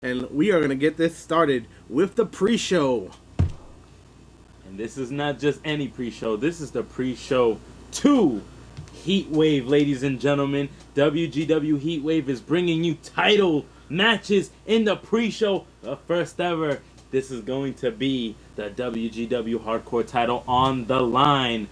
and we are going to get this started with the pre-show. And this is not just any pre-show. This is the pre-show to HeatWave, ladies and gentlemen. WGW HeatWave is bringing you title matches in the pre-show. The first ever. This is going to be the WGW Hardcore title on the line.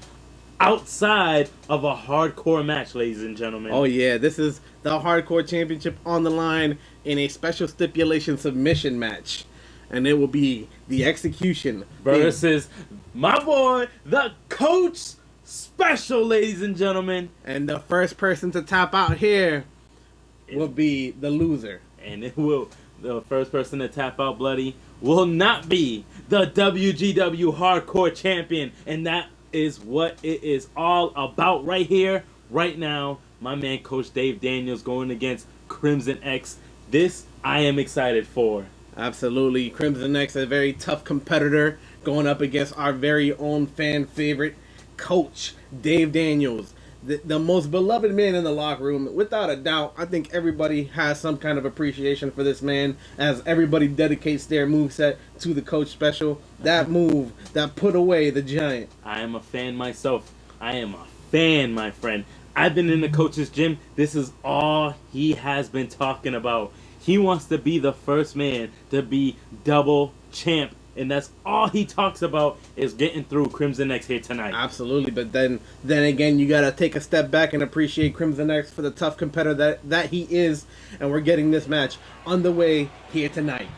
Outside of a hardcore match, ladies and gentlemen. Oh yeah, this is the Hardcore Championship on the line in a special stipulation submission match. And it will be the Execution versus my boy, the Coach Special, ladies and gentlemen. And the first person to tap out here will be the loser. And the first person to tap out, bloody, will not be the WGW Hardcore Champion. And that is what it is all about right here, right now. My man, Coach Dave Daniels, going against Crimson X. This I am excited for. Absolutely. Crimson X, a very tough competitor, going up against our very own fan favorite, Coach Dave Daniels. The most beloved man in the locker room. Without a doubt, I think everybody has some kind of appreciation for this man as everybody dedicates their moveset to the Coach Special. That move that put away the Giant. I am a fan myself. I am a fan, my friend. I've been in the Coach's gym. This is all he has been talking about. He wants to be the first man to be double champ. And that's all he talks about is getting through Crimson X here tonight. Absolutely, but then again, you got to take a step back and appreciate Crimson X for the tough competitor that he is. And we're getting this match underway here tonight.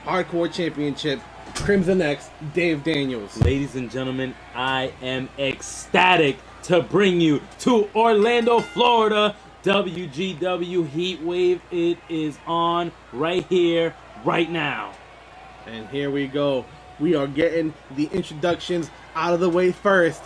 Hardcore Championship, Crimson X, Dave Daniels. Ladies and gentlemen, I am ecstatic to bring you to Orlando, Florida. WGW HeatWave. It is on right here, right now. And here we go. We are getting the introductions out of the way first.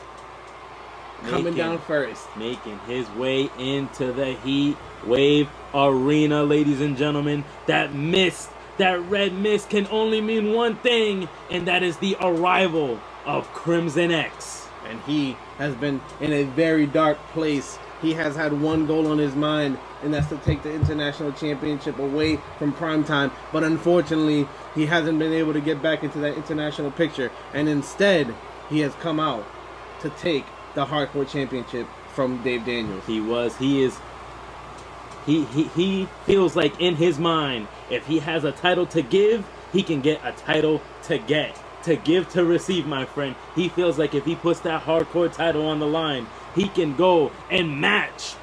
Coming down first. Making his way into the HeatWave arena, ladies and gentlemen. That mist, that red mist can only mean one thing, and that is the arrival of Crimson X. And he has been in a very dark place. He has had one goal on his mind, and that's to take the International Championship away from Primetime. But unfortunately, he hasn't been able to get back into that international picture. And instead, he has come out to take the Hardcore Championship from Dave Daniels. He feels like in his mind, if he has a title to give, he can get a title to get. To give, to receive, my friend. He feels like if he puts that hardcore title on the line, he can go and match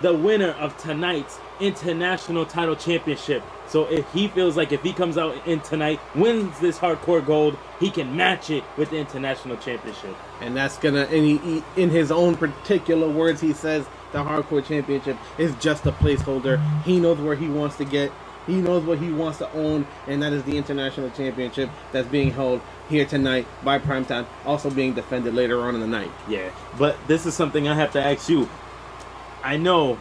the winner of tonight's international title championship. So if he feels like if he comes out in tonight, wins this hardcore gold, he can match it with the international championship. And that's gonna, in his own particular words, he says the hardcore championship is just a placeholder. He knows where he wants to get. He knows what he wants to own, and that is the international championship that's being held here tonight by Primetime, also being defended later on in the night. Yeah, but this is something I have to ask you. I know,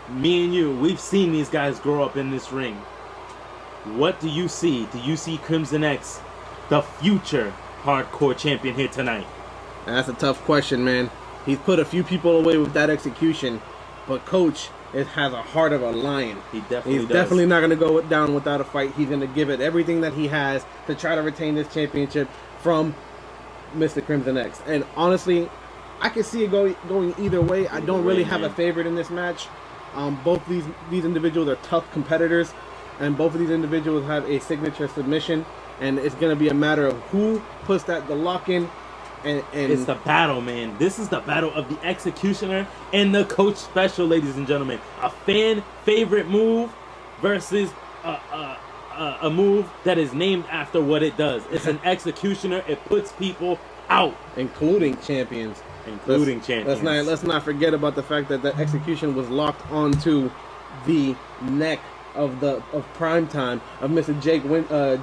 me and you, we've seen these guys grow up in this ring. What do you see? Do you see Crimson X, the future hardcore champion here tonight? That's a tough question, man. He's put a few people away with that execution, but Coach... it has a heart of a lion. He's definitely not going to go down without a fight. He's going to give it everything that he has to try to retain this championship from Mr. Crimson X. And honestly, I can see it going either way. I don't really have a favorite in this match. Both these individuals are tough competitors, and both of these individuals have a signature submission. And it's going to be a matter of who puts the lock in. And it's the battle, man. This is the battle of the Executioner and the Coach Special, ladies and gentlemen. A fan favorite move versus a move that is named after what it does. It's an Executioner. It puts people out, including champions. Let's not forget about the fact that the Execution was locked onto the neck of Primetime of Mr.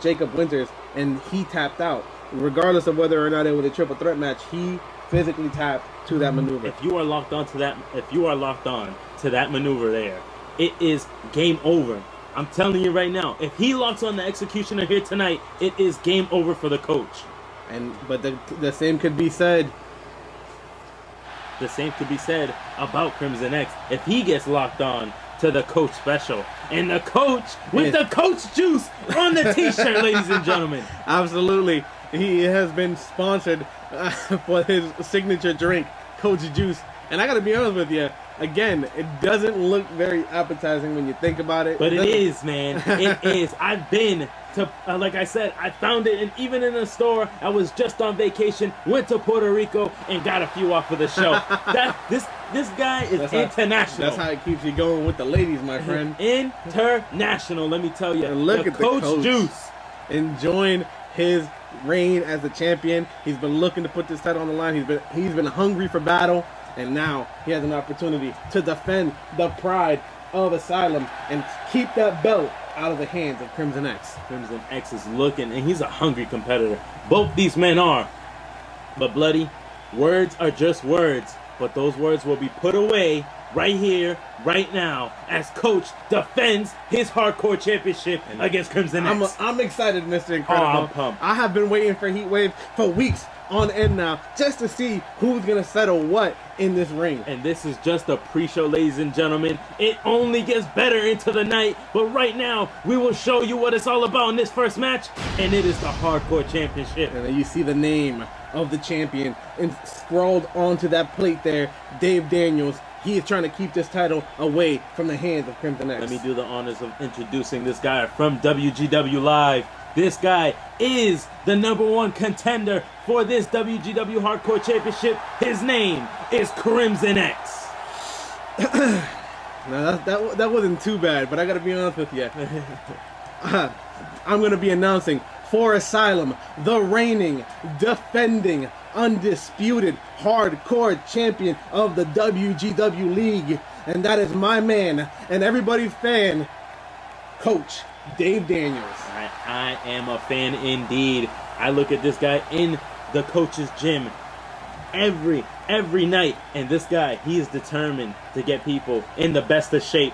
Jacob Winters, and he tapped out. Regardless of whether or not it was a triple threat match, he physically tapped to that maneuver. If you are locked on to that maneuver there, it is game over. I'm telling you right now, if he locks on the Executioner here tonight, it is game over for the Coach. But the same could be said. The same could be said about Crimson X. If he gets locked on to the Coach Special. And the Coach with the Coach Juice on the t-shirt, ladies and gentlemen. Absolutely. He has been sponsored for his signature drink, Coach Juice. And I got to be honest with you, again, it doesn't look very appetizing when you think about it. But it is, man. It is. I've been to, like I said, I found it, and even in a store. I was just on vacation, went to Puerto Rico, and got a few off of the shelf. This guy is international. That's how it keeps you going with the ladies, my friend. International, let me tell you. And look at Coach the Coach Juice enjoying his reign as the champion. He's been looking to put this title on the line. He's been hungry for battle, and now he has an opportunity to defend the pride of Asylum and keep that belt out of the hands of Crimson X. Crimson X is looking, and he's a hungry competitor. Both these men are. But, Bloody, words are just words. But those words will be put away right here, right now, as Coach defends his hardcore championship against Crimson X. I'm excited, Mr. Incredible. Oh, I'm pumped. I have been waiting for HeatWave for weeks on end now, just to see who's going to settle what in this ring. And this is just a pre-show, ladies and gentlemen. It only gets better into the night, but right now, we will show you what it's all about in this first match, and it is the Hardcore Championship. And then you see the name of the champion and scrawled onto that plate there, Dave Daniels. He is trying to keep this title away from the hands of Crimson X. Let me do the honors of introducing this guy from WGW Live. This guy is the #1 contender for this WGW Hardcore Championship. His name is Crimson X. Now that wasn't too bad, but I gotta be honest with you. I'm gonna be announcing for Asylum, the reigning, defending, undisputed hardcore champion of the WGW League. And that is my man and everybody's fan, Coach Dave Daniels. I am a fan indeed. I look at this guy in the coach's gym every night, and this guy, he is determined to get people in the best of shape,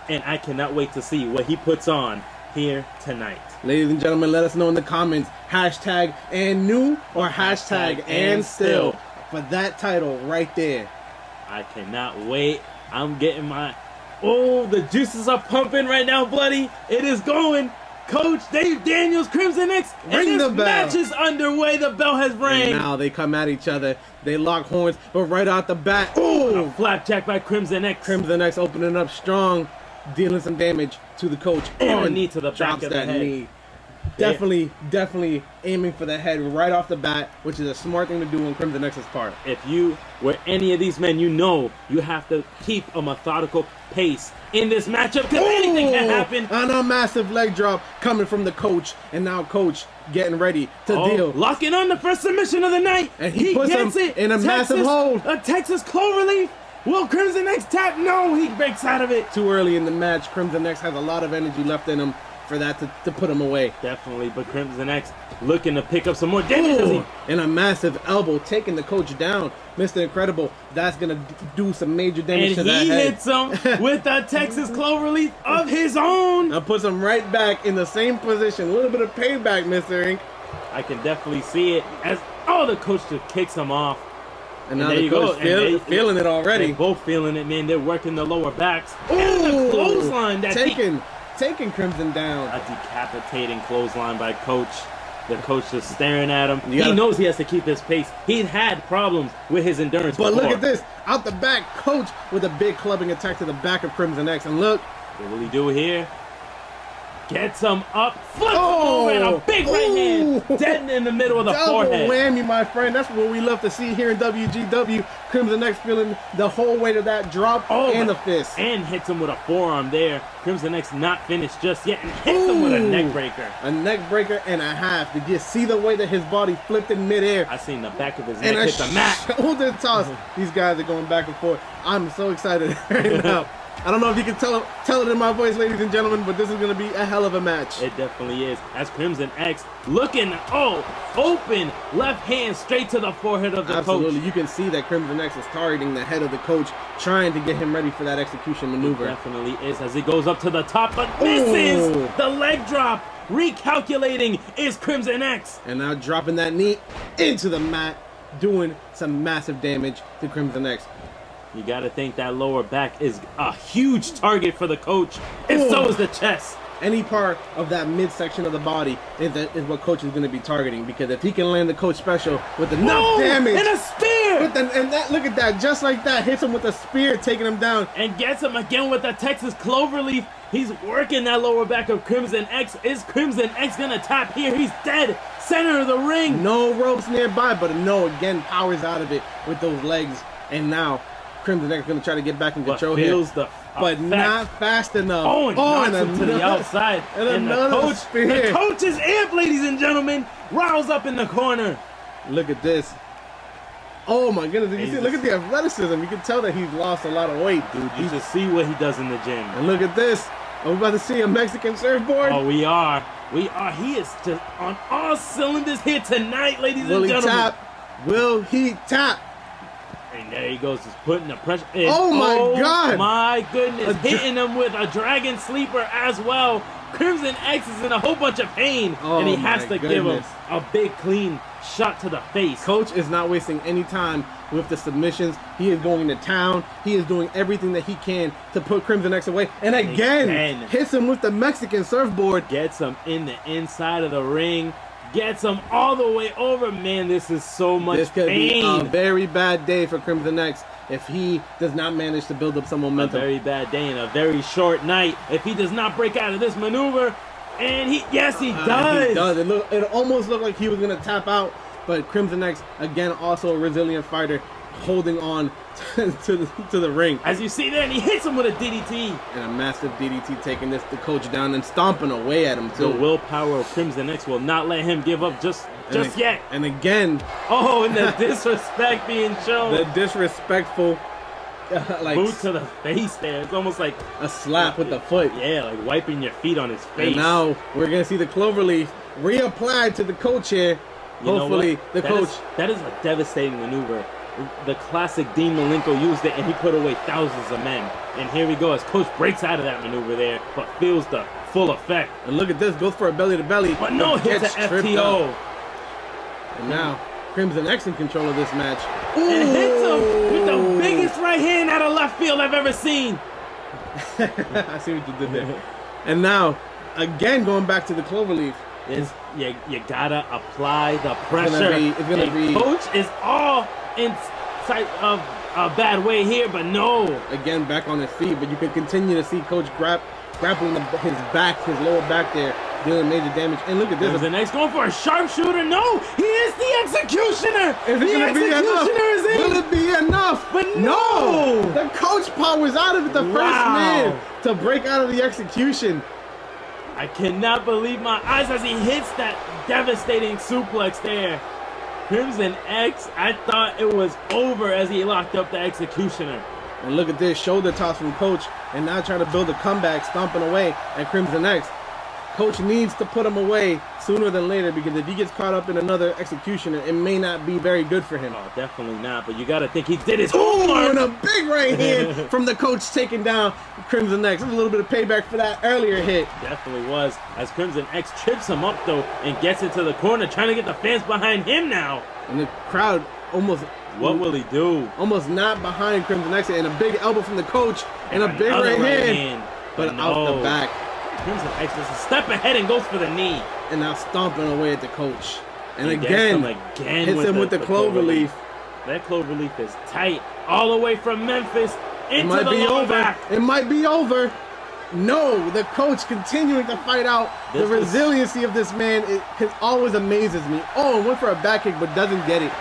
and I cannot wait to see what he puts on here tonight. Ladies and gentlemen, let us know in the comments, hashtag and new or hashtag and still for that title right there. I cannot wait. I'm getting my... Oh, the juices are pumping right now, Bloody. It is going. Coach Dave Daniels, Crimson X, Ring and the this bell. match is underway. The bell has rang. And now they come at each other. They lock horns, but right out the bat, ooh! Flapjack by Crimson X. Crimson X opening up strong, dealing some damage to the coach. And a knee to the back drops of the that head. knee. Definitely aiming for the head right off the bat, which is a smart thing to do on Crimson X's part. If you were any of these men, you know you have to keep a methodical pace in this matchup because anything can happen. And a massive leg drop coming from the coach, and now coach getting ready to deal. Locking on the first submission of the night. And he puts gets him it. in a massive hold. A Texas cloverleaf. Will Crimson X tap? No, he breaks out of it. Too early in the match. Crimson X has a lot of energy left in him for that to put him away. Definitely, but Crimson X looking to pick up some more damage. And a massive elbow taking the coach down. Mr. Incredible, that's going to do some major damage to that head. And he hits him with a Texas cloverleaf of his own. Now puts him right back in the same position. A little bit of payback, Mr. Ink. I can definitely see it as, the coach just kicks him off. And now the coach feeling it already. They're both feeling it, man. They're working the lower backs. And the clothesline that taking Crimson down. A decapitating clothesline by Coach. The coach just staring at him. He knows he has to keep his pace. He had problems with his endurance But before. look at this. Out the back, Coach with a big clubbing attack to the back of Crimson X. And look. What will he do here? Gets him up. Flips him over and a big right hand. Dead in the middle of the forehead. Double whammy, my friend. That's what we love to see here in WGW. Crimson X feeling the whole weight of that drop and the fist. And hits him with a forearm there. Crimson X not finished just yet and hits him with a neck breaker. A neck breaker and a half. Did you see the way that his body flipped in midair? I seen the back of his neck hit the mat. Shoulder toss. These guys are going back and forth. I'm so excited right now. I don't know if you can tell it in my voice, ladies and gentlemen, but this is going to be a hell of a match. It definitely is. As Crimson X looking, open left hand straight to the forehead of the coach. Absolutely. You can see that Crimson X is targeting the head of the coach, trying to get him ready for that execution maneuver. It definitely is as he goes up to the top, but misses the leg drop. Recalculating is Crimson X. And now dropping that knee into the mat, doing some massive damage to Crimson X. You got to think that lower back is a huge target for the coach, and so is the chest. Any part of that midsection of the body is what coach is going to be targeting, because if he can land the coach special with enough damage and a spear, look at that, just like that, hits him with a spear, taking him down, and gets him again with the Texas Cloverleaf. He's working that lower back of Crimson X. Is Crimson X gonna tap here? He's dead. Center of the ring. No ropes nearby, but no, again, powers out of it with those legs, and now Crimson X is gonna try to get back in control here. But not fast enough. Oh, and knocks him to the outside. And another spear. The coach is amped, ladies and gentlemen. Riles up in the corner. Look at this. Oh my goodness, did you see? Look at the athleticism. You can tell that he's lost a lot of weight, dude. You should see what he does in the gym. And look at this. Are we about to see a Mexican surfboard? Oh, we are. We are. He is just on all cylinders here tonight, ladies and gentlemen. Will he tap? Will he tap? And there he goes, just putting the pressure in. Oh my God! My goodness, hitting him with a dragon sleeper as well. Crimson X is in a whole bunch of pain, and he has to give him a big clean shot to the face. Coach is not wasting any time with the submissions. He is going to town. He is doing everything that he can to put Crimson X away. And again, hits him with the Mexican surfboard. Gets him in the inside of the ring. Gets him all the way over. Man, this is so much pain. This could be a very bad day for Crimson X if he does not manage to build up some momentum. A very bad day and a very short night if he does not break out of this maneuver. And he does. He does. It almost looked like he was going to tap out, but Crimson X, again, also a resilient fighter, holding on to the ring. As you see there, and he hits him with a DDT. And a massive DDT, taking the coach down and stomping away at him, too. The willpower of Crimson X will not let him give up just yet. And again. Oh, and the disrespect being shown. The disrespectful boot to the face there. It's almost like a slap with the foot. Yeah, like wiping your feet on his face. And now we're going to see the Cloverleaf reapplied to the coach here. Hopefully the coach. That is a devastating maneuver. The classic Dean Malenko used it, and he put away thousands of men. And here we go as Coach breaks out of that maneuver there, but feels the full effect. And look at this, goes for a belly-to-belly. But no, hits an FTO. And now Crimson X in control of this match. Ooh. And hits him with the biggest right hand out of left field I've ever seen. I see what you did there. And now, again, going back to the Cloverleaf. You gotta apply the pressure. It's gonna be. Coach is all inside of a bad way here, but no. Again, back on his feet, but you can continue to see Coach grappling his back, his lower back there, dealing major damage. And look at this. The next going for a sharpshooter. No, he is the executioner. Is it gonna be enough? Is in. Will it be enough? But no. The coach powers out of it, the first man to break out of the execution. I cannot believe my eyes as he hits that devastating suplex there. Crimson X, I thought it was over as he locked up the executioner. And look at this, shoulder toss from Coach, and now trying to build a comeback, stomping away at Crimson X. Coach needs to put him away sooner than later, because if he gets caught up in another executioner, it may not be very good for him. Oh, definitely not, but you got to think he did his homework. And a big right hand from the Coach taking down Crimson X. A little bit of payback for that earlier hit. Definitely was, as Crimson X trips him up, though, and gets into the corner, trying to get the fans behind him now. And the crowd almost... What will he do? Almost not behind Crimson X, and a big elbow from the Coach, and a big right hand. But no. Out the back. Crimson X just a step ahead and goes for the knee. And now stomping away at the Coach. And he again hits him with the Cloverleaf. That Cloverleaf is tight. All the way from Memphis into the lower back. It might be over. No, the Coach continuing to fight out. The resiliency of this man always amazes me. Oh, went for a back kick but doesn't get it.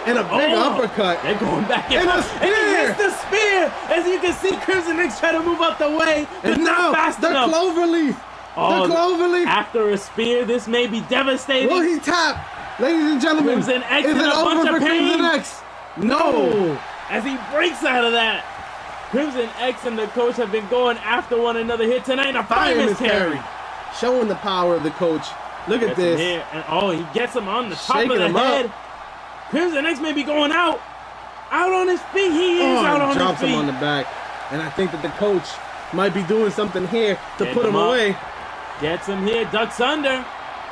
And a big uppercut. They're going back and a spear. And he hits the spear. As you can see, Crimson X try to move out the way. And now the Cloverleaf. Oh, the Cloverleaf. After a spear, this may be devastating. Will he tap? Ladies and gentlemen, Crimson X is it over for Crimson X? No. As he breaks out of that. Crimson X and the Coach have been going after one another here tonight. A fireman's carry. Showing the power of the Coach. Look at this. And, he gets him on the top of the head. Crimson X may be going out on his feet. He is out on his feet. Drops him on the back. And I think that the Coach might be doing something here to put him away. Gets him here, ducks under.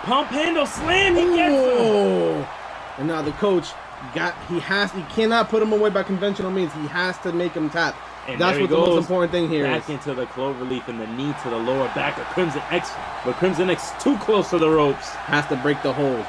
Pump handle slam, he gets him. And now the Coach He cannot put him away by conventional means. He has to make him tap. And that's what the most important thing here back is. Into the cloverleaf and the knee to the lower back of Crimson X. But Crimson X too close to the ropes. Has to break the hold.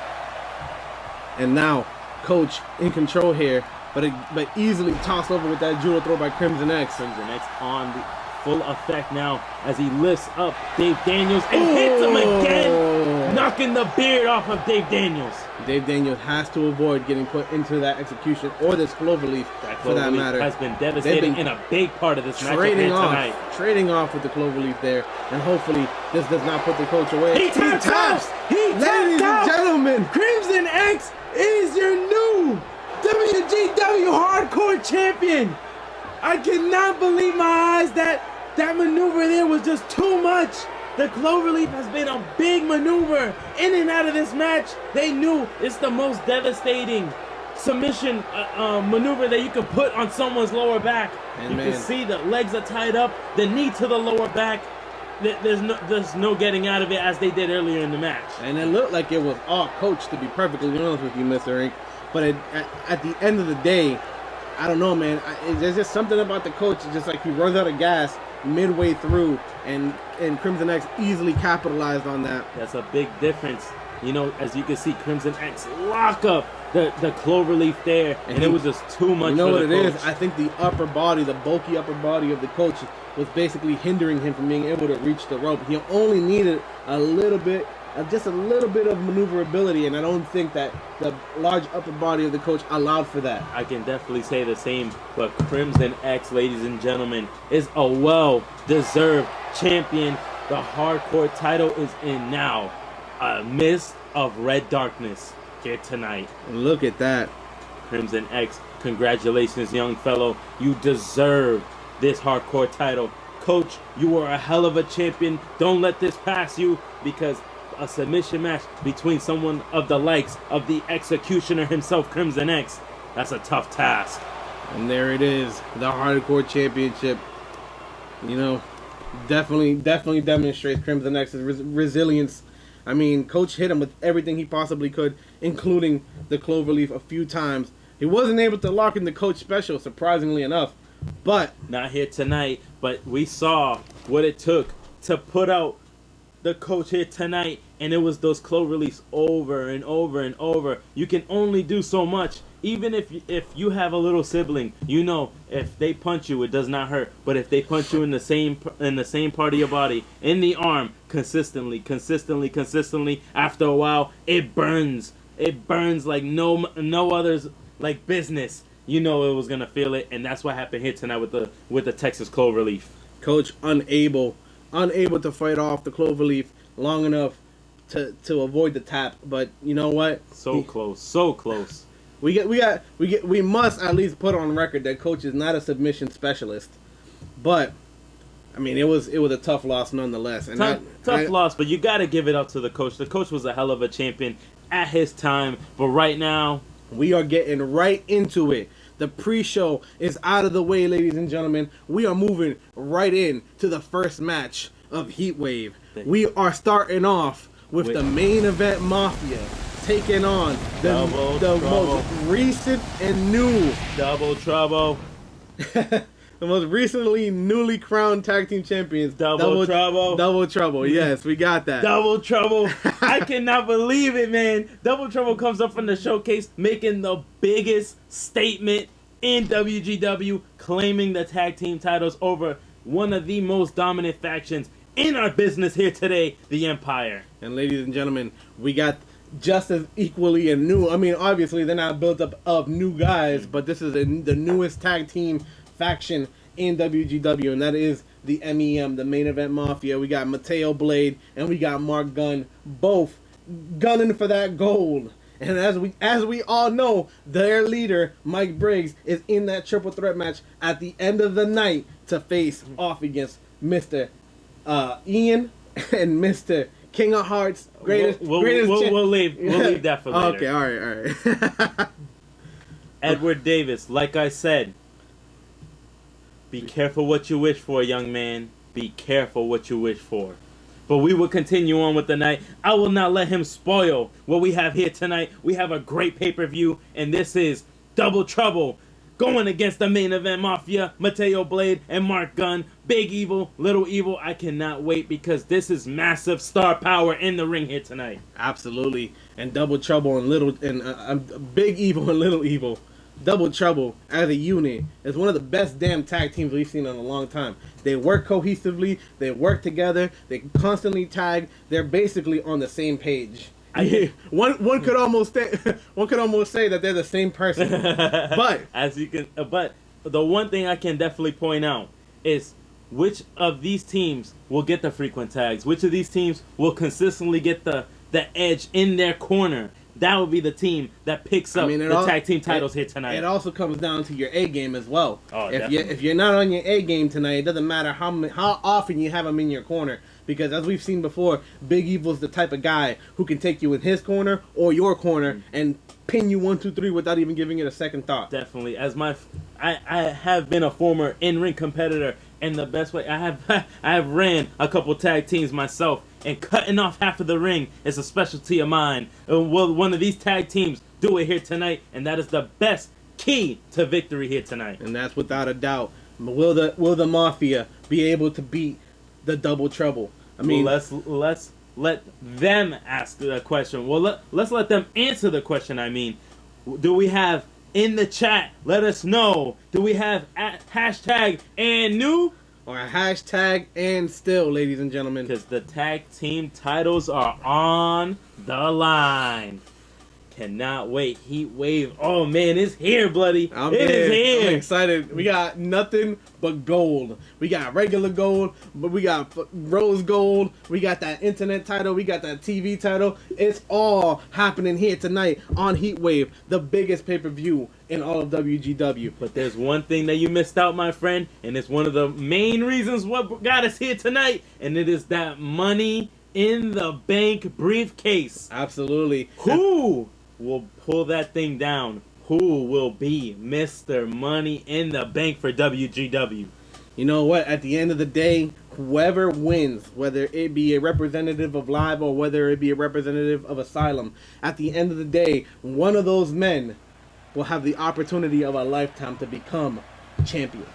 And now, Coach in control here, but easily tossed over with that judo throw by Crimson X. Crimson X on the full effect now as he lifts up Dave Daniels and hits him again, knocking the beard off of Dave Daniels. Dave Daniels has to avoid getting put into that execution or this cloverleaf, for that matter. Has been devastating and a big part of this match tonight. Trading off with the cloverleaf there, and hopefully this does not put the coach away. He taps! Ladies and gentlemen, Crimson X is your new WGW Hardcore Champion. I cannot believe my eyes that maneuver there was just too much. The cloverleaf has been a big maneuver in and out of this match. They knew it's the most devastating submission maneuver that you can put on someone's lower back. And you can see the legs are tied up, the knee to the lower back. There's no getting out of it as they did earlier in the match. And it looked like it was all coached, to be perfectly honest with you, Mr. Ink. But at the end of the day, I don't know, man. There's just something about the coach. It's just like he runs out of gas midway through, and Crimson X easily capitalized on that. That's a big difference. You know, as you can see, Crimson X lock up the cloverleaf there, and it was just too much. You know for what the it coach. is? I think the upper body, the bulky upper body of the coach was basically hindering him from being able to reach the rope. He only needed just a little bit of maneuverability, and I don't think that the large upper body of the coach allowed for that. I can definitely say the same, but Crimson X, ladies and gentlemen, is a well-deserved champion. The hardcore title is in now. A mist of red darkness here tonight. Look at that. Crimson X, congratulations, young fellow. You deserve this hardcore title. Coach, you are a hell of a champion. Don't let this pass you, because a submission match between someone of the likes of the executioner himself, Crimson X, that's a tough task. And there it is, the hardcore championship. You know, definitely demonstrates Crimson X's resilience. I mean, Coach hit him with everything he possibly could, including the cloverleaf a few times. He wasn't able to lock in the Coach special, surprisingly enough, but not here tonight. But we saw what it took to put out the Coach here tonight, and it was those cloverleafs over and over and over. You can only do so much. Even if you have a little sibling, you know, if they punch you, it does not hurt. But if they punch you in the same part of your body, in the arm, consistently, after a while, it burns. It burns like no other's like business. You know it was gonna feel it, and that's what happened here tonight with the Texas cloverleaf. Coach unable to fight off the cloverleaf long enough to avoid the tap. But you know what? So close. We must at least put on record that Coach is not a submission specialist. But I mean, it was a tough loss nonetheless. And tough loss, but you got to give it up to the Coach. The Coach was a hell of a champion at his time, but right now we are getting right into it. The pre-show is out of the way, ladies and gentlemen. We are moving right in to the first match of HeatWave. We are starting off with the main event Mafia taking on the most recent and new Double Trouble. The most recently newly crowned tag team champions. Double Trouble. Double Trouble. Yes, we got that. Double Trouble. I cannot believe it, man. Double Trouble comes up from the showcase making the biggest statement in WGW, claiming the tag team titles over one of the most dominant factions in our business here today, the Empire. And ladies and gentlemen, we got just as equally and new. I mean, obviously they're not built up of new guys, but this is the newest tag team faction in WGW, and that is the MEM, the Main Event Mafia. We got Mateo Blade and we got Mark Gunn, both gunning for that gold. And as we all know, their leader Mike Briggs is in that triple threat match at the end of the night to face off against Mr. Ian and Mr. King of Hearts. We'll leave that for later. Okay, all right. Edward Davis, like I said, be careful what you wish for, young man. Be careful what you wish for. But we will continue on with the night. I will not let him spoil what we have here tonight. We have a great pay-per-view, and this is Double Trouble going against the main event Mafia, Mateo Blade and Mark Gunn. Big Evil, Little Evil. I cannot wait because this is massive star power in the ring here tonight. Absolutely. And Double Trouble and Big Evil and Little Evil. Double Trouble as a unit is one of the best damn tag teams we've seen in a long time. They work cohesively, they work together, they constantly tag. They're basically on the same page. One could almost say that they're the same person. But the one thing I can definitely point out is which of these teams will get the frequent tags, which of these teams will consistently get the edge in their corner. That would be the team that picks up the tag team titles here tonight. It also comes down to your A game as well. Oh, if you're not on your A game tonight, it doesn't matter how often you have him in your corner. Because as we've seen before, Big Evil's the type of guy who can take you in his corner or your corner and pin you 1, 2, 3 without even giving it a second thought. Definitely. I have been a former in-ring competitor, and the best way I have ran a couple tag teams myself, and cutting off half of the ring is a specialty of mine. Will one of these tag teams do it here tonight? And that is the best key to victory here tonight. And that's without a doubt. Will the Mafia be able to beat the Double Trouble? I mean, let's let them ask the question. Well, let's let them answer the question. I mean, do we have in the chat? Let us know. Do we have hashtag and new? Or hashtag and still, ladies and gentlemen. Because the tag team titles are on the line. Cannot wait. Heat Wave. Oh, man, it's here, bloody. It is here. I'm excited. We got nothing but gold. We got regular gold, but we got rose gold. We got that internet title. We got that TV title. It's all happening here tonight on Heat Wave, the biggest pay-per-view in all of WGW. But there's one thing that you missed out, my friend, and it's one of the main reasons what got us here tonight, and it is that Money in the Bank briefcase. Absolutely. Who will pull that thing down? Who will be Mr. Money in the Bank for WGW? You know what? At the end of the day, whoever wins, whether it be a representative of Live or whether it be a representative of Asylum, at the end of the day, one of those men will have the opportunity of a lifetime to become champion.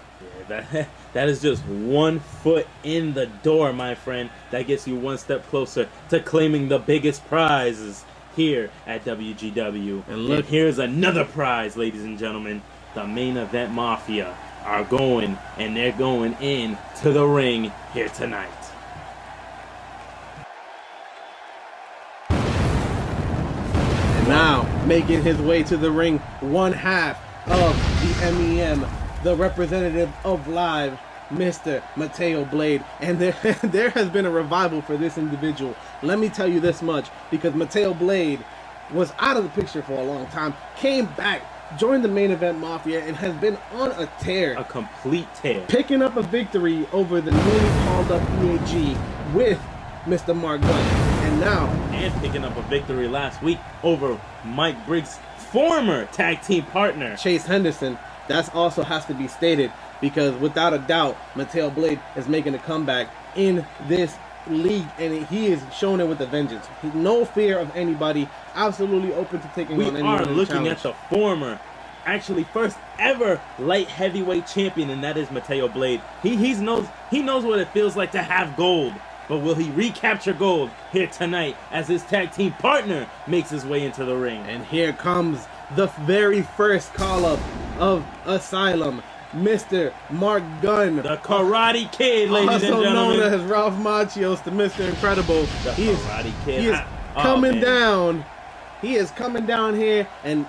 Yeah, that is just 1 foot in the door, my friend. That gets you one step closer to claiming the biggest prizes here at WGW. And look, here's another prize, ladies and gentlemen. The Main Event Mafia are going, and they're going in to the ring here tonight. And now, making his way to the ring, one half of the MEM, the representative of Live, Mr. Mateo Blade. And there has been a revival for this individual. Let me tell you this much, because Mateo Blade was out of the picture for a long time, came back, joined the Main Event Mafia, and has been on a tear. A complete tear. Picking up a victory over the newly called up EAG with Mr. Mark Gunn. And now... And picking up a victory last week over Mike Briggs' former tag team partner, Chase Henderson. That also has to be stated, because without a doubt, Mateo Blade is making a comeback in this league, and he is showing it with a vengeance. No fear of anybody, absolutely open to taking on anyone. We are looking at the former, actually first ever light heavyweight champion, and that is Mateo Blade. He knows what it feels like to have gold. But will he recapture gold here tonight as his tag team partner makes his way into the ring? And here comes the very first call-up of Asylum, Mr. Mark Gunn. The Karate Kid, ladies and gentlemen. Also known as Ralph Macchios, the Mr. Incredible. The Karate Kid. He is coming down. He is coming down here, and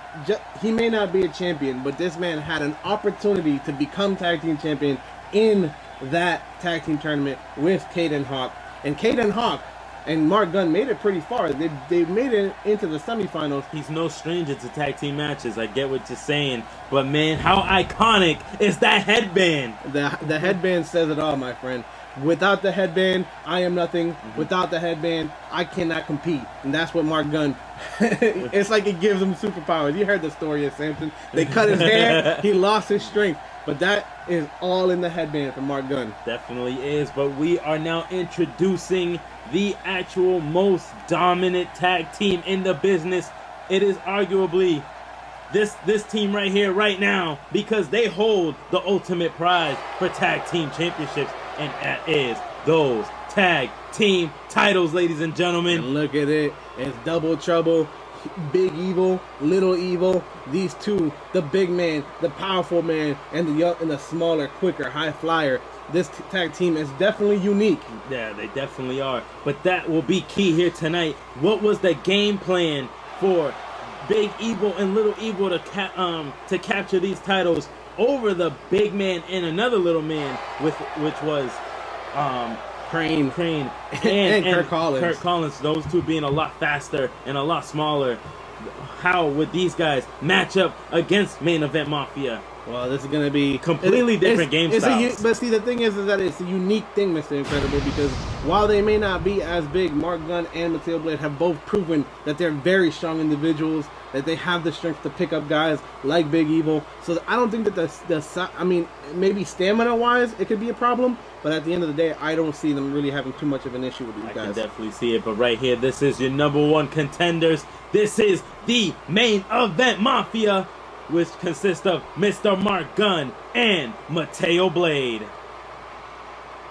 he may not be a champion, but this man had an opportunity to become tag team champion in that tag team tournament with Caden Hawk. And Caden Hawk and Mark Gunn made it pretty far. They made it into the semifinals. He's no stranger to tag team matches. I get what you're saying. But, man, how iconic is that headband? The headband says it all, my friend. Without the headband, I am nothing. Without the headband, I cannot compete. And that's what Mark Gunn... it's like it gives him superpowers. You heard the story of Samson. They cut his hair. He lost his strength. But that is all in the headband for Mark Gunn. Definitely is, but we are now introducing the actual most dominant tag team in the business. It is arguably this team right here, right now, because they hold the ultimate prize for tag team championships, and that is those tag team titles, ladies and gentlemen. And look at it. It's Double Trouble, Big Evil, Little Evil. These two, the big man, the powerful man, and the smaller, quicker, high flyer. This tag team is definitely unique. Yeah, they definitely are. But that will be key here tonight. What was the game plan for Big Evil and Little Evil to capture these titles over the big man and another little man, which was Crane and Kurt Collins. Kurt Collins, those two being a lot faster and a lot smaller. How would these guys match up against Main Event Mafia? Well, this is going to be completely different game styles. But see, the thing is that it's a unique thing, Mr. Incredible, because while they may not be as big, Mark Gunn and Mateo Blade have both proven that they're very strong individuals, that they have the strength to pick up guys like Big Evil. So I don't think that I mean, maybe stamina-wise, it could be a problem, but at the end of the day, I don't see them really having too much of an issue with these guys. I can definitely see it, but right here, this is your number one contenders. This is the Main Event Mafia, which consists of Mr. Mark Gunn and Mateo Blade.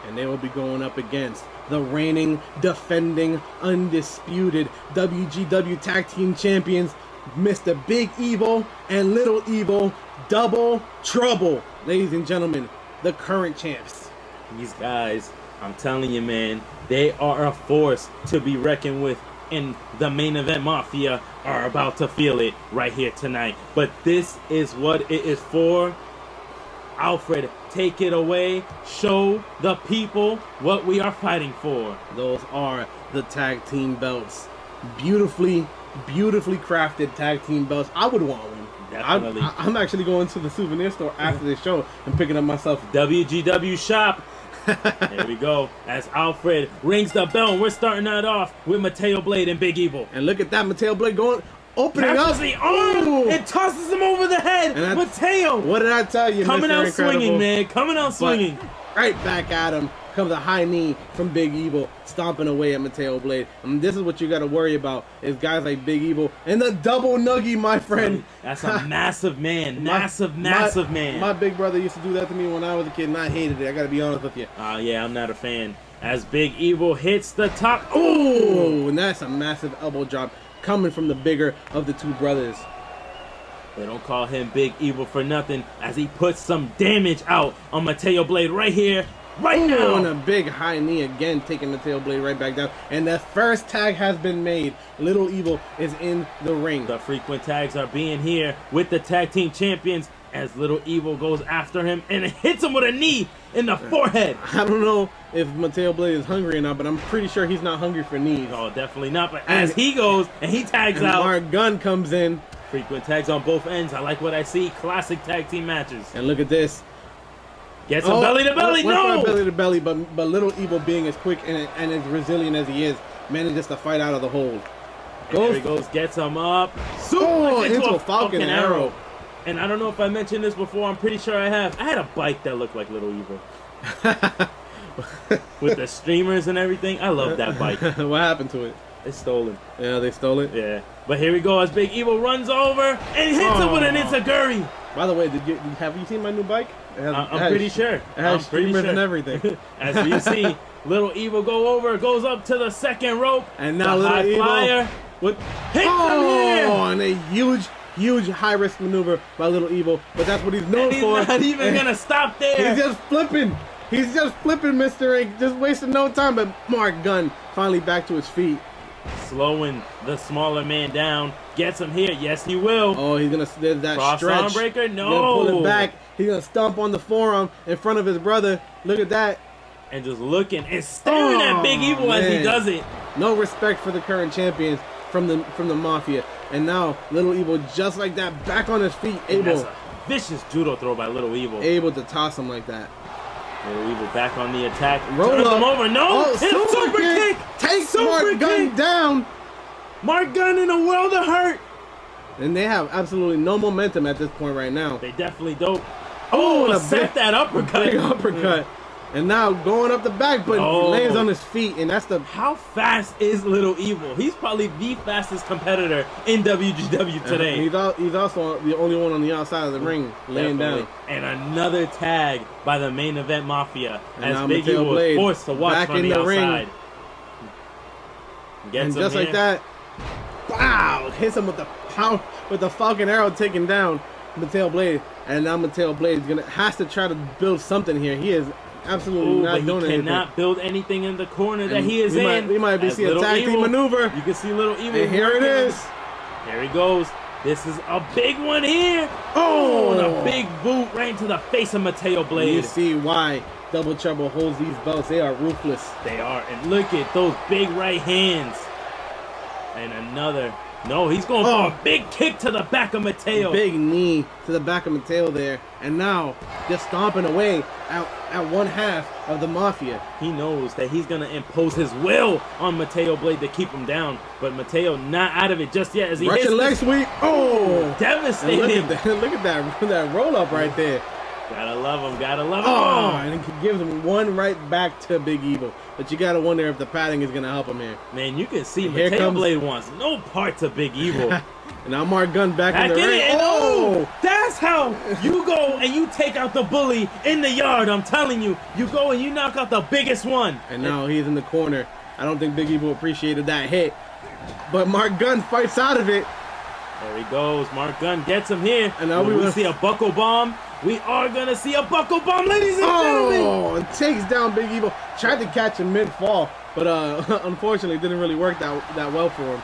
And they will be going up against the reigning, defending, undisputed WGW Tag Team Champions, Mr. Big Evil and Little Evil, Double Trouble. Ladies and gentlemen, the current champs. These guys, I'm telling you, man, they are a force to be reckoned with, and the Main Event Mafia are about to feel it right here tonight. But this is what it is for. Alfred, take it away. Show the people what we are fighting for. Those are the tag team belts. Beautifully crafted tag team belts. I would want one. Definitely. I'm actually going to the souvenir store after this show and picking up myself WGW shop. There we go. As Alfred rings the bell, we're starting that off with Mateo Blade and Big Evil. And look at that, Mateo Blade opening Catches up the arm and tosses him over the head. And Mateo, what did I tell you, coming Mr. out Incredible? swinging, man. Coming out swinging. Right back at him comes a high knee from Big Evil, stomping away at Mateo Blade. And this is what you got to worry about, is guys like Big Evil and the double nuggie, my friend. That's a massive man. Massive man. My big brother used to do that to me when I was a kid, and I hated it. I got to be honest with you. Yeah, I'm not a fan. As Big Evil hits the top. Oh, and that's a massive elbow drop coming from the bigger of the two brothers. They don't call him Big Evil for nothing, as he puts some damage out on Mateo Blade right here, right now. And a big high knee again, taking Mateo Blade right back down. And the first tag has been made. Little Evil is in the ring. The frequent tags are being here with the tag team champions, as Little Evil goes after him and hits him with a knee in the forehead. I don't know if Mateo Blade is hungry or not, but I'm pretty sure he's not hungry for knees. Oh, definitely not. But as he goes and he tags out, Mark Gunn comes in. Frequent tags on both ends. I like what I see. Classic tag team matches. And look at this. Gets some belly to belly. No! Belly to belly, but Little Evil, being as quick and as resilient as he is, manages to fight out of the hold. There he goes. Gets him up. Into a Falcon Arrow. And I don't know if I mentioned this before. I'm pretty sure I have. I had a bike that looked like Little Evil. With the streamers and everything. I love that bike. What happened to it? It's stolen. Yeah, they stole it? Yeah. But here we go as Big Evil runs over and hits him with an Enziguri. By the way, have you seen my new bike? I'm pretty sure. It has streamers and everything. As you see, Little Evil goes up to the second rope. And now Little Evil flyer hits him here. And a huge high-risk maneuver by Little Evil. But that's what he's known for. He's not even going to stop there. He's just flipping. Mr. Ink. Just wasting no time. But Mark Gunn finally back to his feet. Slowing the smaller man down. Gets him here. Yes, he will. Oh, he's going to... There's that cross stretch. arm breaker? No. He's going to pull it back. He's going to stomp on the forearm in front of his brother. Look at that. And just looking and staring at Big Evil as he does it. No respect for the current champions from the Mafia. And now Little Evil, just like that, back on his feet, That's a vicious judo throw by Little Evil. Able to toss him like that. Little Evil back on the attack. Roll turns up. him over. No. Super kick. Takes Mark Gunn down. Mark Gunn in a world of hurt. And they have absolutely no momentum at this point right now. They definitely don't. Oh, and set that uppercut. big uppercut. And now going up the back, but lands on his feet, and that's the... How fast is Little Evil? He's probably the fastest competitor in WGW today. He's also the only one on the outside of the ring, laying down. And another tag by the Main Event Mafia, and as Big Evil was forced to watch from the outside. And just like that, wow! Hits him with the power, with the Falcon Arrow, taking down Mateo Blade. And now Mateo Blade has to try to build something here. He is absolutely not doing anything. He cannot build anything in the corner that he is in. We might be seeing a tag team maneuver. You can see Little Evil. And here it is. There he goes. This is a big one here. Oh, and a big boot right into the face of Mateo Blade. You see why Double Trouble holds these belts. They are ruthless. They are. And look at those big right hands. And another. No, he's going for a big kick to the back of Mateo. Big knee to the back of Mateo there. And now just stomping away at one half of the Mafia. He knows that he's going to impose his will on Mateo Blade to keep him down. But Mateo not out of it just yet as he hits Russian leg sweep. Oh! Devastating. Look at that roll up right there. Gotta love him, gotta love him. Oh, and he gives him one right back to Big Evil. But you gotta wonder if the padding is gonna help him here. Man, you can see Mateo Blade wants no parts of Big Evil. And now Mark Gunn back in the ring. Oh, that's how you go and you take out the bully in the yard. I'm telling you, you go and you knock out the biggest one. And now he's in the corner. I don't think Big Evil appreciated that hit. But Mark Gunn fights out of it. There he goes. Mark Gunn gets him here. And now we see a buckle bomb. We are going to see a buckle bomb, ladies and gentlemen. Oh, and takes down Big Evil. Tried to catch him mid-fall, but unfortunately it didn't really work that well for him.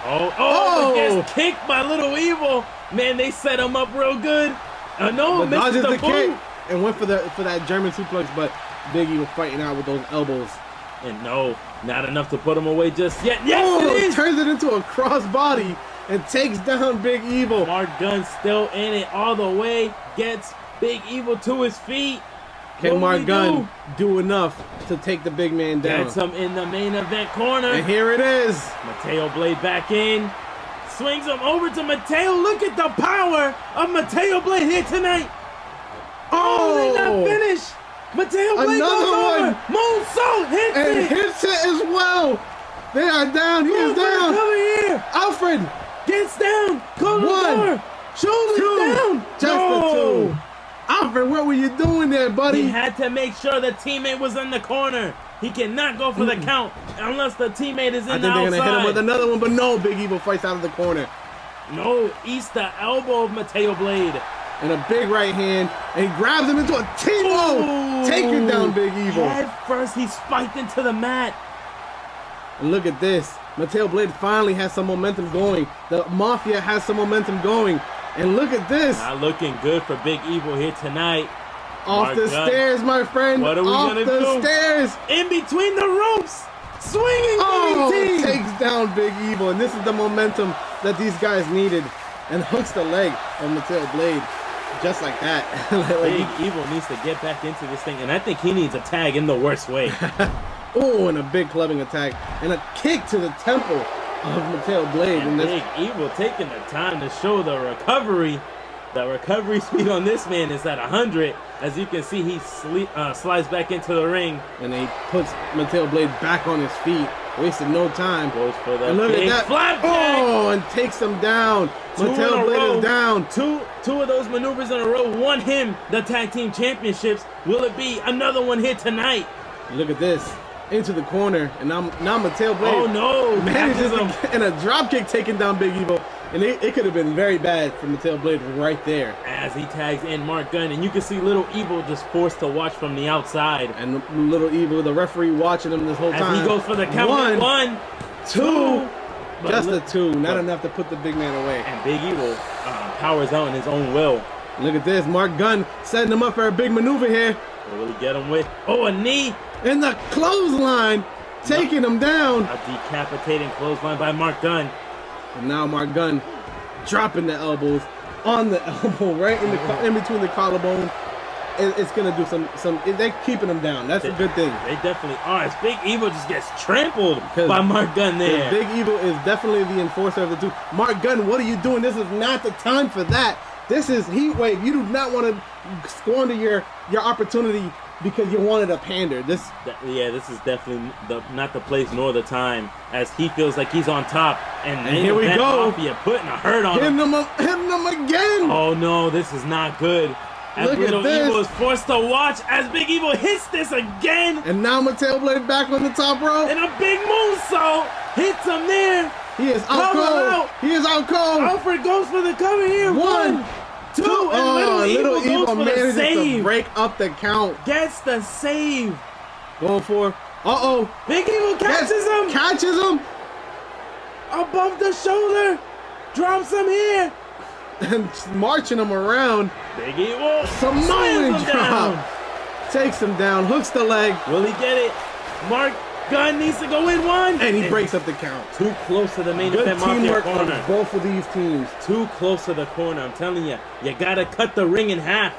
Oh, gets kicked by Little Evil. Man, they set him up real good. No, misses the kick and went for that German suplex, but Big Evil fighting out with those elbows. And no, not enough to put him away just yet. Yes, it is. Turns it into a crossbody and takes down Big Evil. Mark Gunn still in it all the way. Gets Big Evil to his feet. Can Mark Gunn do enough to take the big man down? Gets him in the main event corner. And here it is. Mateo Blade back in. Swings him over to Mateo. Look at the power of Mateo Blade here tonight. Oh, they not finished. Mateo Blade goes over. Moonsault hits it. And hits it as well. They are down. He is down. Over here. Alfred gets down. Close the door. Shoulders down. Just the two. Alfred, what were you doing there, buddy? He had to make sure the teammate was in the corner. He cannot go for the count unless the teammate is in the outside. I think they're going to hit him with another one, but no, Big Evil fights out of the corner. No, eats the elbow of Mateo Blade. And a big right hand, and he grabs him into a T-bone, taking down Big Evil. At first, he spiked into the mat. And look at this. Mateo Blade finally has some momentum going. The Mafia has some momentum going. And look at this. Not looking good for Big Evil here tonight. Off the stairs, my friend. What are we going to do? Off the stairs. In between the ropes. Swinging DDT. Takes down Big Evil. And this is the momentum that these guys needed. And hooks the leg of Mateo Blade. Just like that. Big Evil needs to get back into this thing. And I think he needs a tag in the worst way. Oh, and a big clubbing attack. And a kick to the temple of Mateo Blade. And Big Evil taking the time to show the recovery. The recovery speed on this man is at 100. As you can see, he slides back into the ring. And he puts Mateo Blade back on his feet. Wasted no time. Goes for the big flapjack. Oh, and takes him down. Mateo Blade is down. Two of those maneuvers in a row won him the tag team championships. Will it be another one here tonight? Look at this. Into the corner. And now Mateo Blade. Oh, no. Manages him. And a dropkick taking down Big Evil. And it could have been very bad for Mateo Blade right there. As he tags in Mark Gunn. And you can see Little Evil just forced to watch from the outside. And Little Evil, the referee, watching him this whole time. As he goes for the count. One, two. Just a two. Not enough to put the big man away. And Big Evil powers out in his own will. Look at this. Mark Gunn setting him up for a big maneuver here. What will he get him with? Oh, a knee. And the clothesline. Taking him down. A decapitating clothesline by Mark Gunn. And now Mark Gunn dropping the elbows on the elbow, right in between the collarbone. It's gonna do some. They're keeping him down. That's a good thing. They definitely are. As Big Evil just gets trampled by Mark Gunn there. Big Evil is definitely the enforcer of the two. Mark Gunn, what are you doing? This is not the time for that. This is heat wave. You do not want to squander your opportunity because you wanted a pander. This is definitely not the place nor the time, as he feels like he's on top. And here we go. Mafia putting a hurt on him. Hitting him again. Oh no, this is not good. As Look Little at this. Evil is forced to watch as Big Evil hits this again. And now Mateo Blade back on the top rope. And a big moonsault hits him there. He is out cold. He is out cold. Alfred goes for the cover here. 1, 2, and Little Evil goes for the save. To break up the count. Gets the save. Going for. Big Evil catches him. Catches him. Above the shoulder. Drops him here. And marching him around. Big Evil Samoan drop. Takes him down. Hooks the leg. Will he get it? Mark Gunn needs to go in one. And he breaks up the count. Too close to the main Good event Mafia teamwork corner. from both of these teams. Too close to the corner. I'm telling you, you gotta cut the ring in half.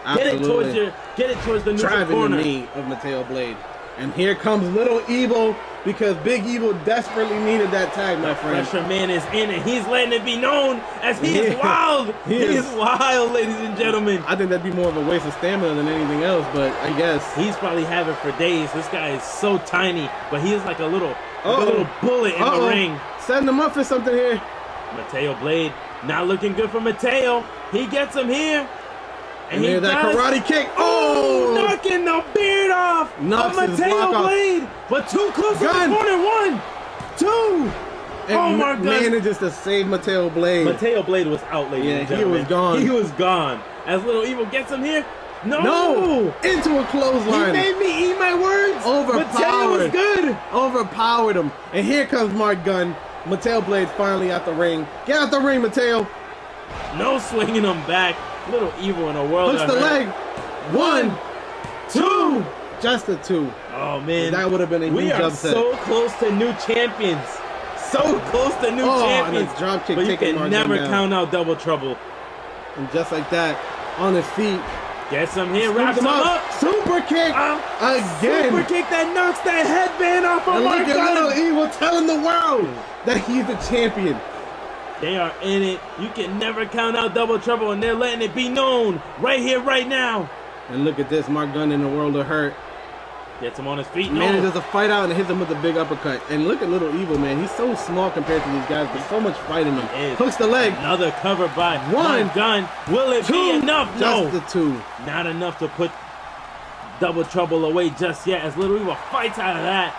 Absolutely. Get it towards the neutral Driving corner. the knee of Mateo Blade. And here comes Little Evil because Big Evil desperately needed that tag, my friend. Pressure man is in and he's letting it be known as he is wild. He is wild, ladies and gentlemen. I think that'd be more of a waste of stamina than anything else, but I guess. He's probably having for days. This guy is so tiny, but he is like a little bullet in the ring. Setting him up for something here. Mateo Blade not looking good for Mateo. He gets him here. And here's that karate kick. Oh! Knocking the beard off of Mateo Blade. But too close to the corner. 1, 2. And my God. Manages to save Mateo Blade. Mateo Blade was out, ladies and gentlemen. He was gone. He was gone. As Little Evil gets him here. No! Into a clothesline. He made me eat my words. Mateo was good. Overpowered him. And here comes Mark Gunn. Mateo Blade's finally out the ring. Get out the ring, Mateo. No swinging him back. Little Evil in a world. Hooks the leg. 1, 2. Just a 2. Oh man, that would have been a huge upset. We are so close to new champions. So close to new champions. And a drop kick, but you can never count out Double Trouble. And just like that, on his feet. Gets him here, wraps him up. Super kick again. Super kick that knocks that headband off of Mark Gunn. Look at Little Evil telling the world that he's the champion. They are in it. You can never count out Double Trouble, and they're letting it be known right here, right now. And look at this, Mark Gunn in the world of hurt. Gets him on his feet. Manages to fight out and hits him with a big uppercut. And look at Little Evil, man. He's so small compared to these guys, but so much fight in him. Hooks the leg. Another cover by Mark Gunn. Will it be enough? Just the 2. Not enough to put Double Trouble away just yet, as Little Evil fights out of that.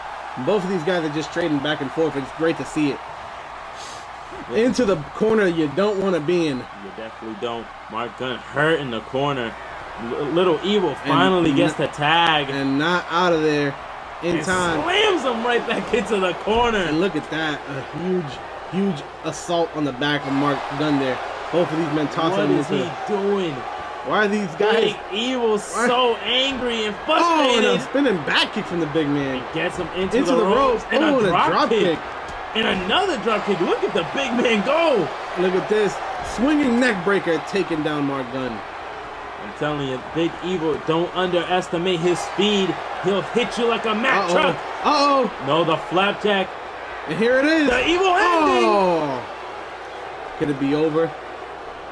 Both of these guys are just trading back and forth. It's great to see it. Into the corner you don't want to be in. You definitely don't. Mark Gunn hurt in the corner. Little Evil finally gets the tag. And not out of there in time. Slams him right back into the corner. And look at that. A huge assault on the back of Mark Gunn there. Both of these men tossing him into. What is he doing? Why are these guys? Big Evil so angry and frustrated. Oh, and a spinning back kick from the big man. He gets him into the ropes. And a drop kick. And another drop kick. Look at the big man go. Look at this. Swinging neck breaker taking down Mark Gunn. I'm telling you, Big Evil, don't underestimate his speed. He'll hit you like a Mack truck. No, the flapjack. And here it is. The evil ending. Oh. Could it be over?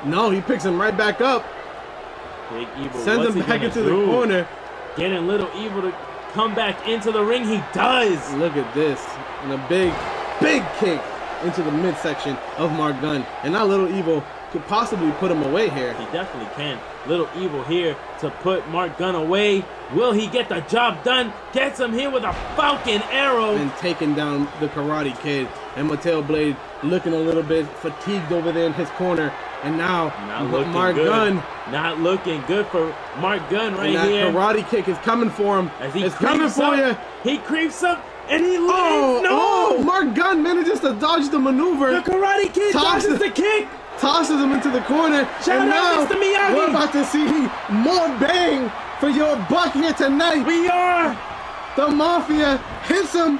No, he picks him right back up. Big Evil sends him back into the corner. Getting Little Evil to come back into the ring. He does. Look at this. And a big kick into the midsection of Mark Gunn. And now Little Evil could possibly put him away here. He definitely can. Little Evil here to put Mark Gunn away. Will he get the job done? Gets him here with a Falcon Arrow. And taking down the Karate Kid. And Mateo Blade looking a little bit fatigued over there in his corner. And now Mark Gunn. Not looking good for Mark Gunn right here. That Karate Kick is coming for him. It's coming for you. He creeps up. And he lands. Mark Gunn manages to dodge the maneuver. The Karate Kid dodges the kick. Tosses him into the corner. Shout out, Mr. Miyagi. We're about to see more bang for your buck here tonight. We are. The Mafia hits him.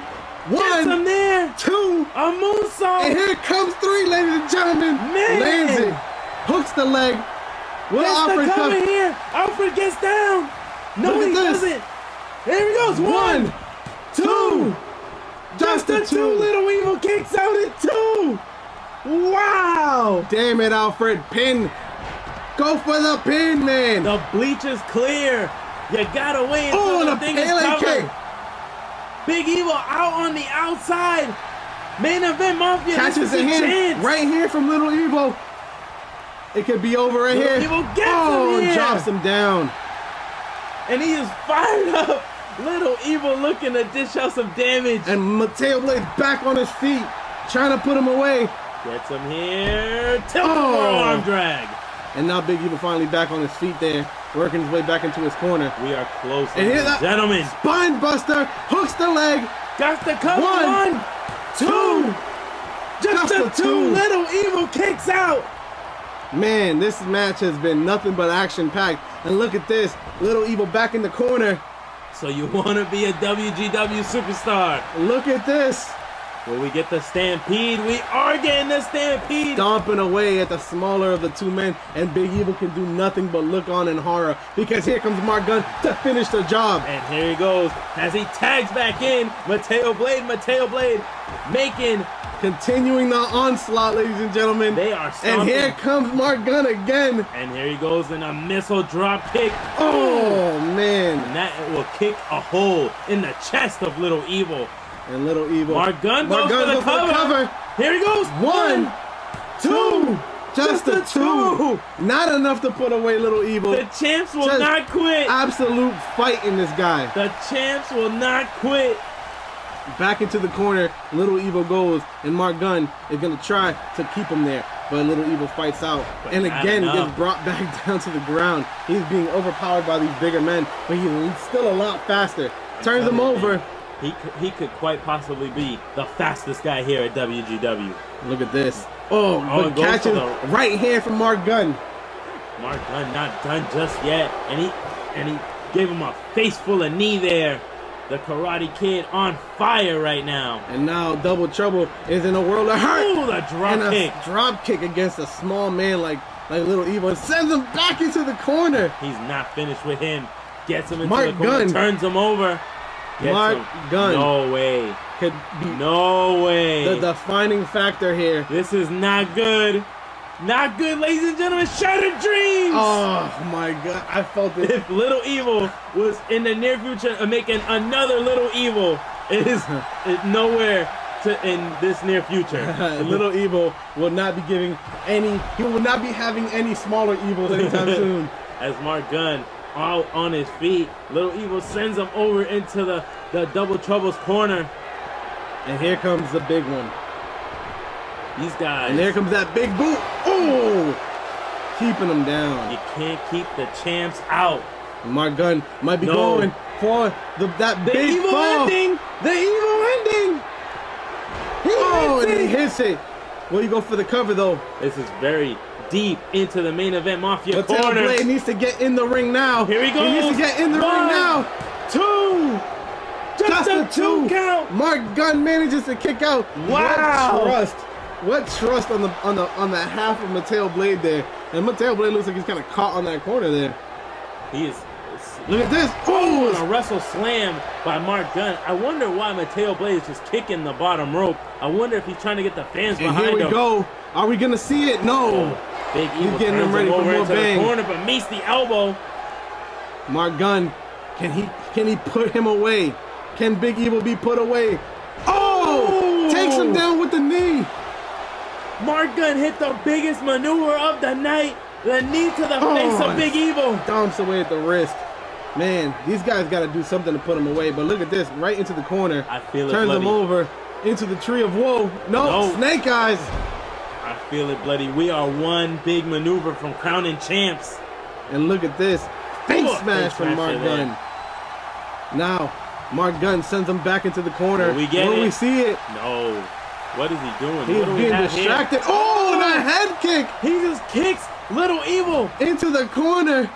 1, gets him there. 2. A moonsault. And here comes 3, ladies and gentlemen. Man. Lands it. Hooks the leg. Will Alfred come here? Alfred gets down. No, he doesn't. There he goes. 1, 2. Just a 2. Little Evil kicks out at 2. Wow. Damn it, Alfred. Pin. Go for the pin, man. The bleachers clear. You gotta wait Oh, until the the thing is Pele covered. kick. Big Evil out on the outside. Main Event Mafia, Catches this is the a hand chance. right here from Little Evil. It could be over right Little here. Evil gets oh, him and here. drops him down. And he is fired up. Little Evil looking to dish out some damage. And Mateo Blade's back on his feet, trying to put him away. Gets him here. Tilt Oh. arm drag. And now Big Evil finally back on his feet there, working his way back into his corner. We are close, And ladies here's and that gentlemen. spine buster, hooks the leg. Got the cover. One, One, two. Just a a two. two. Little Evil kicks out. Man, this match has been nothing but action-packed. And look at this, Little Evil back in the corner. So you want to be a WGW superstar? Look at this, Will we get the stampede? We are getting the stampede. stomping away at the smaller of the two men. And Big Evil can do nothing but look on in horror, because here comes Mark Gunn to finish the job. And here he goes as he tags back in. Mateo Blade making. Continuing the onslaught, ladies and gentlemen. They are And stomping. here comes Mark Gunn again. And here he goes in a missile drop kick. Oh, man. And that will kick a hole in the chest of Little Evil. And Little Evil. Mark Gunn goes for the cover. Here he goes. One, two. Just a Just a two. two. Not enough to put away Little Evil. The champs will Just not quit. Absolute fight in this guy. The champs will not quit. Back into the corner, Little Evil goes, and Mark Gunn is going to try to keep him there. But Little Evil fights out, But and not again enough. gets brought back down to the ground. He's being overpowered by these bigger men, but he's still a lot faster. Turns him over. He could quite possibly be the fastest guy here at WGW. Look at this. Oh, Oh, but goes catches for the- right hand from Mark Gunn. Mark Gunn not done just yet, and he gave him a face full of knee there. The Karate Kid on fire right now. And now Double Trouble is in a world of hurt. Ooh, the drop And a kick. drop kick against a small man like Little Evil, and sends him back into the corner. He's not finished with him. Gets him into Mark the corner, Gunn. turns him over. Gets Mark him. Gunn. No way. Could be No way. the defining factor here. This is not good. Not good, ladies and gentlemen. Shattered Dreams. Oh my God, I felt it. If Little Evil was in the near future of making another Little Evil, it is nowhere in this near future. Little Evil will not be giving any. He will not be having any smaller evils anytime soon. As Mark Gunn out on his feet, Little Evil sends him over into the Double Trouble's corner. And here comes the big one. These guys. And there comes that big boot. Oh, keeping him down. You can't keep the champs out. Mark Gunn might be No. going for that The big evil fall. ending. The evil ending. And he hits it. Will you go for the cover though? This is very deep into the main event Mafia But Tail corner. Blade needs to get in the ring now. Here he goes. He needs to get in the ring One, now. Two. Just a two count. Mark Gunn manages to kick out. Wow. What trust? What trust on the half of Mateo Blade there? And Mateo Blade looks like he's kind of caught on that corner there. He is. Look at this. Oh, and Oh, a wrestle slam by Mark Gunn. I wonder why Mateo Blade is just kicking the bottom rope. I wonder if he's trying to get the fans and behind here we him. go. Are we gonna see it? No. Big Evil getting turns him ready him for over more into bang. the corner, but meets the elbow. Mark Gunn, can he put him away? Can Big Evil be put away? Oh! Takes him down with the knee. Mark Gunn hit the biggest maneuver of the night. The knee to the face of Big Evil. Dumps away at the wrist. Man, these guys got to do something to put him away. But look at this, right into the corner. I feel it Turns him bloody. over into the tree of woe. No, No. Snake Eyes. I feel it bloody. We are one big maneuver from crowning champs. And look at this. Face Oh, smash face from smash Mark there. Gunn. Now, Mark Gunn sends him back into the corner. Will we get Will it? we see it? No. What is he doing? He's what do we being have here? distracted. Oh, and a head kick He just kicks Little Evil. into the corner.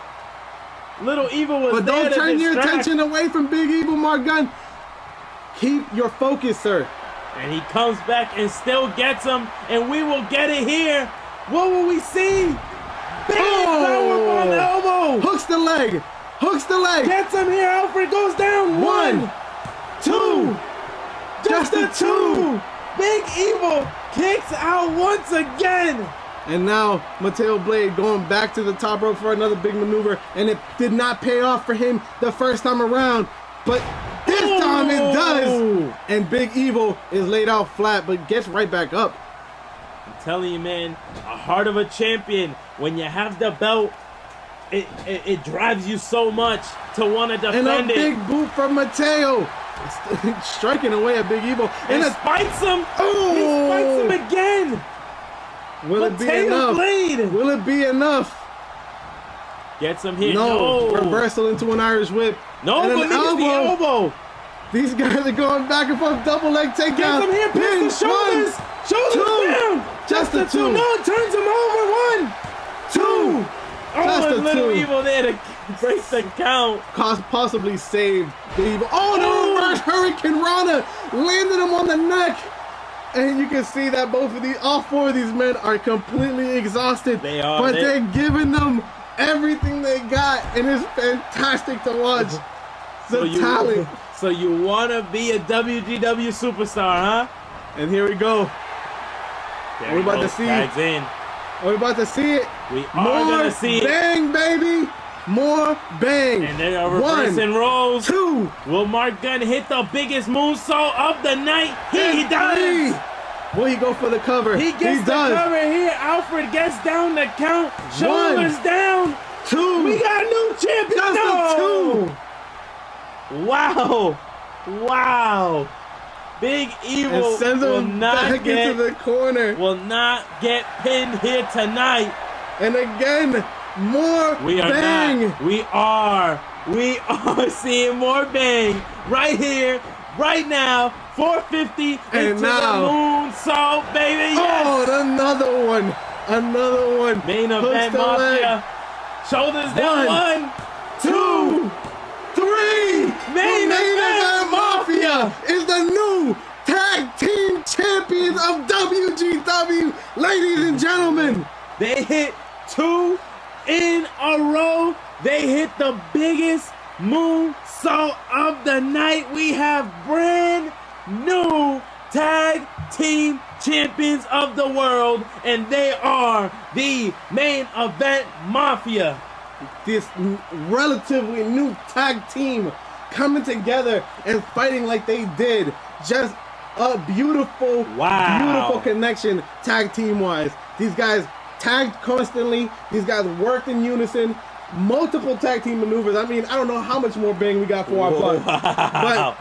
Little Evil was But there don't to turn your distract. attention away from Big Evil, Mark Gunn. Keep your focus, sir. And he comes back and still gets him. And we will get it here. What will we see? Big power on the elbow. Hooks the leg. Hooks the leg. Gets him here. Alfred goes down. One, two. Just a two. Big Evil kicks out once again. And now Mateo Blade going back to the top rope for another big maneuver, and it did not pay off for him the first time around, but this time it does. And Big Evil is laid out flat, but gets right back up. I'm telling you, man, a heart of a champion. When you have the belt, it drives you so much to want to defend it. And a big boot from Mateo. Striking away at Big Evil. And spikes him. Oh! He spikes him again. Will it be enough? Blade. Will it be enough? Gets him here. No. Reversal into an Irish whip. No, and but an the elbow. These guys are going back and forth. Double leg takedown. Gets him here. Pins the shoulders. Shoulders down. Just a two. No, it turns him over. 1, 2. Oh, and Little Evil there to break the count. Possibly saved the Evil. Oh, the reverse Hurricane Rana landed him on the neck. And you can see that all four of these men are completely exhausted. They are. But they're giving them everything they got, and it's fantastic to watch. Talent. So you want to be a WGW superstar, huh? And here we go. We're about to see. Tags in. We're about to see it. We are going to see it. Bang, baby. More bang. And they are reversing rolls. 2. Will Mark Gunn hit the biggest moonsault of the night? He does. 3. Will he go for the cover? He gets the cover here. Alfred gets down the count. Shoulders down. 2. We got a new champion. Just a 2. Wow. Wow. Big Evil and sends him back into the corner. Will not get pinned here tonight. And again, more bang. We are seeing more bang right here, right now. 450 and into now, the moonsault, baby. Yes. Oh, another one. Another one. Main event Mafia. Shoulders down. 1, 2, 3. Main event Mafia is the new tag team champions of WGW, ladies and gentlemen. They hit 2 in a row. They hit the biggest moonsault of the night. We have brand new tag team champions of the world, and they are the Main Event Mafia. This relatively new tag team coming together and fighting like they did. Just a beautiful, beautiful connection tag team wise. These guys tagged constantly. These guys worked in unison. Multiple tag team maneuvers. I mean, I don't know how much more bang we got for our buck. But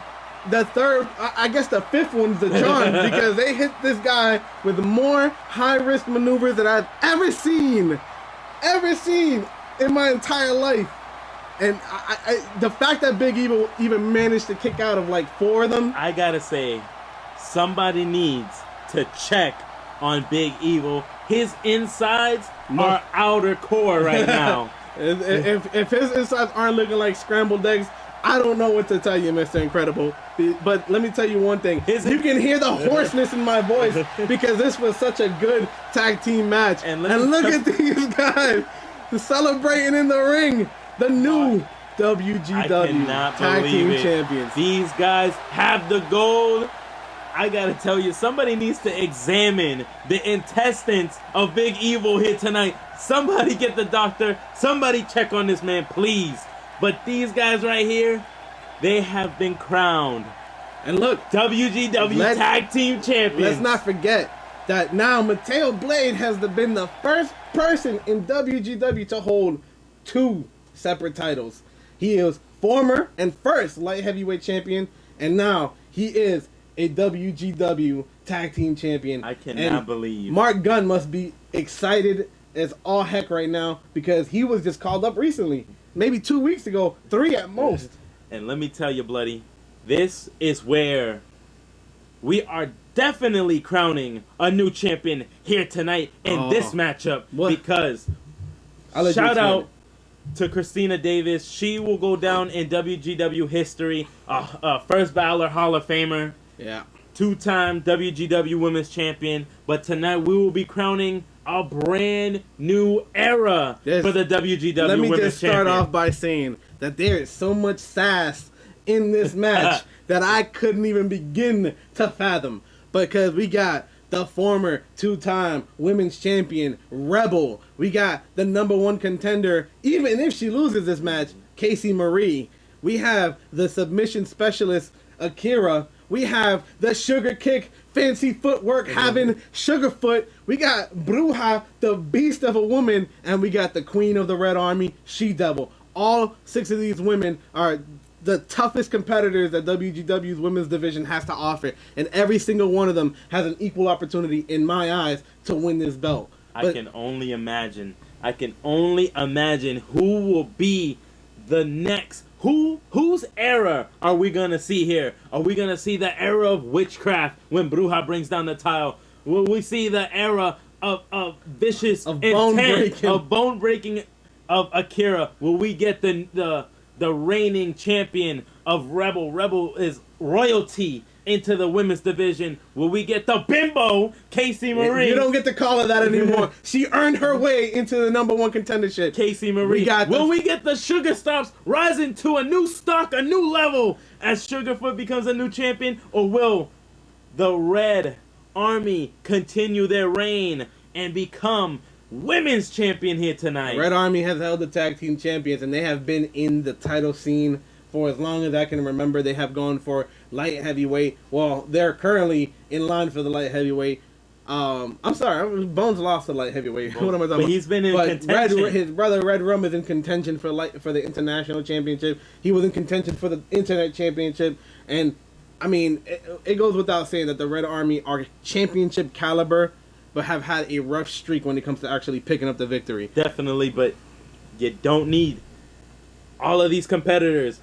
the third, I guess the fifth one's the charm because they hit this guy with more high-risk maneuvers that I've ever seen in my entire life. And the fact that Big Evil even managed to kick out of like 4 of them. I gotta say, somebody needs to check on Big Evil. His insides are outer core right now. If his insides aren't looking like scrambled eggs, I don't know what to tell you, Mr. Incredible. But let me tell you one thing. You can hear the hoarseness in my voice because this was such a good tag team match. And look at these guys celebrating in the ring. The new WGW Tag Team Champions. These guys have the gold. I gotta tell you, somebody needs to examine the intestines of Big Evil here tonight. Somebody get the doctor. Somebody check on this man, please. But these guys right here, they have been crowned. And look, WGW Tag Team Champions. Let's not forget that now Mateo Blade has been the first person in WGW to hold 2 separate titles. He is former and first light heavyweight champion, and now he is a WGW Tag Team Champion. I cannot believe. Mark Gunn must be excited as all heck right now because he was just called up recently. Maybe 2 weeks ago, 3 at most. And let me tell you, Bloody, this is where we are definitely crowning a new champion here tonight in this matchup. Because shout out to Christina Davis. She will go down in WGW history. First Balor Hall of Famer. Yeah. 2-time WGW Women's Champion. But tonight we will be crowning a brand new era for the WGW Women's Champion. Let me just start off by saying that there is so much sass in this match that I couldn't even begin to fathom. Because we got the former two-time women's champion, Rebel. We got the number one contender, even if she loses this match, Casey Marie. We have the submission specialist, Akira. We have the sugar kick, fancy footwork having Sugarfoot. We got Bruja, the beast of a woman. And we got the queen of the Red Army, She-Devil. All 6 of these women are the toughest competitors that WGW's women's division has to offer. And every single one of them has an equal opportunity, in my eyes, to win this belt. I can only imagine who will be the next. Whose era are we going to see here? Are we going to see the era of witchcraft when Bruja brings down the tile? Will we see the era of vicious intent, of bone breaking of Akira? Will we get the reigning champion of Rebel? Rebel is royalty into the women's division. Will we get the bimbo, Casey Marie? You don't get to call her that anymore. She earned her way into the number one contendership. Casey Marie. Will we get the Sugar Stops rising to a new stock, a new level as Sugarfoot becomes a new champion? Or will the Red Army continue their reign and become women's champion here tonight? Red Army has held the tag team champions, and they have been in the title scene for as long as I can remember. They have gone for light heavyweight. Well, they're currently in line for the light heavyweight. I'm sorry, Bones lost the light heavyweight. What am I talking about? But he's been in contention. His brother Red Rum is in contention for the international championship. He was in contention for the internet championship, and I mean, it goes without saying that the Red Army are championship caliber, but have had a rough streak when it comes to actually picking up the victory. Definitely, but you don't need all of these competitors.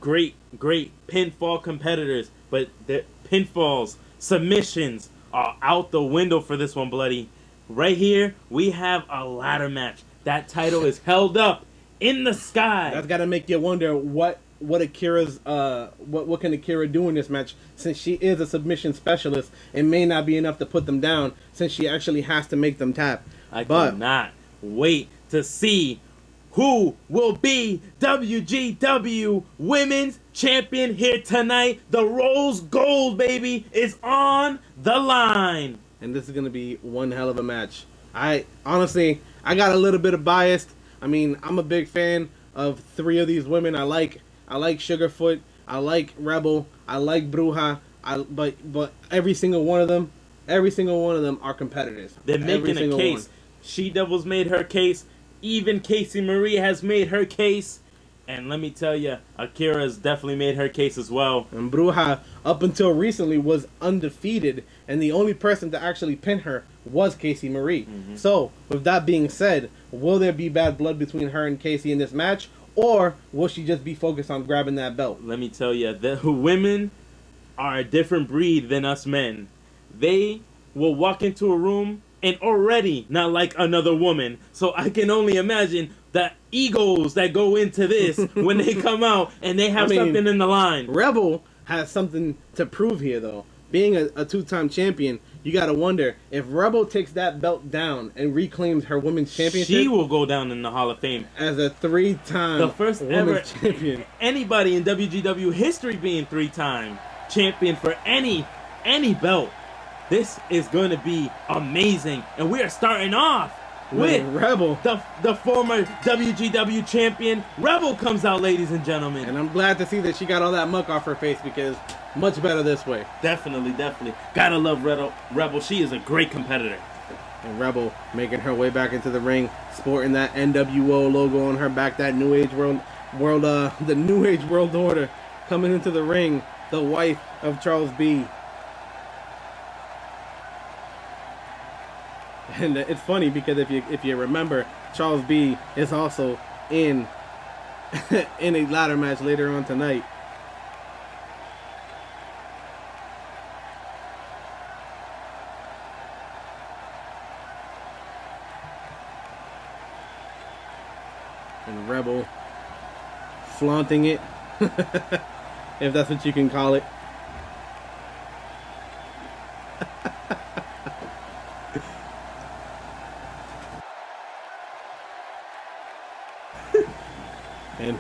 Great pinfall competitors, but the pinfalls, submissions are out the window for this one, Bloody. Right here, we have a ladder match. That title is held up in the sky. That's got to make you wonder what Akira's what can Akira do in this match, since she is a submission specialist. It may not be enough to put them down, since she actually has to make them tap. I cannot wait to see who will be WGW Women's Champion here tonight. The Rose Gold, baby, is on the line. And this is going to be one hell of a match. I got a little bit of bias. I mean, I'm a big fan of 3 of these women. I like Sugarfoot. I like Rebel. I like Bruja. But every single one of them are competitors. They're making a case. She-Devil's made her case. Even Casey Marie has made her case. And let me tell you, Akira has definitely made her case as well. And Bruja, up until recently, was undefeated. And the only person to actually pin her was Casey Marie. Mm-hmm. So, with that being said, will there be bad blood between her and Casey in this match? Or will she just be focused on grabbing that belt? Let me tell you, the women are a different breed than us men. They will walk into a room and already not like another woman. So I can only imagine the egos that go into this when they come out and they have something in the line. Rebel has something to prove here, though. Being a 2-time champion, you got to wonder, if Rebel takes that belt down and reclaims her women's championship, she will go down in the Hall of Fame as a 3-time the first ever champion. Anybody in WGW history being 3-time champion for any belt. This is going to be amazing. And we are starting off with Rebel. The former WGW champion. Rebel comes out, ladies and gentlemen. And I'm glad to see that she got all that muck off her face, because much better this way. Definitely. Gotta love Rebel. She is a great competitor. And Rebel making her way back into the ring, sporting that NWO logo on her back, that New Age the New Age World Order, coming into the ring, the wife of Charles B. And it's funny because if you remember, Charles B is also in a ladder match later on tonight. And Rebel flaunting it, if that's what you can call it. And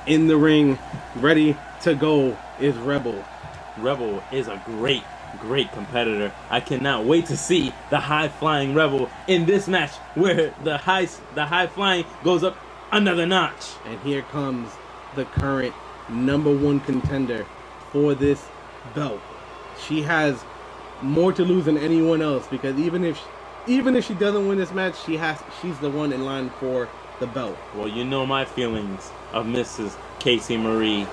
in the ring, ready to go, is Rebel. Rebel is a great great competitor. I cannot wait to see the high-flying Rebel in this match where the high-flying goes up another notch. And here comes the current #1 contender for this belt. She has more to lose than anyone else, because even if she doesn't win this match, she's the one in line for the belt. Well, you know my feelings of Mrs. Casey Marie.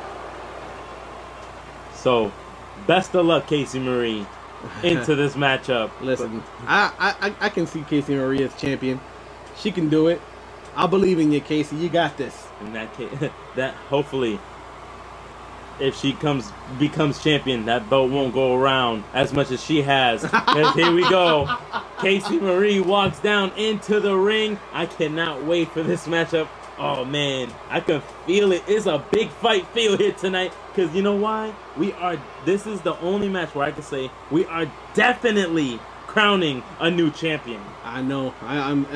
So, best of luck, Casey Marie, into this matchup. Listen, I can see Casey Marie as champion. She can do it. I believe in you, Casey. You got this. In that case, that hopefully, if she becomes champion, that belt won't go around as much as she has. 'Cause here we go. Casey Marie walks down into the ring. I cannot wait for this matchup. Oh man, I can feel it. It's a big fight feel here tonight. Because you know why? This is the only match where I can say we are definitely crowning a new champion. I know. I'm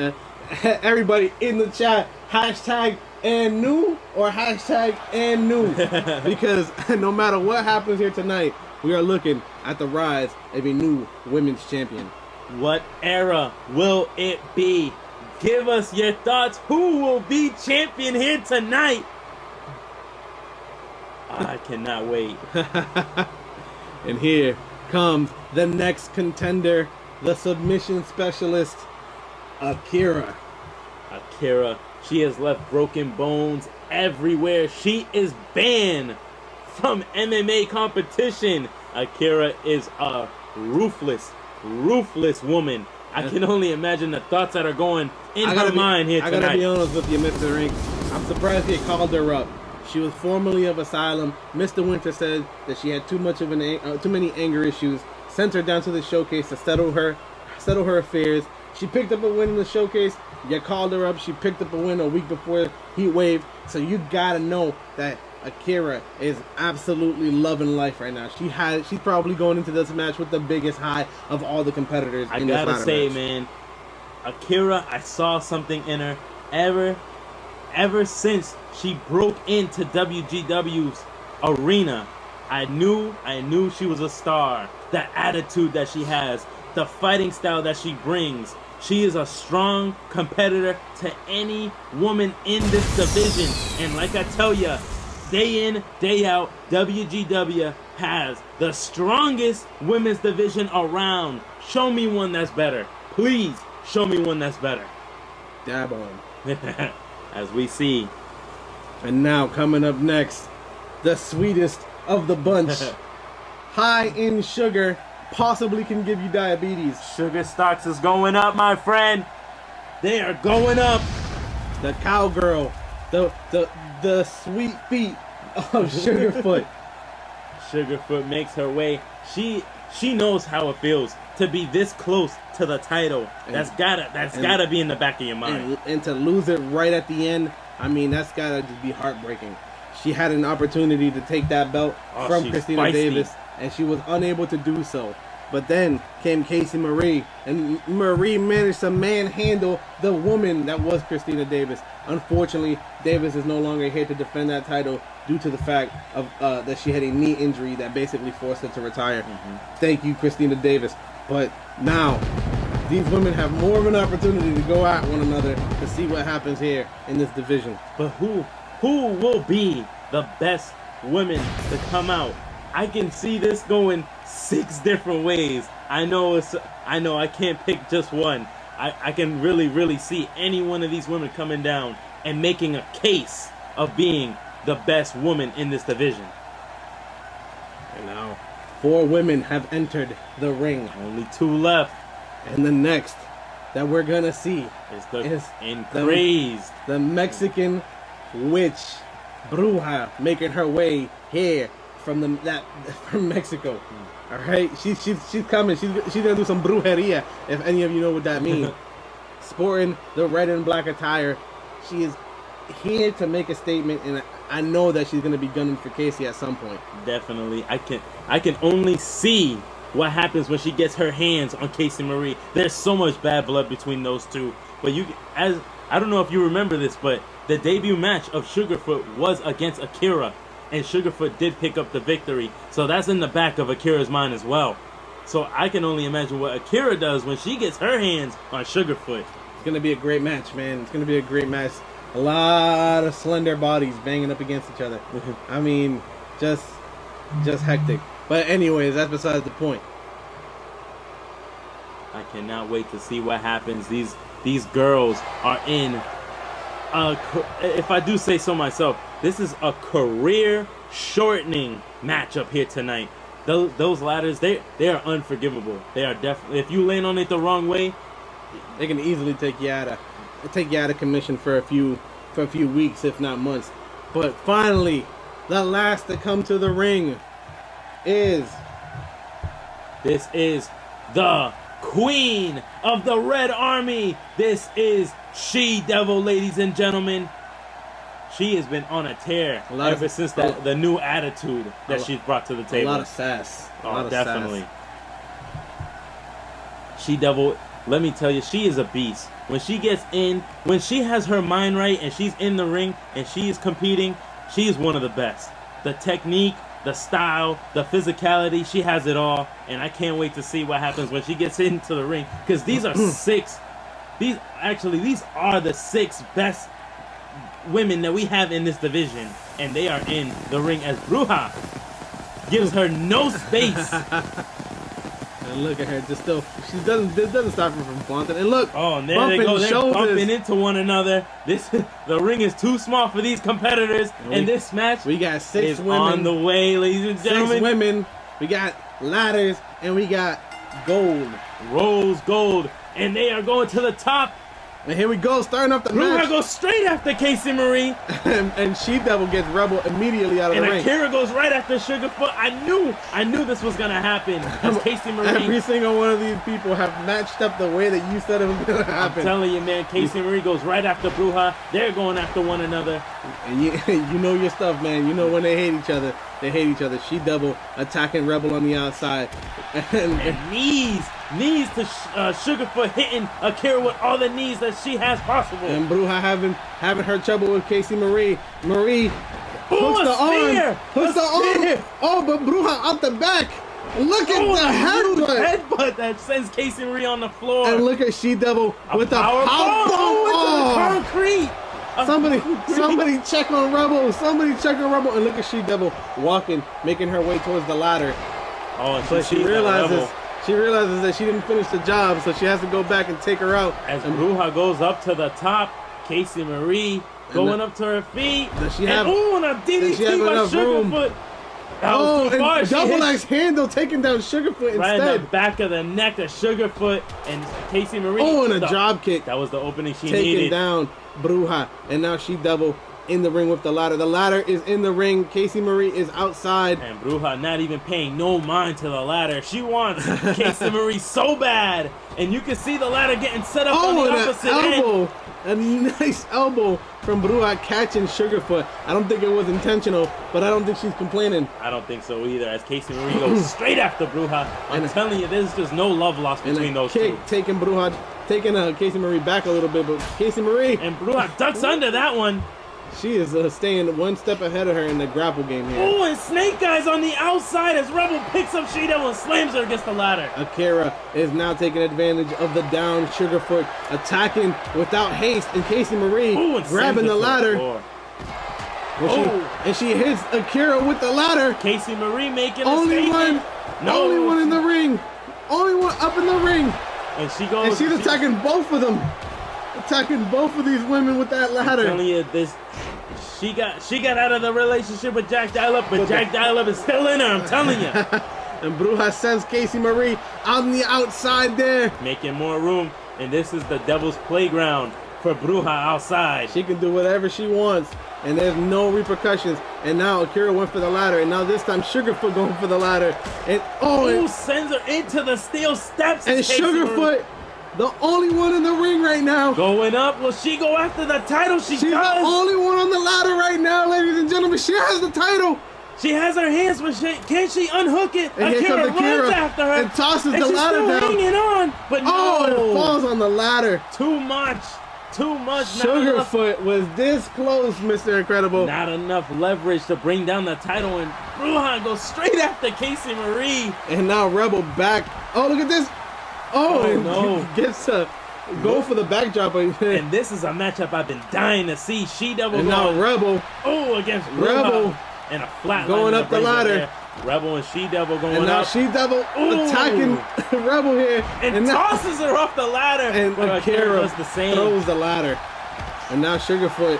everybody in the chat, hashtag and new or hashtag and new. Because no matter what happens here tonight, we are looking at the rise of a new women's champion. What era will it be? Give us your thoughts. Who will be champion here tonight? I cannot wait. And here comes the next contender, the submission specialist, Akira. Akira, she has left broken bones everywhere. She is banned from MMA competition. Akira is a ruthless woman. I can only imagine the thoughts that are going in her mind here tonight. I gotta be honest with you, Mr. Rink. I'm surprised they called her up. She was formerly of Asylum. Mr. Winter said that she had too many anger issues. Sent her down to the showcase to settle her affairs. She picked up a win in the showcase. You called her up. She picked up a win a week before HeatWave. So you gotta know that Akira is absolutely loving life right now. She's probably going into this match with the biggest high of all the competitors. I gotta say, man, Akira, I saw something in her ever since she broke into WGW's arena. I knew she was a star. The attitude that she has, the fighting style that she brings. She is a strong competitor to any woman in this division. And like I tell ya, day in, day out, WGW has the strongest women's division around. Show me one that's better. Please, show me one that's better. Dab on. As we see. And now, coming up next, the sweetest of the bunch. High in sugar, possibly can give you diabetes. Sugar stocks is going up, my friend. They are going up. The cowgirl. The sweet feet of Sugarfoot. Sugarfoot makes her way. She knows how it feels to be this close to the title. That's gotta be in the back of your mind. And to lose it right at the end, I mean, that's gotta just be heartbreaking. She had an opportunity to take that belt from Christina feisty. Davis, and she was unable to do so. But then came Casey Marie, and Marie managed to manhandle the woman that was Christina Davis. Unfortunately, Davis is no longer here to defend that title due to the fact of that she had a knee injury that basically forced her to retire. Thank you, Christina Davis. But now, these women have more of an opportunity to go at one another to see what happens here in this division. But who will be the best women to come out? I can see this going 6 different ways. I know I can't pick just one. I can really see any one of these women coming down and making a case of being the best woman in this division. And now, 4 women have entered the ring. Only 2 left. And the next that we're gonna see is Incrazy. The Mexican witch Bruja making her way here from Mexico. All right, she's coming. She's gonna do some brujeria, if any of you know what that means. Sporting the red and black attire, she is here to make a statement, and I know that she's gonna be gunning for Casey at some point. Definitely, I can only see what happens when she gets her hands on Casey Marie. There's so much bad blood between those two. But I don't know if you remember this, but the debut match of Sugarfoot was against Akira, and Sugarfoot did pick up the victory. So that's in the back of Akira's mind as well. So I can only imagine what Akira does when she gets her hands on Sugarfoot. It's gonna be a great match, man. It's gonna be a great match. A lot of slender bodies banging up against each other. I mean, just hectic. But anyways, that's besides the point. I cannot wait to see what happens. These girls are in. If I do say so myself, this is a career-shortening matchup here tonight. Those ladders, they are unforgivable. They are definitely. If you land on it the wrong way, they can easily take you out of commission for a few weeks, if not months. But finally, the last to come to the ring is the Queen of the Red Army. This is She-Devil, ladies and gentlemen. She has been on a tear ever since the new attitude that she's brought to the table. A lot of sass. Definitely. She-Devil, let me tell you, she is a beast. When she gets in, when she has her mind right and she's in the ring and she is competing, she is one of the best. The technique, the style, the physicality, she has it all. And I can't wait to see what happens when she gets into the ring. Because these are these are the 6 best women that we have in this division. And they are in the ring as Bruja gives her no space. And look at her, this doesn't stop her from flaunting. And look, and there they go, they're bumping into one another. The ring is too small for these competitors. And this match, we got 6 women on the way, ladies and gentlemen. 6 women. We got ladders and we got gold, rose gold, and they are going to the top. And here we go, starting off the match. Bruja goes straight after Casey Marie. and She-Devil gets Rebel immediately out of the ring. And Akira goes right after Sugarfoot. I knew this was going to happen. As Casey Marie. Every single one of these people have matched up the way that you said it was going to happen. I'm telling you, man, Casey Marie goes right after Bruja. They're going after one another. And you know your stuff, man. You know when they hate each other. They hate each other. She-Devil attacking Rebel on the outside. And knees to Sugarfoot, hitting Akira with all the knees that she has possible. And Bruja having her trouble with Casey Marie. Marie hooks the arm. Hooks the arm. Oh, but Bruja out the back. Look at the headbutt that sends Casey Marie on the floor. And look at She-Devil with the power bomb into the concrete. Somebody check on Rebel. Somebody check on Rebel. And look at She-Devil walking, making her way towards the ladder. But she realizes that she didn't finish the job, so she has to go back and take her out. As Bruja goes up to the top, Casey Marie going up to her feet. Does she have a DDT by Sugarfoot? And double axe handle taking down Sugarfoot instead. Right in the back of the neck of Sugarfoot and Casey Marie. And a drop kick. That was the opening she needed. Taking down Bruja. And now She-Devil in the ring with the ladder. The ladder is in the ring. Casey Marie is outside. And Bruja not even paying no mind to the ladder. She wants Casey Marie so bad. And you can see the ladder getting set up on the opposite end. A nice elbow from Bruja catching Sugarfoot. I don't think it was intentional, but I don't think she's complaining. I don't think so either, as Casey Marie goes straight after Bruja. I'm telling you, there's just no love lost between those two. Taking Casey Marie back a little bit, but Casey Marie. And Bruja ducks under that one. She is staying one step ahead of her in the grapple game here. Oh, and Snake Eyes on the outside as Rebel picks up She-Devil and slams her against the ladder. Akira is now taking advantage of the down Sugarfoot, attacking without haste, and Casey Marie grabbing the ladder. And she hits Akira with the ladder. Casey Marie making only one in the ring. Only one up in the ring. And she goes. And she's attacking both of them. Attacking both of these women with that ladder. I'm telling you, she got out of the relationship with Jack Dial-Up, but Jack Dial-Up is still in her, I'm telling you. And Bruja sends Casey Marie on the outside there. Making more room, and this is the Devil's Playground for Bruja outside. She can do whatever she wants, and there's no repercussions. And now Akira went for the ladder, and now this time Sugarfoot going for the ladder. And sends her into the steel steps. And Sugarfoot, the only one in the ring right now. Going up. Will she go after the title? She's the only one on the ladder right now, ladies and gentlemen. She has the title. She has her hands, but can she unhook it? And Akira runs after her and tosses the ladder down. She's still hanging on, but no. It falls on the ladder. Too much. Too much. Sugarfoot was this close, Mr. Incredible. Not enough leverage to bring down the title, and Bruja goes straight after Casey Marie. And now Rebel back. Oh, look at this. Oh, and no. Gets to go for the backdrop. And this is a matchup I've been dying to see. She-Devil And now Rebel. Oh, against Bruja. Rebel. And a flat going up the ladder. There. Rebel and She-Devil going up. And now She-Devil attacking Rebel here. And tosses her off the ladder. And Akira does the same. Throws the ladder. And now Sugarfoot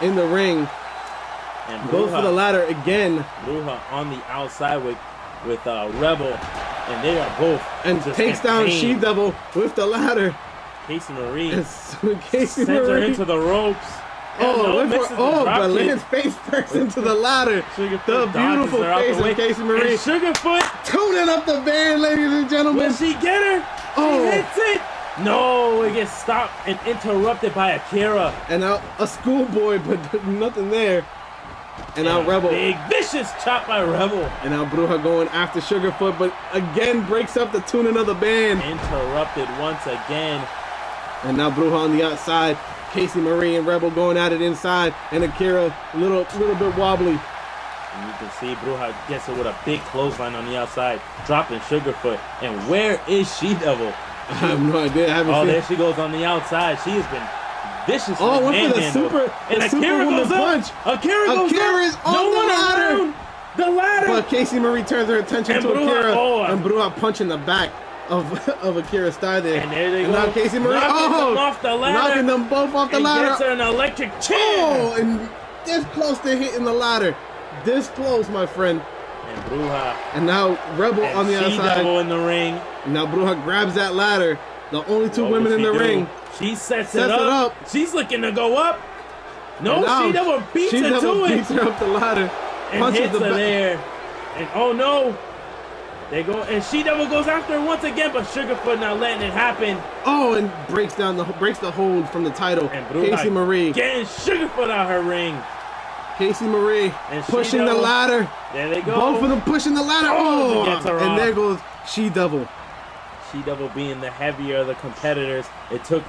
in the ring. And goes for the ladder again. Bruja on the outside with Rebel. And they are both. And takes down She-Devil with the ladder. Casey Marie. Casey sends her Marie. into the ropes. But lands face first into the ladder. The beautiful face of Casey Marie. And Sugarfoot tuning up the band, ladies and gentlemen. Will she get her? Oh. She hits it. No, it gets stopped and interrupted by Akira. And now a schoolboy, but nothing there. And now Rebel. Big vicious chop by Rebel. And now Bruja going after Sugarfoot, but again breaks up the tuning of the band. Interrupted once again. And now Bruja on the outside. Casey Marie and Rebel going at it inside, and Akira a little bit wobbly. And you can see Bruja gets it with a big clothesline on the outside, dropping Sugarfoot. And where is She-Devil? I have no idea. I haven't seen. There she goes on the outside. She has been viciously went for the super. And Akira goes punch. up. Akira goes Akira is up. on No the ladder. Around. The ladder. But Casey Marie turns her attention to Akira, and Bruja punching the back of Akira's thigh there. And there they go. Now Casey Marie them off the ladder. knocking them both off the ladder. Gets her an electric chair. Oh, and this close to hitting the ladder. This close, my friend. And Bruja. And now Rebel on the outside. She-Devil in the ring. Now Bruja grabs that ladder. The only two women in the ring. She sets it up. She's looking to go up. No, She-Devil beats her to it. Beats her up the ladder. And hits her there. And oh no. They go, and She-Devil goes after her once again, but Sugarfoot not letting it happen. Oh, and breaks the hold from the title. And Bruja Casey Marie getting Sugarfoot out her ring. Casey Marie and pushing the ladder. There they go. Both of them pushing the ladder. And there goes She-Devil. She-Devil being the heavier of the competitors. It took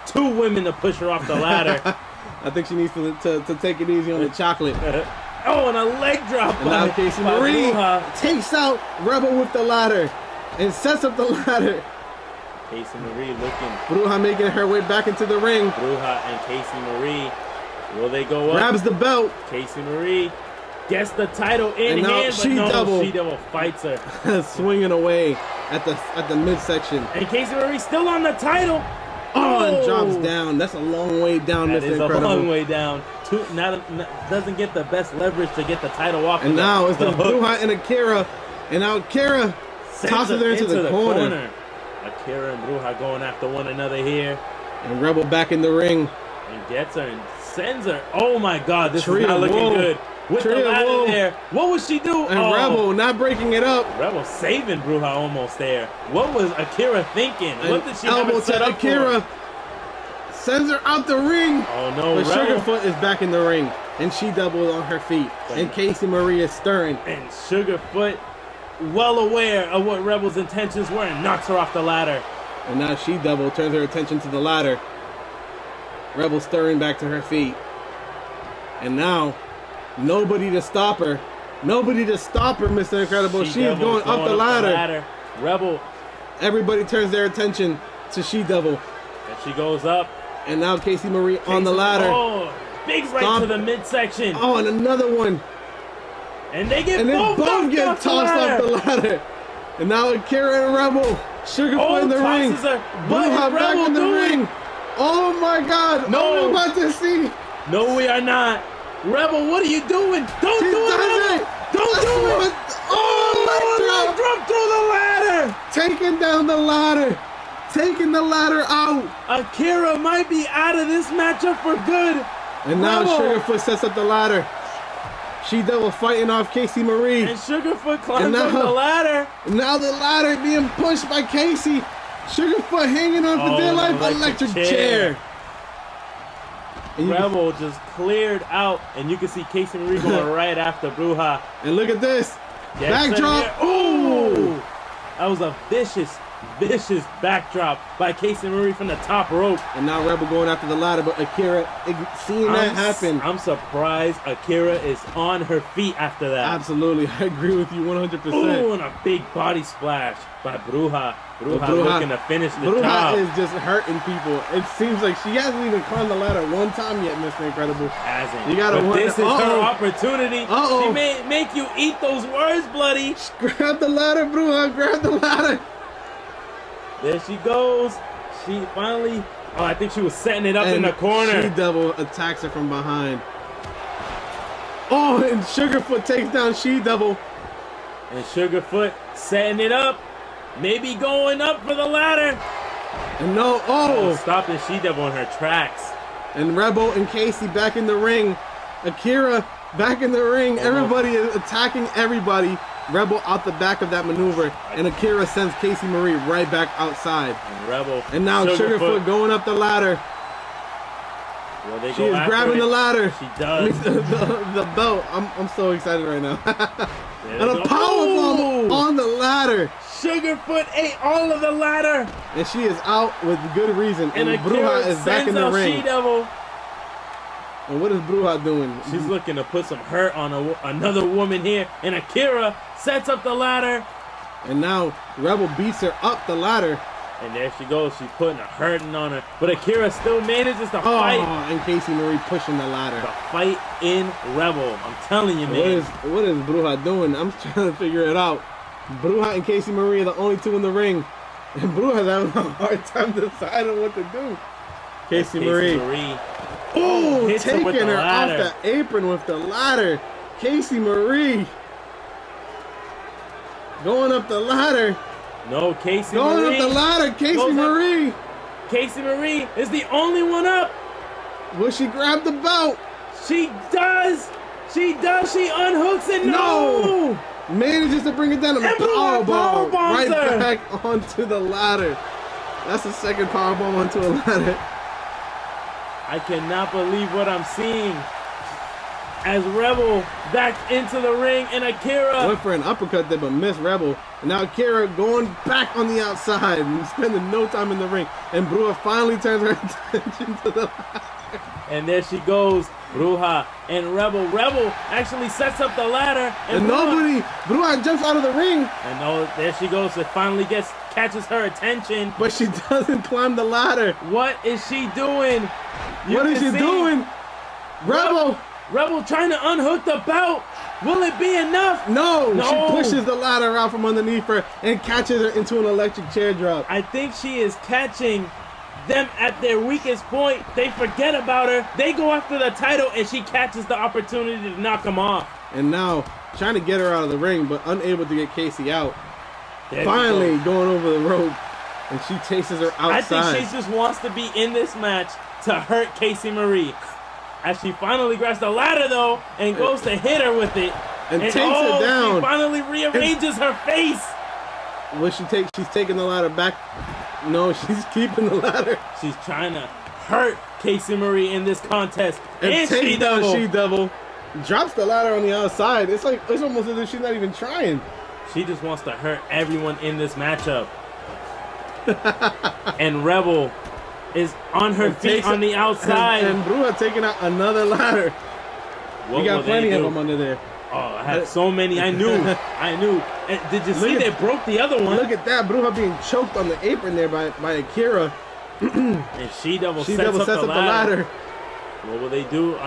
two women to push her off the ladder. I think she needs to take it easy on the chocolate. Oh, and a leg drop. And now Casey Marie takes out Rebel with the ladder and sets up the ladder. Casey Marie looking. Bruja making her way back into the ring. Bruja and Casey Marie. Will they go up? Grabs the belt. Casey Marie gets the title in hand, but no, She-Devil fights her. Swinging away at the midsection. And Casey Marie still on the title. And drops down. That's a long way down, Mr. Incredible. That is a long way down. Doesn't get the best leverage to get the title off. And now it's the Bruja and Akira. And now Akira tosses her into the corner. Akira and Bruja going after one another here. And Rebel back in the ring. And gets her and sends her. Oh my God, this is not looking good. With the ladder there. What would she do? And Rebel not breaking it up. Rebel saving Bruja almost there. What was Akira thinking? What did she have set up Akira sends her out the ring. Oh no, but Sugarfoot is back in the ring. And She-Devil on her feet. And Casey Marie is stirring. And Sugarfoot, well aware of what Rebel's intentions were, and knocks her off the ladder. And now She-Devil turns her attention to the ladder. Rebel stirring back to her feet. And now, nobody to stop her. Nobody to stop her, Mr. Incredible. She is going up the ladder. Rebel. Everybody turns their attention to She-Devil. And she goes up. And now Casey Marie on the ladder. Oh, big right to the midsection. Oh, and another one. And they get both get tossed off the ladder. And now Akira and Rebel. Sugarfoot in the ring. Bruja back in the ring. Oh my God. No. I'm about to see. No, we are not. Rebel, what are you doing? Don't do it, Rebel. Don't do it. Oh, drop through the ladder. Taking down the ladder. Taking the ladder out. Akira might be out of this matchup for good. And now Sugarfoot sets up the ladder. She-Devil fighting off Casey Marie. And Sugarfoot climbs up the ladder. Now the ladder being pushed by Casey. Sugarfoot hanging on for dear life. Electric chair. Rebel just cleared out. And you can see Casey Marie going right after Bruja. And look at this. Backdrop. Oh! That was a vicious Vicious backdrop by Casey Marie from the top rope. And now Rebel going after the ladder, but Akira seeing that happen. I'm surprised Akira is on her feet after that. Absolutely, I agree with you 100%. Ooh, and a big body splash by Bruja. Bruja looking to finish the job. Bruja is just hurting people. It seems like she hasn't even climbed the ladder one time yet, Mr. Incredible. Hasn't. You gotta but wonder. this is her opportunity. Uh-oh. She may make you eat those words, bloody. Grab the ladder, Bruja. Grab the ladder. There she goes. She finally... Oh, I think she was setting it up in the corner. She-Devil attacks her from behind. Oh, and Sugarfoot takes down She-Devil. And Sugarfoot setting it up. Maybe going up for the ladder. And no, stopping She-Devil in her tracks. And Rebel and Casey back in the ring. Akira back in the ring. Everybody is attacking everybody. Rebel out the back of that maneuver, and Akira sends Casey Marie right back outside. And Rebel. And now Sugarfoot going up the ladder. She is grabbing the ladder. She does. the belt. I'm so excited right now. And a powerbomb on the ladder. Sugarfoot ate all of the ladder. And she is out with good reason. And Akira Bruja is back in the ring. She-Devil. And what is Bruja doing? She's looking to put some hurt on another woman here. And Akira sets up the ladder. And now Rebel beats her up the ladder. And there she goes. She's putting a hurting on her. But Akira still manages to fight. And Casey Marie pushing the ladder. The fight in Rebel. I'm telling you, man. What is Bruja doing? I'm trying to figure it out. Bruja and Casey Marie are the only two in the ring. And Bruja's having a hard time deciding what to do. Casey Marie. Oh, taking her off the apron with the ladder. Casey Marie. Going up the ladder. No, Casey Marie. Going up the ladder, Casey Marie. Casey Marie is the only one up. Will she grab the belt? She does. She does. She unhooks it. No. Manages to bring it down. And powerbomb right her back onto the ladder. That's the second powerbomb onto a ladder. I cannot believe what I'm seeing. As Rebel back into the ring and Akira went for an uppercut there but missed Rebel. And now Akira going back on the outside and spending no time in the ring. And Bruja finally turns her attention to the ladder. And there she goes, Bruja and Rebel. Rebel actually sets up the ladder. And Bruja jumps out of the ring. And there she goes. It finally catches her attention. But she doesn't climb the ladder. What is she doing? What is she doing? Rebel trying to unhook the belt. Will it be enough? No. She pushes the ladder out from underneath her and catches her into an electric chair drop. I think she is catching them at their weakest point. They forget about her. They go after the title and she catches the opportunity to knock them off. And now trying to get her out of the ring but unable to get Casey out. There finally going over the rope and she chases her outside. I think she just wants to be in this match to hurt Casey Marie. As she finally grabs the ladder though and goes to hit her with it. And takes her down. She finally rearranges her face. She's taking the ladder back. No, she's keeping the ladder. She's trying to hurt Casey Marie in this contest. And takes down She-Devil. Drops the ladder on the outside. It's almost as if she's not even trying. She just wants to hurt everyone in this matchup. And Rebel is on her feet on the outside. And Bruja taking out another ladder. We got plenty of them under there. Oh, I had so many. I knew. And did you see they broke the other one? Look at that. Bruja being choked on the apron there by Akira. And She-Devil sets up the ladder. What will they do?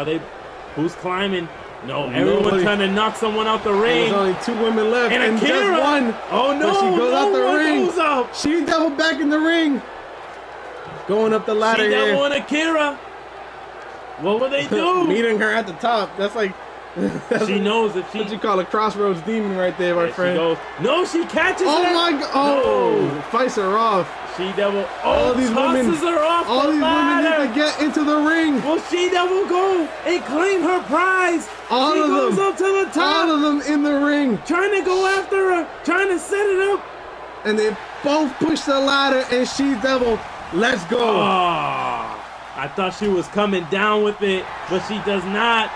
Who's climbing? No, everyone's trying to knock someone out the ring. There's only two women left. And Akira. Just one. Oh no, she goes out the ring. Goes up. She-Devil back in the ring. Going up the ladder here. She-Devil and Akira. What will they do? Meeting her at the top. That's like... she knows that what you call a crossroads demon right there, my friend. She goes, no, she catches her. Oh my God! Oh, fights her off. She-Devil tosses her off all the these ladder. women need to get into the ring. Will She-Devil go and claim her prize? All she of goes them. Up to the top. All of them in the ring. Trying to go after her. Trying to set it up. And they both push the ladder and She-Devil lets go. Oh, I thought she was coming down with it, but she does not.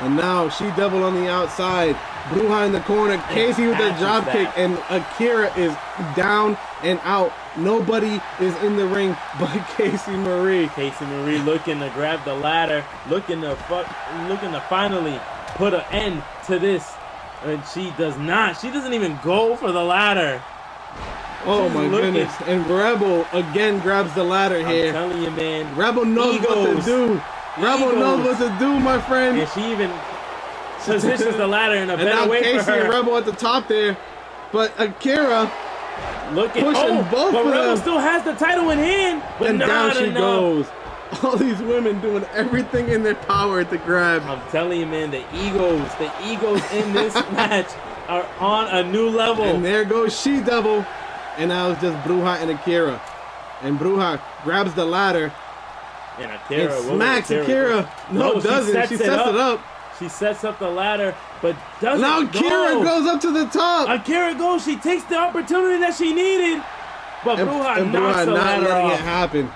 And now She-Devil on the outside. Bruja in the corner. Casey with the catches drop that. kick, and Akira is down and out. Nobody is in the ring but Casey Marie. Casey Marie looking to grab the ladder, looking to finally put an end to this, and she does not. She doesn't even go for the ladder. Oh She's my looking. goodness! And Rebel again grabs the ladder I'm here. telling you, man. Rebel knows what to Egos. do. Rebel knows what to do, my friend. And she even positions the ladder in a And better now way Casey for her. and Rebel at the top there, but Akira, Looking, pushing both but of Rebel them. still has the title in hand, but and down not she enough. goes. All these women doing everything in their power to grab. I'm telling you, man, the egos in this match are on a new level. And there goes She-Devil. And now it's just Bruja and Akira. And Bruja grabs the ladder And Akira, and what smacks was Akira. No, she doesn't. She sets it up. She sets up the ladder, but doesn't Now Akira go. goes up to the top. Akira goes. She takes the opportunity that she needed, but Bruja and knocks Bruja the not ladder letting it off. happen.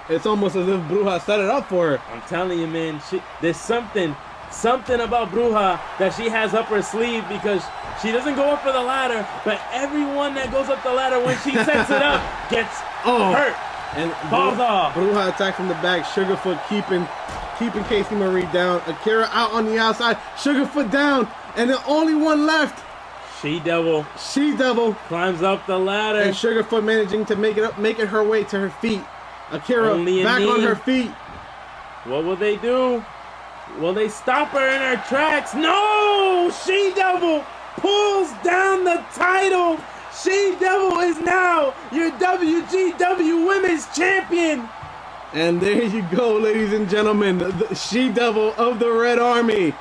It's almost as if Bruja set it up for her. I'm telling you, man, there's something about Bruja that she has up her sleeve, because she doesn't go up for the ladder, but everyone that goes up the ladder when she sets it up gets hurt. And Falls off. Bruja attack from the back. Sugarfoot keeping Casey Marie down. Akira out on the outside. Sugarfoot down. And the only one left. She-Devil She-Devil. climbs up the ladder. And Sugarfoot managing to make it her way to her feet. Akira Only a back knee. on her feet. What will they do? Will they stop her in her tracks? No! She-Devil pulls down the title. She-Devil is now your WGW Women's Champion. And there you go, ladies and gentlemen. The She-Devil of the Red Army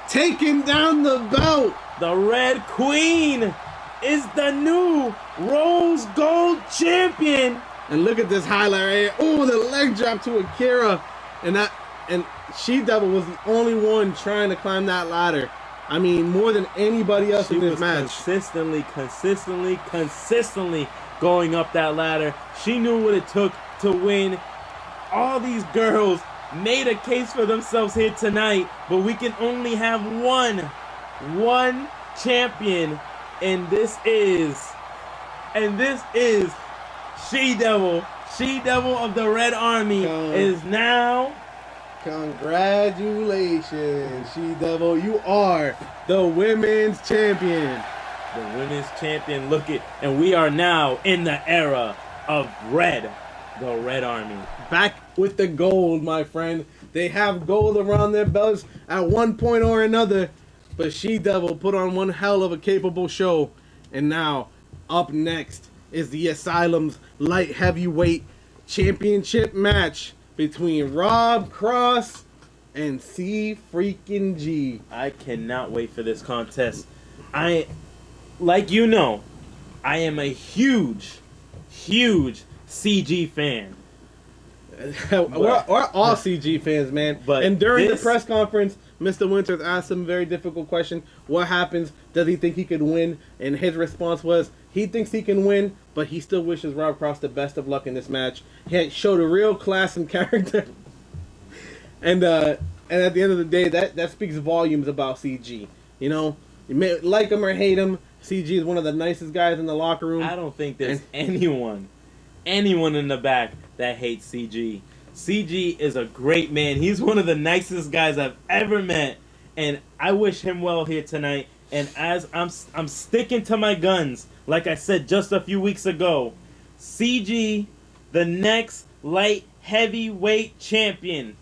taking down the belt. The Red Queen is the new Rose Gold Champion. And look at this highlight right here. Oh, the leg drop to Akira. And She-Devil was the only one trying to climb that ladder. I mean, more than anybody else in this match. Consistently going up that ladder. She knew what it took to win. All these girls made a case for themselves here tonight, but we can only have one champion, and this is She-Devil. She-Devil of the Red Army is now. Congratulations, She-Devil. You are the women's champion. The women's champion, and we are now in the era of the Red Army. Back with the gold, my friend. They have gold around their belts at one point or another, but She-Devil put on one hell of a capable show. And now, up next is the Asylum's light heavyweight championship match between Rob Cross and C freaking G. I cannot wait for this contest. I am a huge CG fan. We're all CG fans, man. But and during the press conference, Mr. Winters asked him a very difficult question. What happens? Does he think he could win? And his response was, he thinks he can win, but he still wishes Rob Cross the best of luck in this match. He had showed a real class and character. And at the end of the day, that speaks volumes about CG. You know, you may like him or hate him, CG is one of the nicest guys in the locker room. I don't think there's anyone in the back that hates CG. CG is a great man. He's one of the nicest guys I've ever met, and I wish him well here tonight. And as I'm sticking to my guns, like I said just a few weeks ago, CG, the next light heavyweight champion.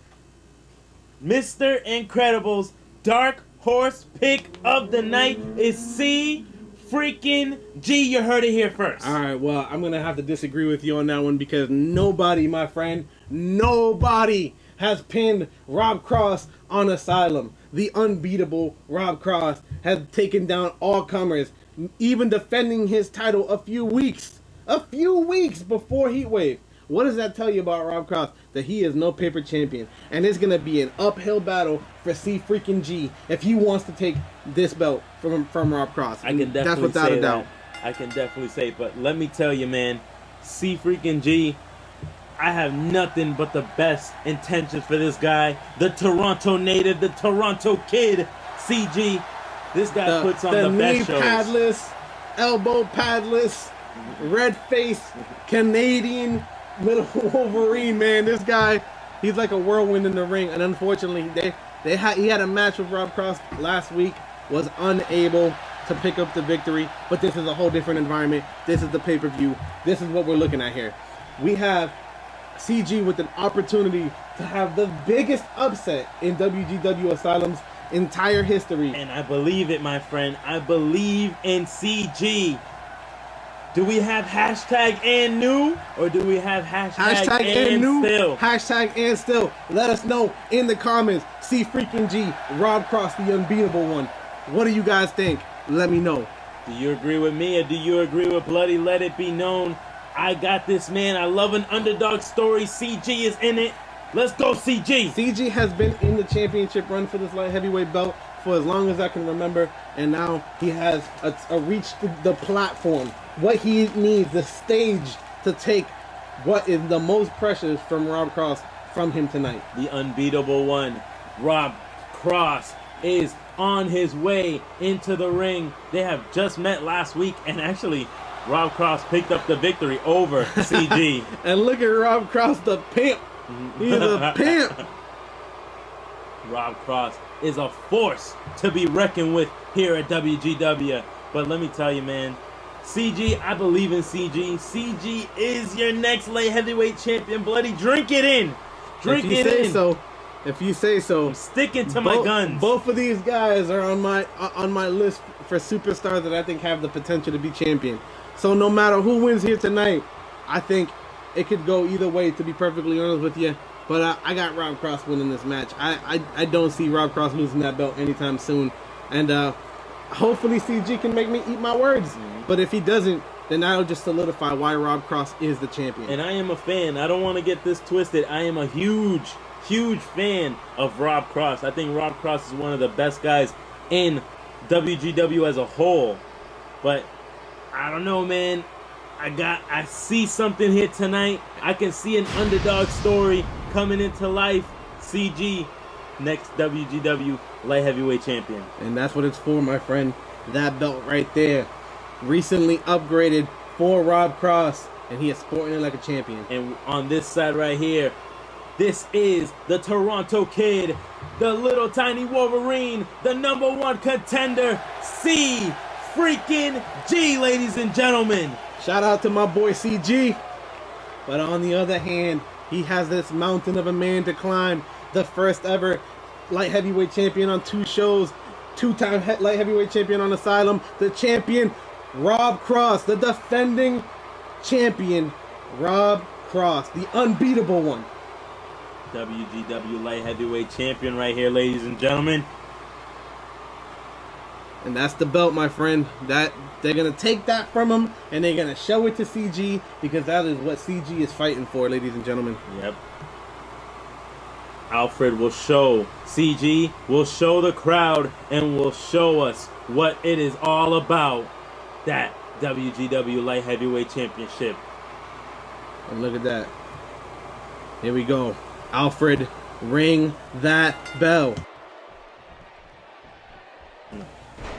Mr. Incredible's dark horse pick of the night is C freaking G. You heard it here first. All right, well, I'm going to have to disagree with you on that one because nobody, my friend, nobody has pinned Rob Cross on Asylum. The unbeatable Rob Cross has taken down all comers, even defending his title a few weeks before HeatWave. What does that tell you about Rob Cross? That he is no paper champion. And it's going to be an uphill battle for C freaking G if he wants to take this belt from Rob Cross. I can definitely That's without say a doubt. that. I can definitely say, but let me tell you, man, C freaking G, I have nothing but the best intentions for this guy. The Toronto native, the Toronto kid, CG. This guy puts on the knee best shows. padless, elbow padless, red face, Canadian little Wolverine, man. This guy, he's like a whirlwind in the ring. And unfortunately, he had a match with Rob Cross last week, was unable to pick up the victory. But this is a whole different environment. This is the pay-per-view. This is what we're looking at here. We have CG with an opportunity to have the biggest upset in WGW Asylum's entire history. And I believe it, my friend. I believe in CG. Do we have hashtag and new, or do we have hashtag and new, still? Hashtag and still. Let us know in the comments. C freaking G, Rob Cross, the unbeatable one. What do you guys think? Let me know. Do you agree with me, or do you agree with Bloody? Let it be known. I got this, man. I love an underdog story. CG is in it. Let's go, CG. CG has been in the championship run for this light heavyweight belt for as long as I can remember, and now he has reached the platform. What he needs, the stage to take what is the most precious from Rob Cross from him tonight. The unbeatable one, Rob Cross, is on his way into the ring. They have just met last week, and actually, Rob Cross picked up the victory over CG. And look at Rob Cross, the pimp. He's a pimp. Rob Cross is a force to be reckoned with here at WGW. But let me tell you, man, CG, I believe in CG. CG is your next light heavyweight champion, Bloody. Drink it in. Drink it in. If you say so. I'm sticking to my guns. Both of these guys are on my list for superstars that I think have the potential to be champion. So no matter who wins here tonight, I think it could go either way, to be perfectly honest with you. But I got Rob Cross winning this match. I don't see Rob Cross losing that belt anytime soon. And hopefully CG can make me eat my words. Mm-hmm. But if he doesn't, then that'll just solidify why Rob Cross is the champion. And I am a fan. I don't want to get this twisted. I am a huge fan of Rob Cross. I think Rob Cross is one of the best guys in WGW as a whole. But I don't know, man. I see something here tonight. I can see an underdog story coming into life. CG, next WGW light heavyweight champion. And that's what it's for, my friend. That belt right there, recently upgraded for Rob Cross, and he is sporting it like a champion. And on this side right here, this is the Toronto Kid, the little tiny Wolverine, the #1 contender, C freaking G, ladies and gentlemen. Shout out to my boy CG. But on the other hand, he has this mountain of a man to climb. The first ever light heavyweight champion on 2 shows. 2-time light heavyweight champion on Asylum. The champion, Rob Cross. The defending champion, Rob Cross. The unbeatable one. WGW light heavyweight champion right here, ladies and gentlemen. And that's the belt, my friend. That they're gonna take that from him and they're gonna show it to CG, because that is what CG is fighting for, ladies and gentlemen. Yep. Alfred will show, CG will show the crowd and will show us what it is all about. That WGW light heavyweight championship. And look at that. Here we go. Alfred, ring that bell.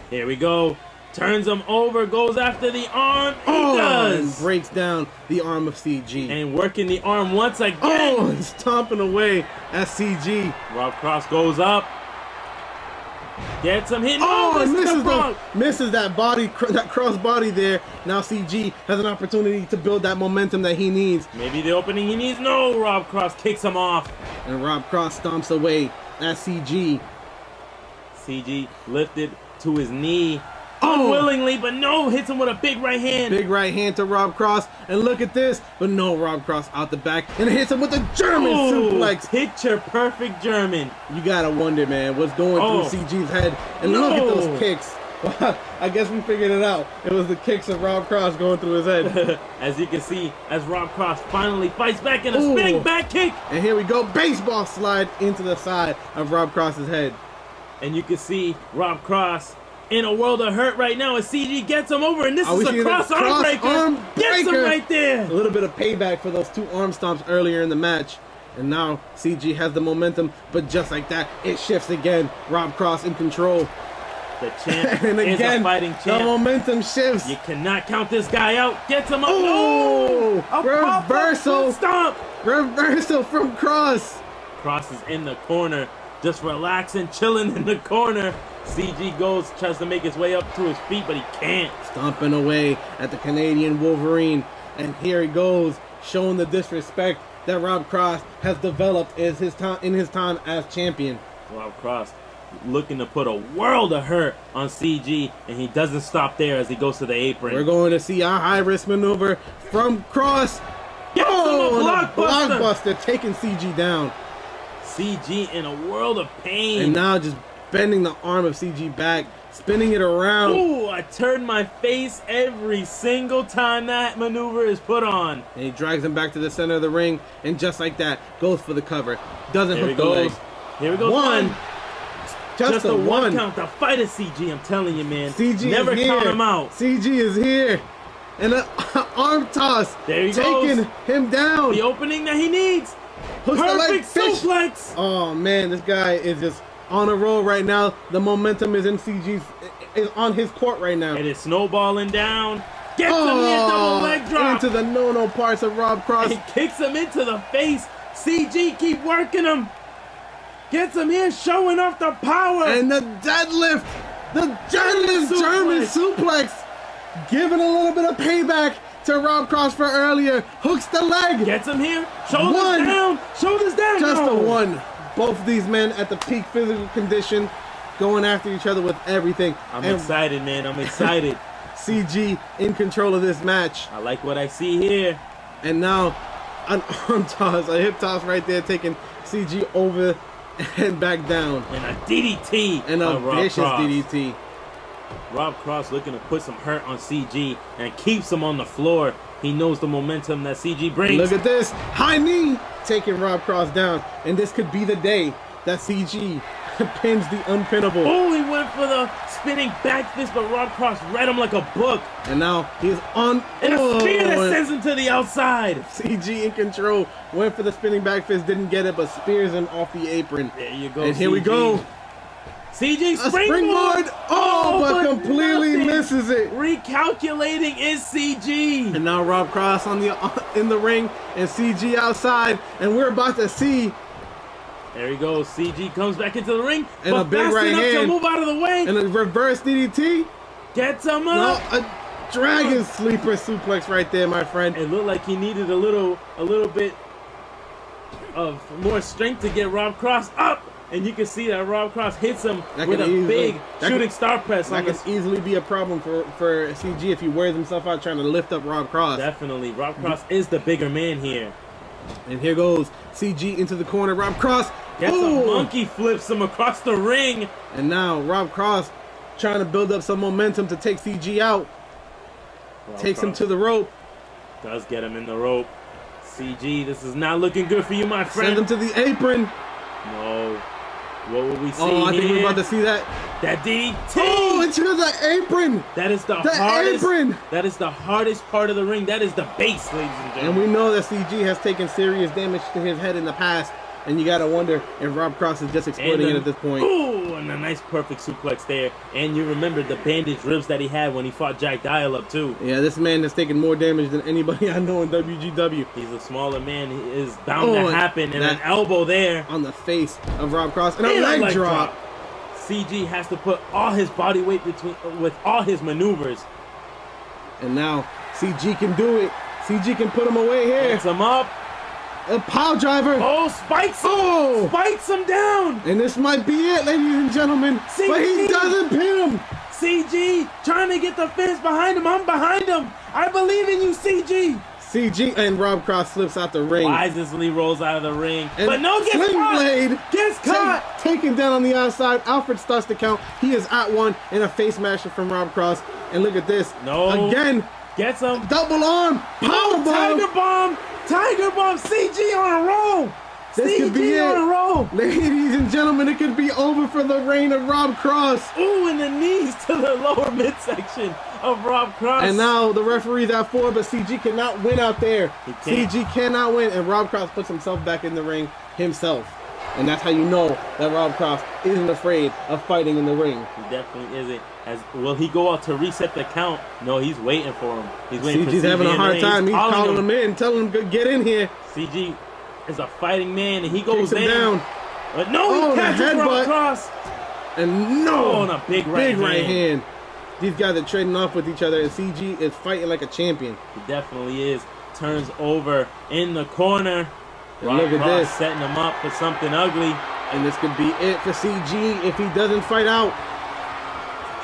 Here we go. Turns him over, goes after the arm. He does. And breaks down the arm of CG. And working the arm once again. Oh, and stomping away at CG. Rob Cross goes up. Gets him hit. Oh, and misses that body, that cross body there. Now CG has an opportunity to build that momentum that he needs. Maybe the opening he needs. No, Rob Cross kicks him off. And Rob Cross stomps away at CG. CG lifted to his knee. Unwillingly, but no, hits him with a big right hand. Big right hand to Rob Cross. And look at this. But no, Rob Cross out the back. And hits him with a German suplex. Picture perfect German. You gotta wonder, man, what's going through CG's head. And look at those kicks. Well, I guess we figured it out. It was the kicks of Rob Cross going through his head. As you can see, as Rob Cross finally fights back in a spinning back kick. And here we go. Baseball slide into the side of Rob Cross's head. And you can see Rob Cross in a world of hurt right now as CG gets him over, and this is a cross arm breaker. Gets him right there. A little bit of payback for those 2 arm stomps earlier in the match. And now CG has the momentum, but just like that, it shifts again. Rob Cross in control. The champ And is again, a fighting the champ. momentum shifts. You cannot count this guy out. Gets him up. Oh, No! A reversal. foot stomp. Reversal from Cross. Cross is in the corner, just relaxing, chilling in the corner. CG goes, tries to make his way up to his feet, but he can't. Stomping away at the Canadian Wolverine. And here he goes, showing the disrespect that Rob Cross has developed in his time as champion. Rob Cross looking to put a world of hurt on CG, and he doesn't stop there as he goes to the apron. We're going to see a high-risk maneuver from Cross. Gets him a blockbuster, taking CG down. CG in a world of pain. And now just bending the arm of CG back, spinning it around. Ooh, I turn my face every single time that maneuver is put on. And he drags him back to the center of the ring, and just like that, goes for the cover. Doesn't Here he hook the leg. goes. Here we go. One. Just a one. count. The fight is CG, I'm telling you, man. CG Never is here. count him out. CG is here. And an arm toss. There he taking goes. him down. The opening that he needs. Hooks the leg, Perfect fish. suplex. Oh man, this guy is just on a roll right now. The momentum is in CG's, is on his court right now. It is snowballing down. Gets him here, double leg drop. Into the no-no parts of Rob Cross. He kicks him into the face. CG keep working him. Gets him here, showing off the power. And the deadlift. The deadlift German suplex. Giving a little bit of payback to Rob Cross for earlier. Hooks the leg. Gets him here. Shoulders One. down. Shoulders down. Just No. a one. Both of these men at the peak physical condition, going after each other with everything. I'm And excited, man. I'm excited. CG in control of this match. I like what I see here. And now an arm toss, a hip toss right there, taking CG over and back down. And a DDT. And a by Rob vicious Cross. DDT. Rob Cross looking to put some hurt on CG and keeps him on the floor. He knows the momentum that CG brings. Look at this. High knee taking Rob Cross down. And this could be the day that CG pins the unpinnable. Oh, he went for the spinning back fist, but Rob Cross read him like a book. And now he's on. And a spear that and sends him to the outside. CG in control. Went for the spinning back fist, didn't get it, but spears him off the apron. There you go, And here we CG. go. CG A springboard. Oh, but completely nothing. misses it. Recalculating is CG. And now Rob Cross on the in the ring and CG outside, and we're about to see There he goes. CG comes back into the ring, And but a big fast right enough to hand. move out of the way. and a reverse DDT. Gets him No, up. a dragon sleeper suplex right there, my friend. It looked like he needed a little bit of more strength to get Rob Cross up. And you can see that Rob Cross hits him That with a can easily- big that shooting can- star press on That this. can easily be a problem for CG if he wears himself out trying to lift up Rob Cross. Definitely. Rob Cross is the bigger man here. And here goes CG into the corner. Rob Cross. Gets Ooh. a monkey flips him across the ring. And now Rob Cross trying to build up some momentum to take CG out. Rob Takes him Cross to the rope. does get him in the rope. CG, this is not looking good for you, my friend. Sends him to the apron. No. What will we see Oh, I think here? we're about to see that. That DDT. Oh, into the apron. That is the The hardest. apron. That is the hardest part of the ring. That is the base, ladies and And gentlemen. we know that CG has taken serious damage to his head in the past. And you got to wonder if Rob Cross is just exploiting it at this point. Ooh, and a nice perfect suplex there. And you remember the bandaged ribs that he had when he fought Jack Dial up too. Yeah, this man has taken more damage than anybody I know in WGW. He's a smaller man. He is bound Oh, to and happen. And that- an elbow there. On the face of Rob Cross. And a And a leg leg drop. CG has to put all his body weight with all his maneuvers. And now CG can do it. CG can put him away here. Gets him up. A pile driver. Oh, spikes him. Oh. Spikes him down. And this might be it, ladies and gentlemen. CG. But he doesn't pin him. CG trying to get the fence behind him. I'm behind him. I believe in you, CG. CG and Rob Cross slips out the ring. Wisely rolls out of the ring. And But no, gets Sling caught. Blade Gets caught. taken down on the outside. Alfred starts to count. He is at one in a face masher from Rob Cross. And look at this. No. Again, Gets him. double arm. Power Tiger bomb. bomb. Tiger bomb. CG on a roll. This could be CG on a it. roll. Ladies and gentlemen, it could be over for the reign of Rob Cross. Ooh, and the knees to the lower midsection of Rob Cross. And now the referee's at 4, but CG cannot win out there. He can't. CG cannot win, and Rob Cross puts himself back in the ring himself. And that's how you know that Rob Cross isn't afraid of fighting in the ring. He definitely isn't. Will he go out to reset the count? No, he's waiting for him. He's waiting for CG. CG's having a hard time. He's calling him in, telling him, get in here. CG is a fighting man, and he goes in. Down. But no, he catches Rob Cross. And no! On a big right hand. These guys are trading off with each other, and CG is fighting like a champion. He definitely is. Turns over in the corner. And look at this. Setting him up for something ugly. And this could be it for CG if he doesn't fight out.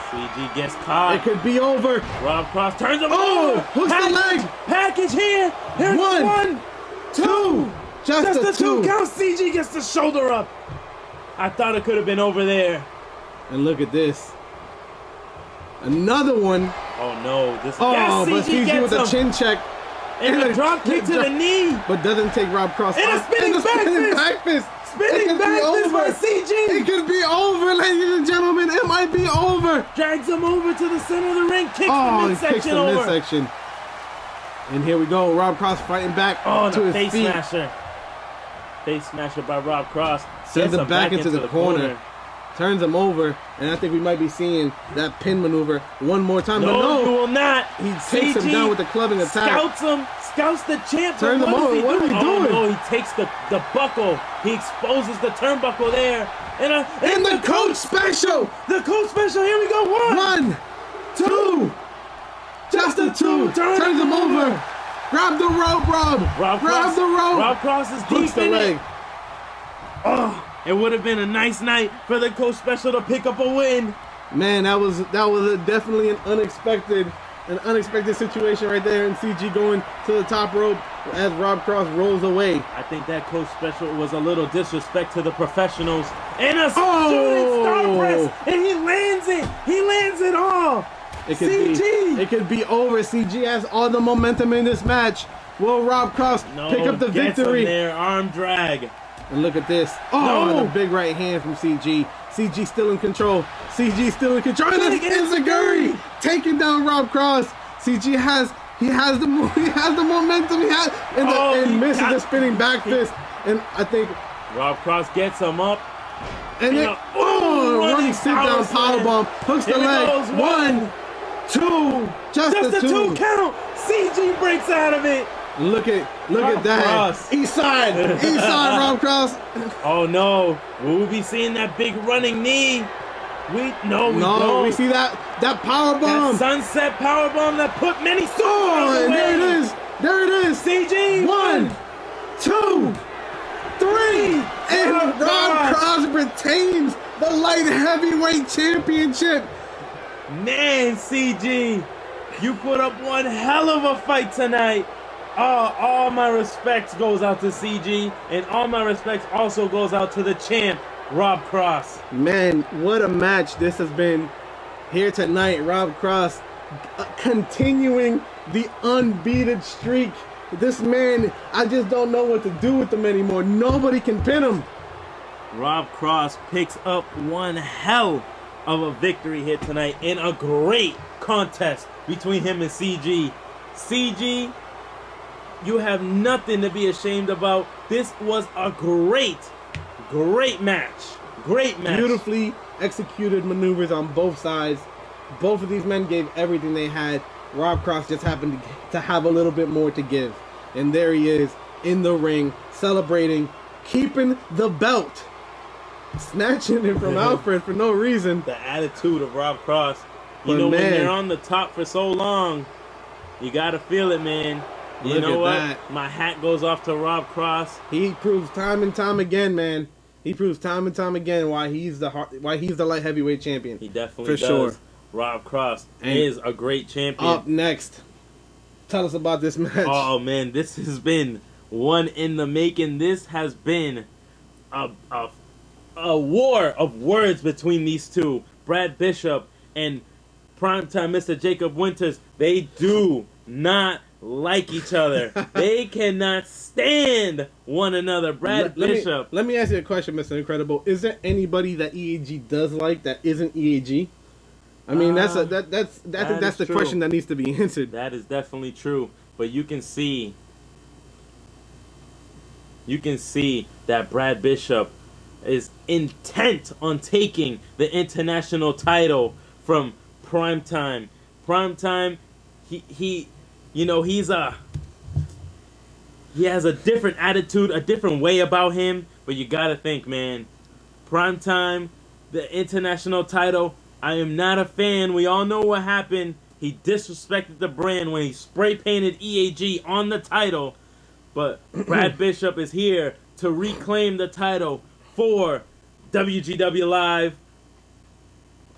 CG gets caught. It could be over. Rob Cross turns him over. Oh, hooks the leg. Package here. Here's one, two. Just the two count. CG gets the shoulder up. I thought it could have been over there. And look at this. Another one. Oh no! But CG with a chin check. And a drop kick to the knee. But doesn't take Rob Cross and off. A spinning back fist. Spinning back fist by CG. It could be over, ladies and gentlemen. It might be over. Drags him over to the center of the ring. Kicks the midsection over. Midsection. And here we go. Rob Cross fighting back to his face feet. Smasher. Face smasher by Rob Cross. Sends him back into the corner. Turns him over, and I think we might be seeing that pin maneuver one more time. No, but no, you will not. He takes him down with the clubbing attack. Scouts the champ. Turns him over. What are we doing? No, he takes the buckle. He exposes the turnbuckle there. And the coach special. The coach special. Here we go. One, two. Just a two. Turns him over. Grab the rope, Rob. Grab the rope. Rob Cross is deep in it. Oh. It would have been a nice night for the coach special to pick up a win. Man, that was definitely an unexpected situation right there. And CG going to the top rope as Rob Cross rolls away. I think that coach special was a little disrespect to the professionals. And a shooting star press, and he lands it. He lands it all. It could be over. CG has all the momentum in this match. Will Rob Cross pick up the victory? There, arm drag. And look at this. And a big right hand from CG. CG still in control. CG still in control. And it's Enziguri taking down Rob Cross. CG has the momentum. And misses the spinning back fist. And I think Rob Cross gets him up. And then running sit down powerbomb. Hooks the leg. 1, 2. Just the two count. CG breaks out of it. Look at that. Cross. East side, Rob Cross. Oh no. Will we be seeing that big running knee? We don't. We see that power bomb. That sunset power bomb that put many superstars away. There it is. CG. 1, 2, 3. And Rob Cross retains the light heavyweight championship. Man, CG, you put up one hell of a fight tonight. All my respects goes out to CG, and all my respects also goes out to the champ, Rob Cross. Man, what a match this has been here tonight. Rob Cross continuing the unbeaten streak. This man, I just don't know what to do with him anymore. Nobody can pin him. Rob Cross picks up one hell of a victory here tonight in a great contest between him and CG. CG, you have nothing to be ashamed about. This was a great match. Great match. Beautifully executed maneuvers on both sides. Both of these men gave everything they had. Rob Cross just happened to have a little bit more to give. And there he is in the ring, celebrating, keeping the belt. Snatching it from Alfred for no reason. The attitude of Rob Cross. When you're on the top for so long, you gotta feel it, man. You know what? That. My hat goes off to Rob Cross. He proves time and time again, man. He proves time and time again why he's the light heavyweight champion. He definitely does. Sure. Rob Cross is a great champion. Up next, tell us about this match. Oh man, this has been one in the making. This has been a war of words between these two, Brad Bishop and primetime Mr. Jacob Winters. They do not like each other. They cannot stand one another. Bishop. Let me ask you a question, Mr. Incredible. Is there anybody that EAG does like that isn't EAG? I mean, that's the question that needs to be answered. That is definitely true. But you can see that Brad Bishop is intent on taking the international title from Primetime. Primetime, he has a different attitude, a different way about him, but you gotta think, man, Primetime, the international title, I am not a fan. We all know what happened. He disrespected the brand when he spray painted EAG on the title, but Brad Bishop is here to reclaim the title for WGW Live.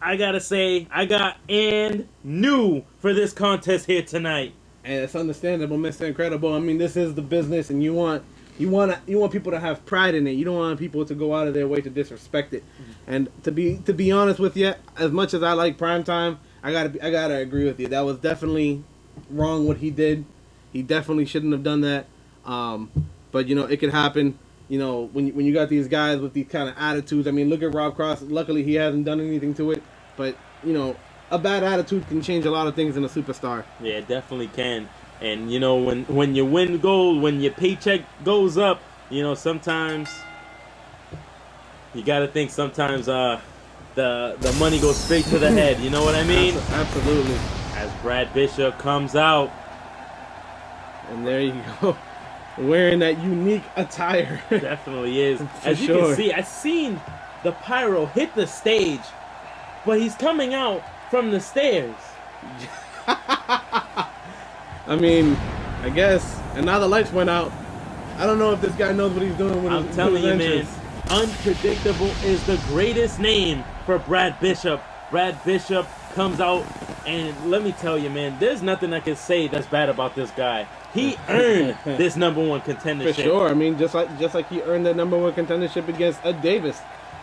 I gotta say, I got and new for this contest here tonight. And it's understandable, Mr. Incredible. I mean, this is the business, and you want people to have pride in it. You don't want people to go out of their way to disrespect it. And to be honest with you, as much as I like Primetime, I gotta agree with you. That was definitely wrong what he did. He definitely shouldn't have done that. But it could happen. When you got these guys with these kind of attitudes. I mean, look at Rob Cross. Luckily, he hasn't done anything to it. But a bad attitude can change a lot of things in a superstar. Yeah, it definitely can. And when you win gold, when your paycheck goes up, sometimes you gotta think. Sometimes the money goes straight to the head. You know what I mean? Absolutely. As Brad Bishop comes out, and there you go, wearing that unique attire. Definitely is. As you can see, I've seen the pyro hit the stage, but he's coming out from the stairs. I mean, I guess. And now the lights went out. I don't know if this guy knows what he's doing with I'm his telling you, entrance. man, unpredictable is the greatest name for Brad Bishop. Brad Bishop comes out, and let me tell you, man, there's nothing I can say that's bad about this guy. He earned this #1 contendership. For sure. I mean, just like he earned that #1 contendership against Ed Davis.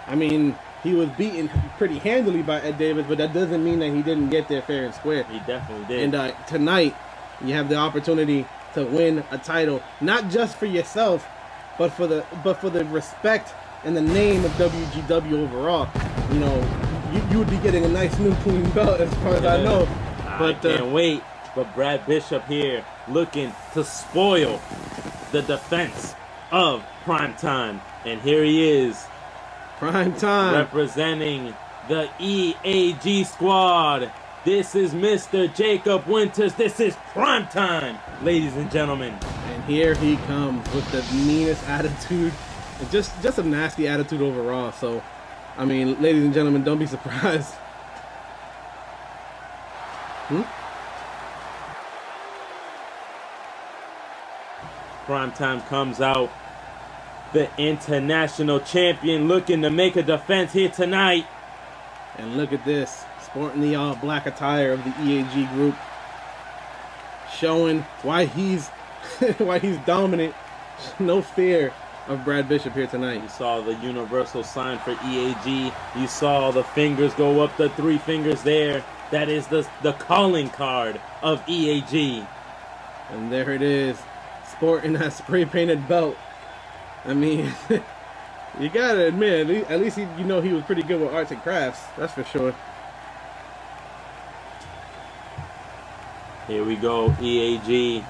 I mean, he was beaten pretty handily by Ed Davis, but that doesn't mean that he didn't get there fair and square. He definitely did. And tonight, you have the opportunity to win a title, not just for yourself, but for the respect and the name of WGW overall. You would be getting a nice new clean belt, as far as I know. But I can't wait. But Brad Bishop here looking to spoil the defense of Primetime. And here he is. Primetime. Representing the EAG squad. This is Mr. Jacob Winters. This is Primetime, ladies and gentlemen. And here he comes with the meanest attitude. And just a nasty attitude overall. So, I mean, ladies and gentlemen, don't be surprised. Primetime comes out. The international champion looking to make a defense here tonight. And look at this. Sporting the all-black attire of the EAG group. Showing why he's dominant. No fear of Brad Bishop here tonight. You saw the universal sign for EAG. You saw the fingers go up, the 3 fingers there. That is the calling card of EAG. And there it is. Sporting that spray-painted belt. I mean, you gotta admit, at least he was pretty good with arts and crafts. That's for sure. Here we go, EAG.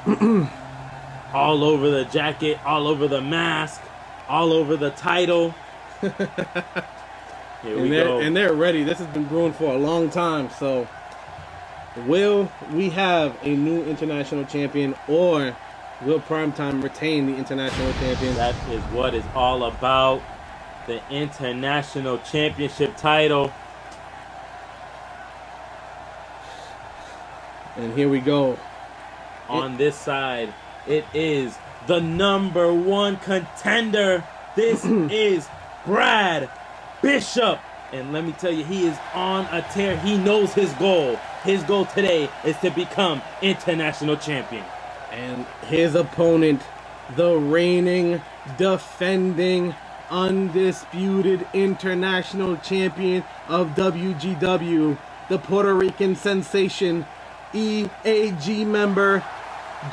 All over the jacket, all over the mask, all over the title. Here we go. And they're ready. This has been brewing for a long time. So, will we have a new international champion, or will Primetime retain the international champion? That is what it's all about. The international championship title. And here we go. On this side, it is the #1 contender. This is Brad Bishop. And let me tell you, he is on a tear. He knows his goal. His goal today is to become international champion. And his opponent, the reigning, defending, undisputed international champion of WGW, the Puerto Rican sensation, EAG member,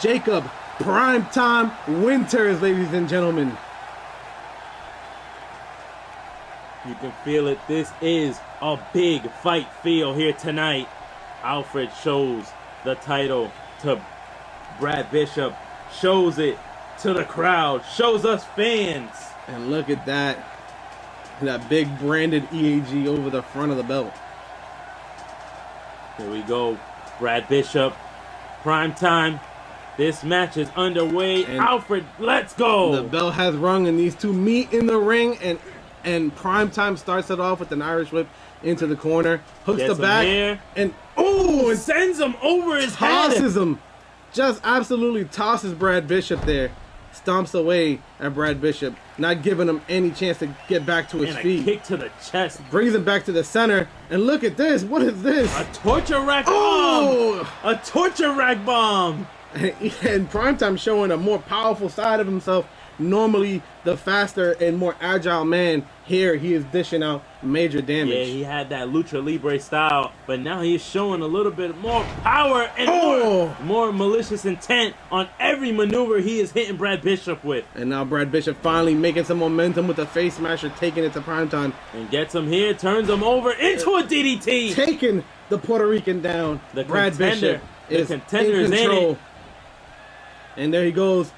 Jacob Primetime Winters, ladies and gentlemen. You can feel it. This is a big fight feel here tonight. Alfred shows the title to Brad Bishop, shows it to the crowd, shows us fans. And look at that. That big branded EAG over the front of the belt. Here we go. Brad Bishop. Prime time. This match is underway. And Alfred, let's go. The bell has rung and these two meet in the ring, and Prime Time starts it off with an Irish whip into the corner, hooks Gets the back, here. and and sends him over his tosses head. him. Just absolutely tosses Brad Bishop there. Stomps away at Brad Bishop, not giving him any chance to get back to his And a feet. kick to the chest. Brings him back to the center, and look at this. What is this? A torture rack Oh! bomb. A torture rack bomb. And Primetime showing a more powerful side of himself. Normally the faster and more agile man. Here he is dishing out major damage. Yeah, he had that lucha libre style, but now he's showing a little bit more power and more malicious intent on every maneuver he is hitting Brad Bishop with. And now Brad Bishop finally making some momentum with the face smasher, taking it to Primetime. And gets him here, turns him over into a DDT. Taking the Puerto Rican down. The Brad contender, Bishop is the contender is in in control. it. And there he goes.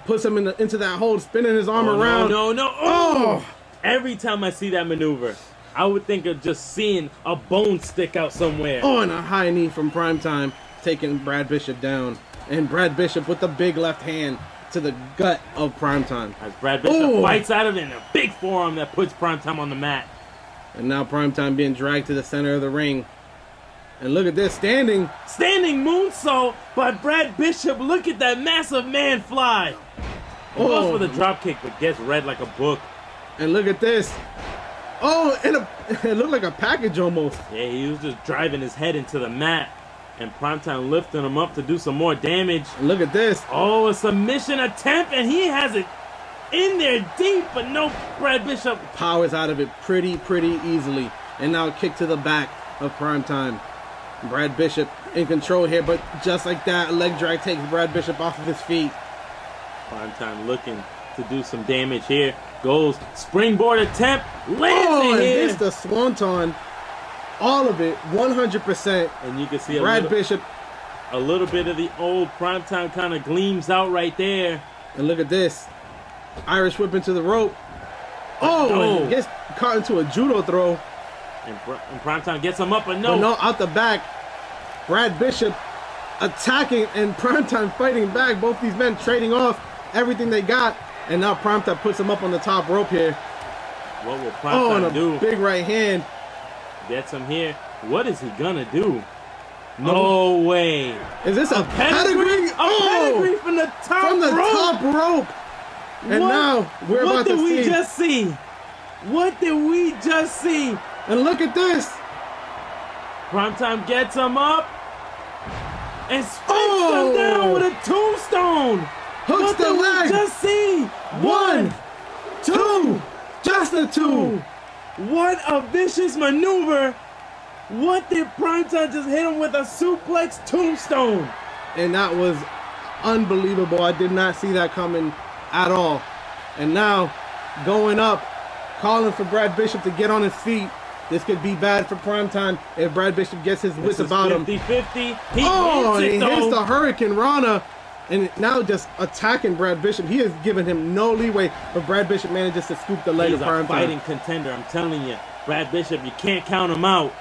Puts him into that hold, spinning his arm around. No. Oh! Every time I see that maneuver, I would think of just seeing a bone stick out somewhere. Oh, and a high knee from Primetime, taking Brad Bishop down. And Brad Bishop with the big left hand to the gut of Primetime. As Brad Bishop fights out of it in a big forearm that puts Primetime on the mat. And now Primetime being dragged to the center of the ring. And look at this, standing moonsault by Brad Bishop. Look at that massive man fly. He goes for the drop kick, but gets read like a book. And look at this. Oh, and it looked like a package almost. Yeah, he was just driving his head into the mat. And Primetime lifting him up to do some more damage. And look at this. Oh, a submission attempt, and he has it in there deep, but no, Brad Bishop powers out of it pretty easily. And now a kick to the back of Primetime. Brad Bishop in control here, but just like that, a leg drag takes Brad Bishop off of his feet. Primetime looking to do some damage here. Goes springboard attempt, lands and it here. hits the swanton. All of it, 100%. And you can see Bishop. A little bit of the old Primetime kind of gleams out right there. And look at this. Irish whip into the rope. Oh, and gets caught into a judo throw. And Primetime gets him up, but no. But no, out the back. Brad Bishop attacking and Primetime fighting back. Both these men trading off everything they got. And now Primetime puts him up on the top rope here. What will Primetime do? Big right hand. Gets him here. What is he gonna do? No way. Is this a pedigree? Pedigree from the top rope. And now we're about to see. What did we just see? What did we just see? And look at this. Primetime gets him up and spikes him down with a tombstone. Hooks the leg. What did we just see? 1, 2, just a 2. What a vicious maneuver. What did Primetime just hit him with a suplex tombstone? And that was unbelievable. I did not see that coming at all. And now going up, calling for Brad Bishop to get on his feet. This could be bad for Primetime if Brad Bishop gets his wits about him. 50-50. He hits the Hurricane Rana. And now just attacking Brad Bishop. He has given him no leeway, but Brad Bishop manages to scoop the leg of Primetime. He's a fighting contender, I'm telling you. Brad Bishop, you can't count him out.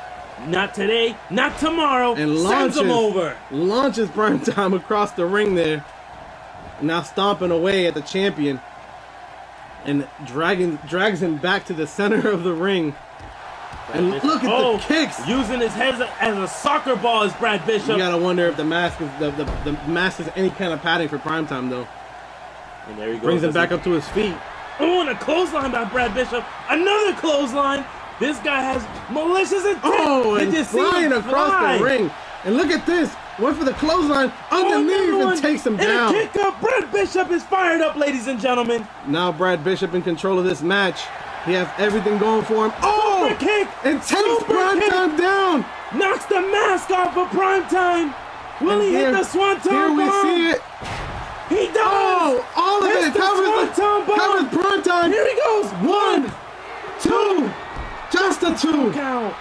Not today, not tomorrow. And sends him over. Launches Primetime across the ring there. Now stomping away at the champion. And drags him back to the center of the ring. And look at the kicks. Using his head as a soccer ball is Brad Bishop. You gotta wonder if the mask is the mask is any kind of padding for Primetime though. And there he goes. Brings him back up to his feet. Oh, and a clothesline by Brad Bishop. Another clothesline. This guy has malicious intent. Oh, and just flying across the ring. And look at this. Went for the clothesline underneath and takes him down. And a kick up. Brad Bishop is fired up, ladies and gentlemen. Now Brad Bishop in control of this match. He has everything going for him. Super kick! And takes Primetime down! Knocks the mask off of Primetime! Will he hit the Swanton bomb? Here we see it! He does! Oh! All of it! Covers Primetime! Here he goes! 1, 2! Just a 2! Count!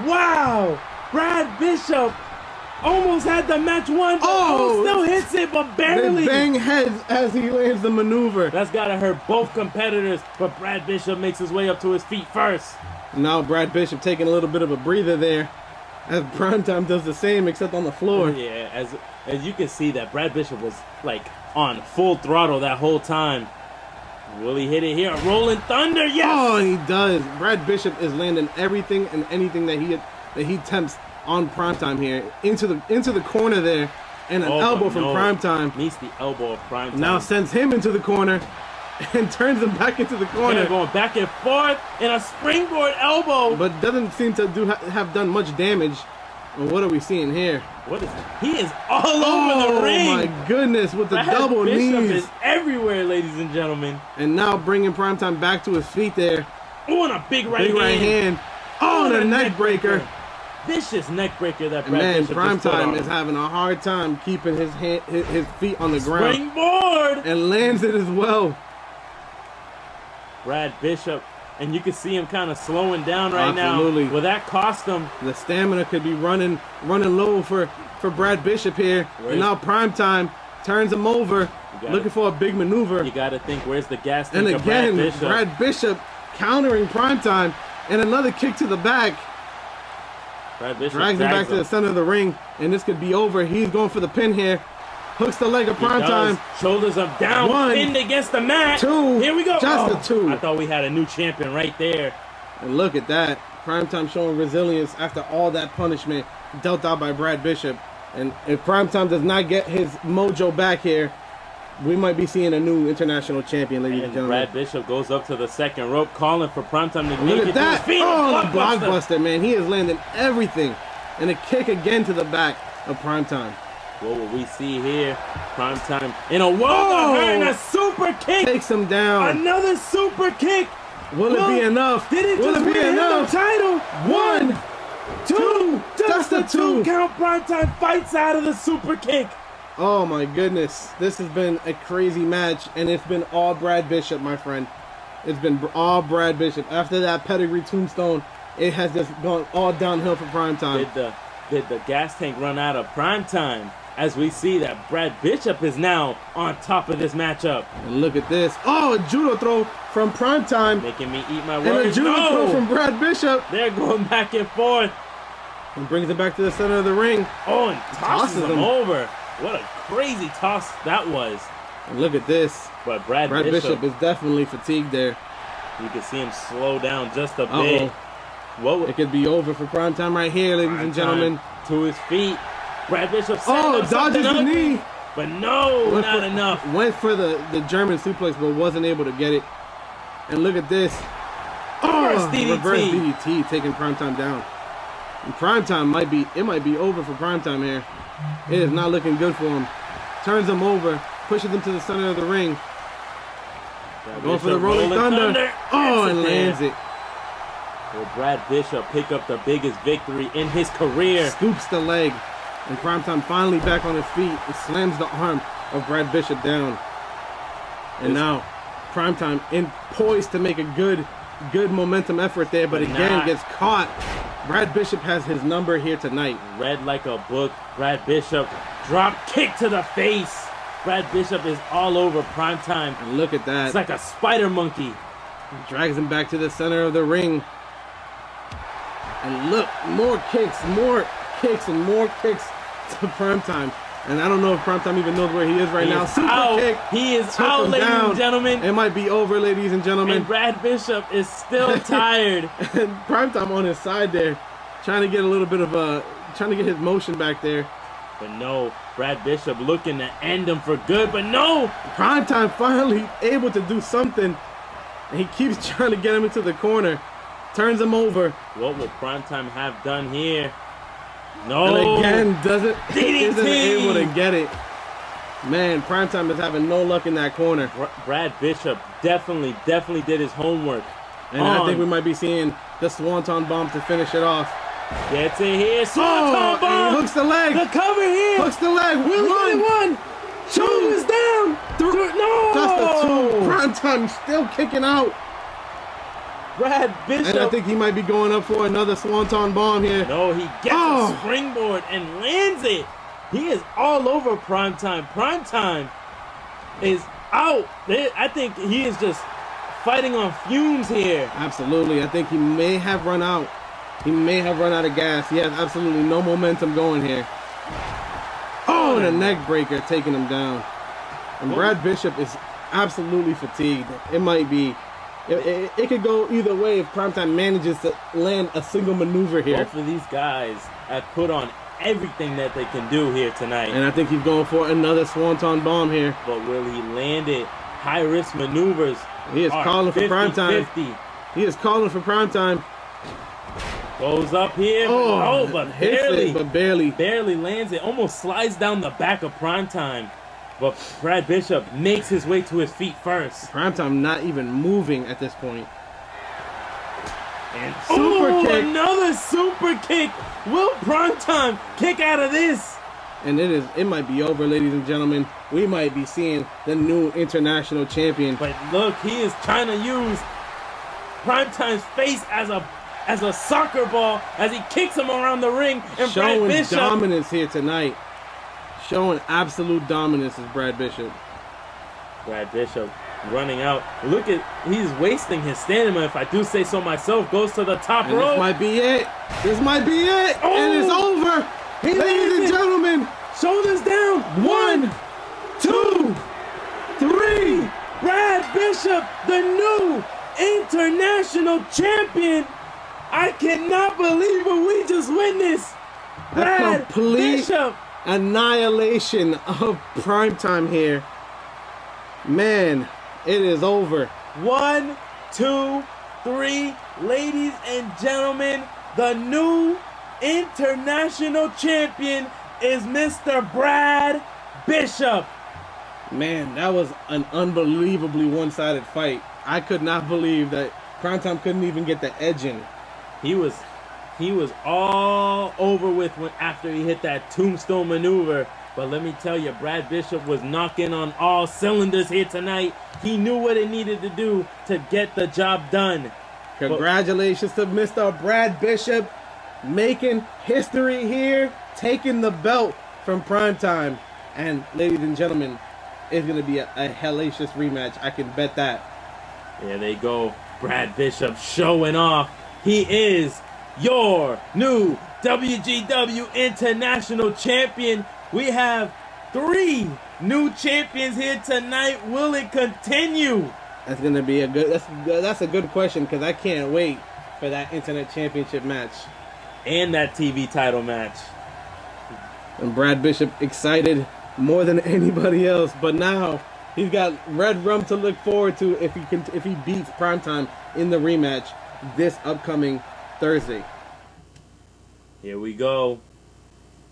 Wow! Brad Bishop Almost had the match won, but still hits it, but barely. They bang heads as he lands the maneuver. That's gotta hurt both competitors, but Brad Bishop makes his way up to his feet first. Now Brad Bishop taking a little bit of a breather there, as Primetime does the same, except on the floor. Yeah, as you can see that Brad Bishop was like on full throttle that whole time. Will he hit it here? A Rolling Thunder, yes! Oh, he does. Brad Bishop is landing everything and anything that he attempts on Primetime here into the corner there, and an elbow from Primetime. Meets the elbow of Primetime. Now sends him into the corner and turns him back into the corner. They're going back and forth and a springboard elbow, but doesn't seem to have done much damage. Well, what are we seeing here? What is it? He is all over the ring. Oh my goodness, with the Brad double Bishop knees. is everywhere, ladies and gentlemen. And now bringing Primetime back to his feet there. Oh, and a big right hand. Oh, and a neck breaker. Vicious neck breaker that and Brad man, Bishop just put Primetime on. is having a hard time keeping his feet on the ground. Springboard! And lands it as well. Brad Bishop, and you can see him kind of slowing down right Absolutely. now. Will that cost him? The stamina could be running low for Brad Bishop here. And now Primetime turns him over, looking for a big maneuver. You got to think, where's the gas tank and of again, Brad Bishop? countering Primetime, and another kick to the back. Brad Bishop drags him back to the center of the ring, and this could be over. He's going for the pin here. Hooks the leg of Primetime. Shoulders up, down, One, pinned against the mat. Two. Here we go. Just a two. I thought we had a new champion right there. And look at that. Primetime showing resilience after all that punishment dealt out by Brad Bishop. And if Primetime does not get his mojo back here, we might be seeing a new international champion, ladies and gentlemen. Brad Bishop goes up to the second rope, calling for Primetime to Look make at it that. to his feet. Oh, the blockbuster, man. He is landing everything. And a kick again to the back of Primetime. What will we see here? Primetime in a world of hurt and a super kick. Takes him down. Another super kick. Will it be enough? Did it Will just it be win enough? the title? 1, 2, Just a two two. count. Primetime fights out of the super kick. Oh my goodness. This has been a crazy match, and it's been all Brad Bishop, my friend. It's been all Brad Bishop. After that pedigree tombstone, it has just gone all downhill for Primetime. Did the gas tank run out of Primetime? As we see that Brad Bishop is now on top of this matchup. And look at this. Oh, a judo throw from Primetime. Making me eat my And words. a judo throw from Brad Bishop. They're going back and forth. And brings it back to the center of the ring. Oh, and tosses him over. What a crazy toss that was. And look at this. But Brad Bishop is definitely fatigued there. You can see him slow down just a bit. It could be over for Primetime right here, ladies and gentlemen. To his feet. Brad Bishop dodges the knee. But no, not enough. Went for the German suplex, but wasn't able to get it. And look at this. Reverse DDT taking Primetime down. And Primetime might be over for Primetime here. It is not looking good for him. Turns him over, pushes him to the center of the ring. Going for the Rolling Thunder. Oh, and lands it. Will Brad Bishop pick up the biggest victory in his career? Scoops the leg. And Primetime finally back on his feet and slams the arm of Brad Bishop down. And now Primetime poised to make a good momentum effort there, but again gets caught. Brad Bishop has his number here tonight. Read like a book. Brad Bishop drop kick to the face. Brad Bishop is all over Primetime. And look at that. It's like a spider monkey. Drags him back to the center of the ring. And look, more kicks and more kicks to Primetime. And I don't know if Primetime even knows where he is right now. Super kick. He is out, ladies and gentlemen. It might be over, ladies and gentlemen. And Brad Bishop is still tired. And Primetime on his side there, trying to get trying to get his motion back there. But no, Brad Bishop looking to end him for good, but no! Primetime finally able to do something. And he keeps trying to get him into the corner. Turns him over. What will Primetime have done here? No! And again, isn't able to get it. Man, Primetime is having no luck in that corner. Brad Bishop definitely did his homework. And I think we might be seeing the Swanton Bomb to finish it off. Gets it here. Swanton Bomb! He hooks the leg. The cover here. Hooks the leg. One. Shoulders down. No! Just a two. Primetime still kicking out. Brad Bishop. And I think he might be going up for another Swanton bomb here. No, he gets a springboard and lands it. He is all over Primetime. Primetime is out. I think he is just fighting on fumes here. Absolutely. I think he may have run out. He may have run out of gas. He has absolutely no momentum going here. Oh, and a neck breaker taking him down. And Brad Bishop is absolutely fatigued. It might be. It could go either way if Primetime manages to land a single maneuver here. Both of these guys have put on everything that they can do here tonight. And I think he's going for another Swanton bomb here. But will he land it? High-risk maneuvers. He is calling for Primetime. 50. He is calling for Primetime. Goes up here. But barely. But barely. Barely lands it. Almost slides down the back of Primetime. But Brad Bishop makes his way to his feet first. Primetime not even moving at this point. And super kick. Another super kick. Will Primetime kick out of this? And it might be over, ladies and gentlemen. We might be seeing the new international champion. But look, he is trying to use Primetime's face as a soccer ball as he kicks him around the ring. And showing Brad Bishop dominance here tonight. Showing absolute dominance is Brad Bishop. Brad Bishop running out. Look at, he's wasting his stamina, if I do say so myself. Goes to the top rope. This might be it. This might be it. And it's over. Ladies and gentlemen. Shoulders down. 1, 2, 3. Brad Bishop, the new international champion. I cannot believe what we just witnessed. Brad Bishop. Annihilation of Primetime here. Man, it is over. 1, 2, 3. Ladies and gentlemen, the new international champion is Mr. Brad Bishop. Man, that was an unbelievably one-sided fight. I could not believe that Primetime couldn't even get the edge in. He was all over with after he hit that tombstone maneuver. But let me tell you, Brad Bishop was knocking on all cylinders here tonight. He knew what he needed to do to get the job done. Congratulations to Mr. Brad Bishop, making history here, taking the belt from Primetime. And ladies and gentlemen, it's going to be a hellacious rematch. I can bet that. There they go. Brad Bishop showing off. He is your new WGW International Champion. We have 3 new champions here tonight. Will it continue? That's gonna be that's a good question, because I can't wait for that Internet Championship match and that TV title match. And Brad Bishop excited more than anybody else, but now he's got red rum to look forward to if he beats Primetime in the rematch this upcoming Thursday. Here we go.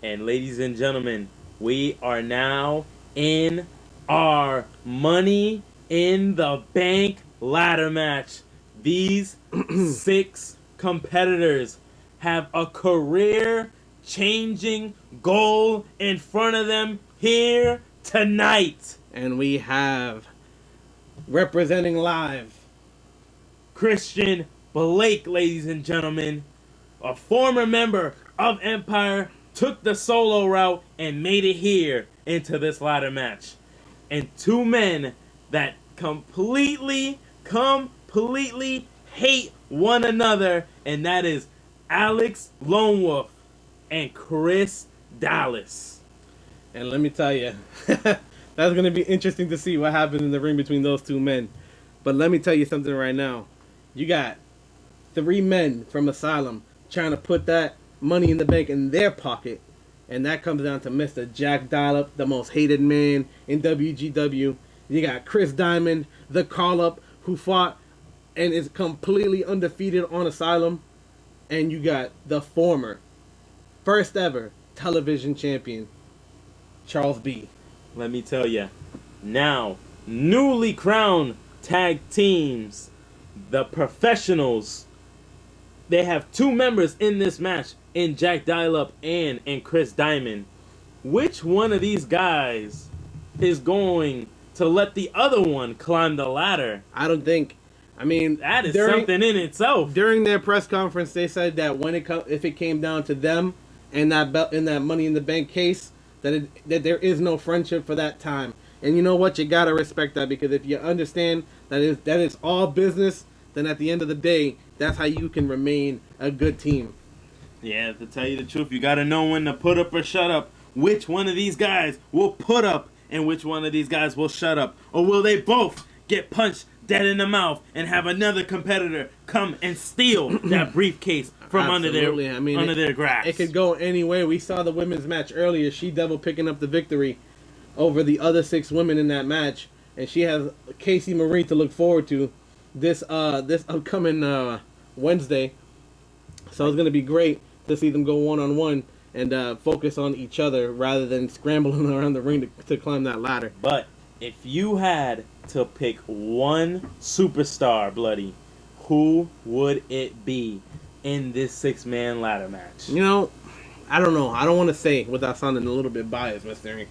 And ladies and gentlemen, we are now in our Money in the Bank ladder match. These 6 competitors have a career-changing goal in front of them here tonight. And we have, representing live, Christian Blake, ladies and gentlemen, a former member of Empire, took the solo route and made it here into this ladder match. And 2 men that completely hate one another, and that is Alex Lone Wolf and Chris Dallas. And let me tell you, that's going to be interesting to see what happens in the ring between those 2 men. But let me tell you something right now. You got 3 men from Asylum trying to put that Money in the Bank in their pocket. And that comes down to Mr. Jack Dial-Up, the most hated man in WGW. You got Chris Diamond, the call-up, who fought and is completely undefeated on Asylum. And you got the former, first ever television champion, Charles B. Let me tell you, now, newly crowned tag teams, the Professionals. They have 2 members in this match, in Jack Dial-Up and in Chris Diamond. Which one of these guys is going to let the other one climb the ladder? I don't think I mean, That is something in itself. During their press conference, they said that if it came down to them and that belt in that Money in the Bank case, that there is no friendship for that time. And you know what? You gotta respect that, because if you understand that it's all business, then at the end of the day, that's how you can remain a good team. Yeah, to tell you the truth, you gotta know when to put up or shut up. Which one of these guys will put up and which one of these guys will shut up? Or will they both get punched dead in the mouth and have another competitor come and steal that briefcase from under their grasp? It could go any way. We saw the women's match earlier. She-Devil picking up the victory over the other 6 women in that match, and she has Casey Marie to look forward to this upcoming Wednesday. So it's gonna be great to see them go one-on-one and focus on each other rather than scrambling around the ring to climb that ladder. But if you had to pick one superstar, Bloody, who would it be in this 6-man ladder match? You know, I don't know. I don't want to say without sounding a little bit biased, Mr. Ink.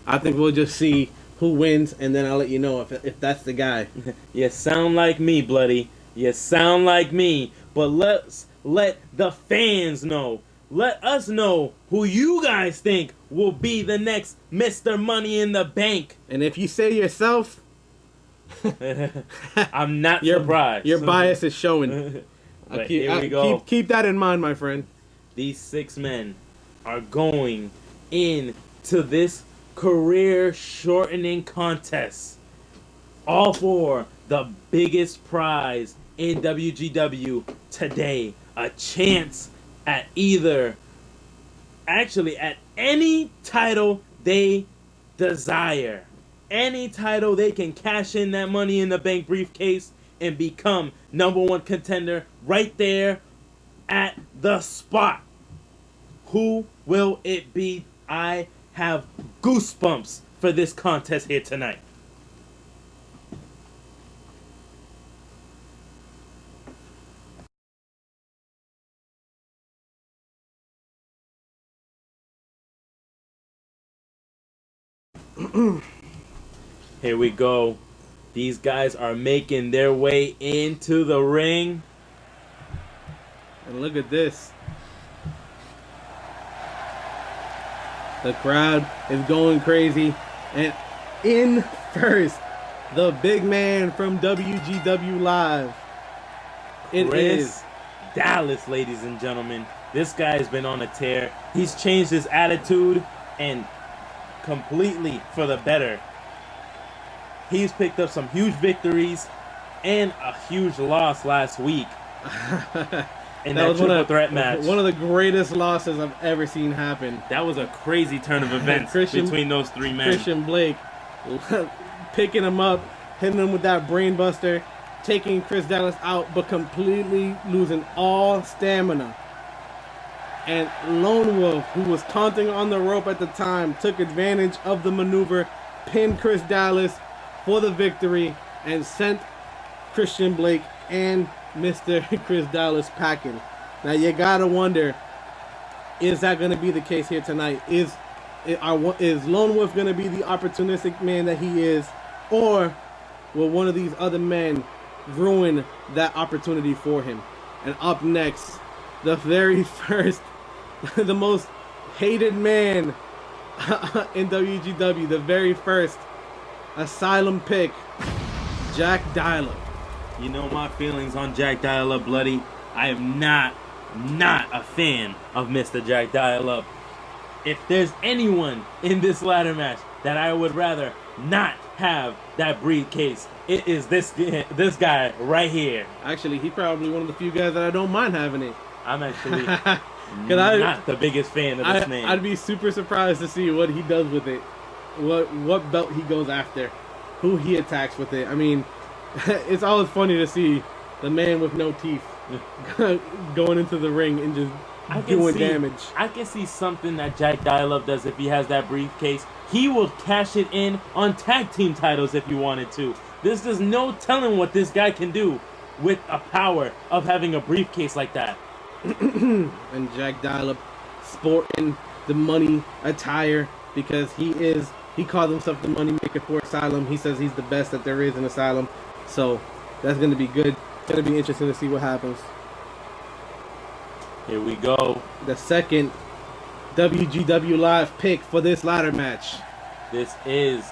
I think we'll just see who wins, and then I'll let you know if that's the guy. You sound like me, Bloody. You sound like me. But let's let the fans know. Let us know who you guys think will be the next Mr. Money in the Bank. And if you say yourself, I'm not surprised. Your bias is showing. Here we go. Keep that in mind, my friend. These 6 men are going into this career-shortening contest, all for the biggest prize in WGW today. A chance at at any title they desire. Any title they can cash in that Money in the Bank briefcase and become #1 contender right there at the spot. Who will it be? I have goosebumps for this contest here tonight. Here we go. These guys are making their way into the ring. And look at this. The crowd is going crazy. And in first, the big man from WGW Live. It is Dallas, ladies and gentlemen. This guy's been on a tear. He's changed his attitude and completely for the better. He's picked up some huge victories and a huge loss last week in that triple threat match. One of the greatest losses I've ever seen happen. That was a crazy turn of events between those 3 men. Christian Blake picking him up, hitting him with that brain buster, taking Chris Dallas out, but completely losing all stamina. And Lone Wolf, who was taunting on the rope at the time, took advantage of the maneuver, pinned Chris Dallas for the victory, and sent Christian Blake and Mr. Chris Dallas packing. Now you gotta wonder, is that gonna be the case here tonight? Is Lone Wolf gonna be the opportunistic man that he is, or will one of these other men ruin that opportunity for him? And up next, the very first, the most hated man in WGW, the very first Asylum pick, Jack Dial-Up. You know my feelings on Jack Dial-Up, Bloody. I am not a fan of Mr. Jack Dial-Up. If there's anyone in this ladder match that I would rather not have that briefcase, it is this guy right here. Actually, he's probably one of the few guys that I don't mind having it. I'm actually not the biggest fan of this name. I'd be super surprised to see what he does with it. What belt he goes after, who he attacks with it. I mean, it's always funny to see the man with no teeth going into the ring and just doing damage. I can see something that Jack Dial-Up does if he has that briefcase. He will cash it in on tag team titles if he wanted to. There's just no telling what this guy can do with a power of having a briefcase like that. And Jack Dial-Up sporting the money attire because he calls himself the money maker for Asylum. He says he's the best that there is in Asylum. So That's going to be good. It's going to be interesting to see what happens. Here we go. The second WGW Live pick for this ladder match. This is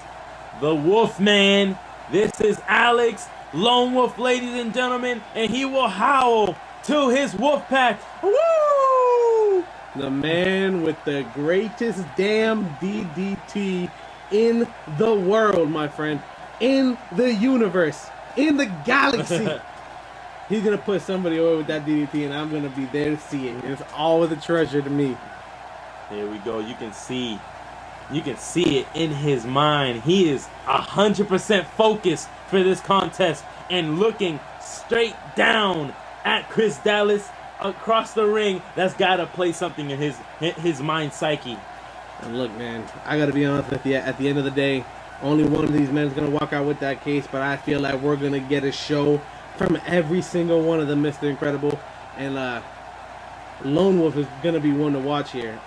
the Wolfman. This is Alex Lone Wolf, ladies and gentlemen, and he will howl to his wolf pack. Woo! The man with the greatest damn DDT in the world, my friend. In the universe. In the galaxy. He's going to put somebody over with that DDT, and I'm going to be there to see it. It's always a treasure to me. Here we go. You can see it in his mind. He is 100% focused for this contest and looking straight down at Chris Dallas across the ring. That's got to play something in his mind psyche. And look, man, I got to be honest with you. At the end of the day, only one of these men is going to walk out with that case, but I feel like we're going to get a show from every single one of them, Mr. Incredible. And Lone Wolf is going to be one to watch here.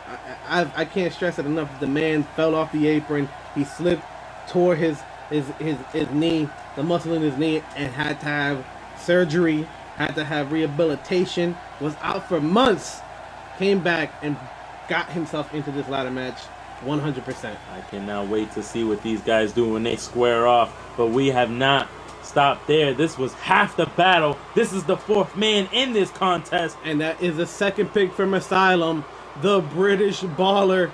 I can't stress it enough. The man fell off the apron. He slipped, tore his knee, the muscle in his knee, and had to have surgery, had to have rehabilitation, was out for months, came back and got himself into this ladder match 100%. I cannot wait to see what these guys do when they square off, but we have not stopped there. This was half the battle. This is the fourth man in this contest. And that is the second pick from Asylum, the British Baller.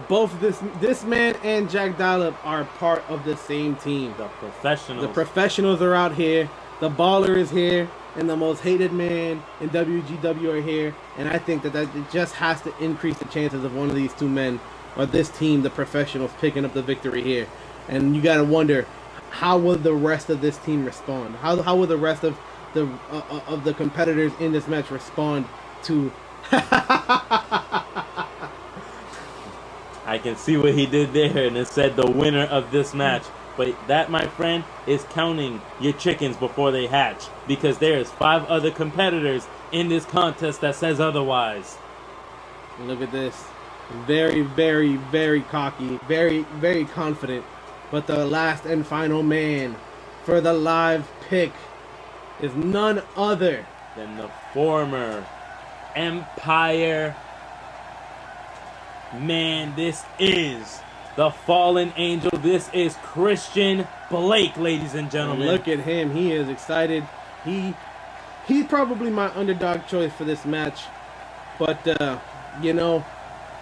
Both this man and Jack Dollop are part of the same team. The professionals. The professionals are out here. The Baller is here. And the most hated man in WGW are here. And I think that it just has to increase the chances of one of these two men, or this team, the professionals, picking up the victory here. And you got to wonder, how will the rest of this team respond? How will the rest of the competitors in this match respond to? I can see what he did there, and it said the winner of this match. But that, my friend, is counting your chickens before they hatch, because there is 5 other competitors in this contest that says otherwise. Look at this. Very, very, very cocky. Very, very confident. But the last and final man for the live pick is none other than the former Empire man. This is the fallen angel. This is Christian Blake, ladies and gentlemen. Look at him. He is excited. He's probably my underdog choice for this match. But you know,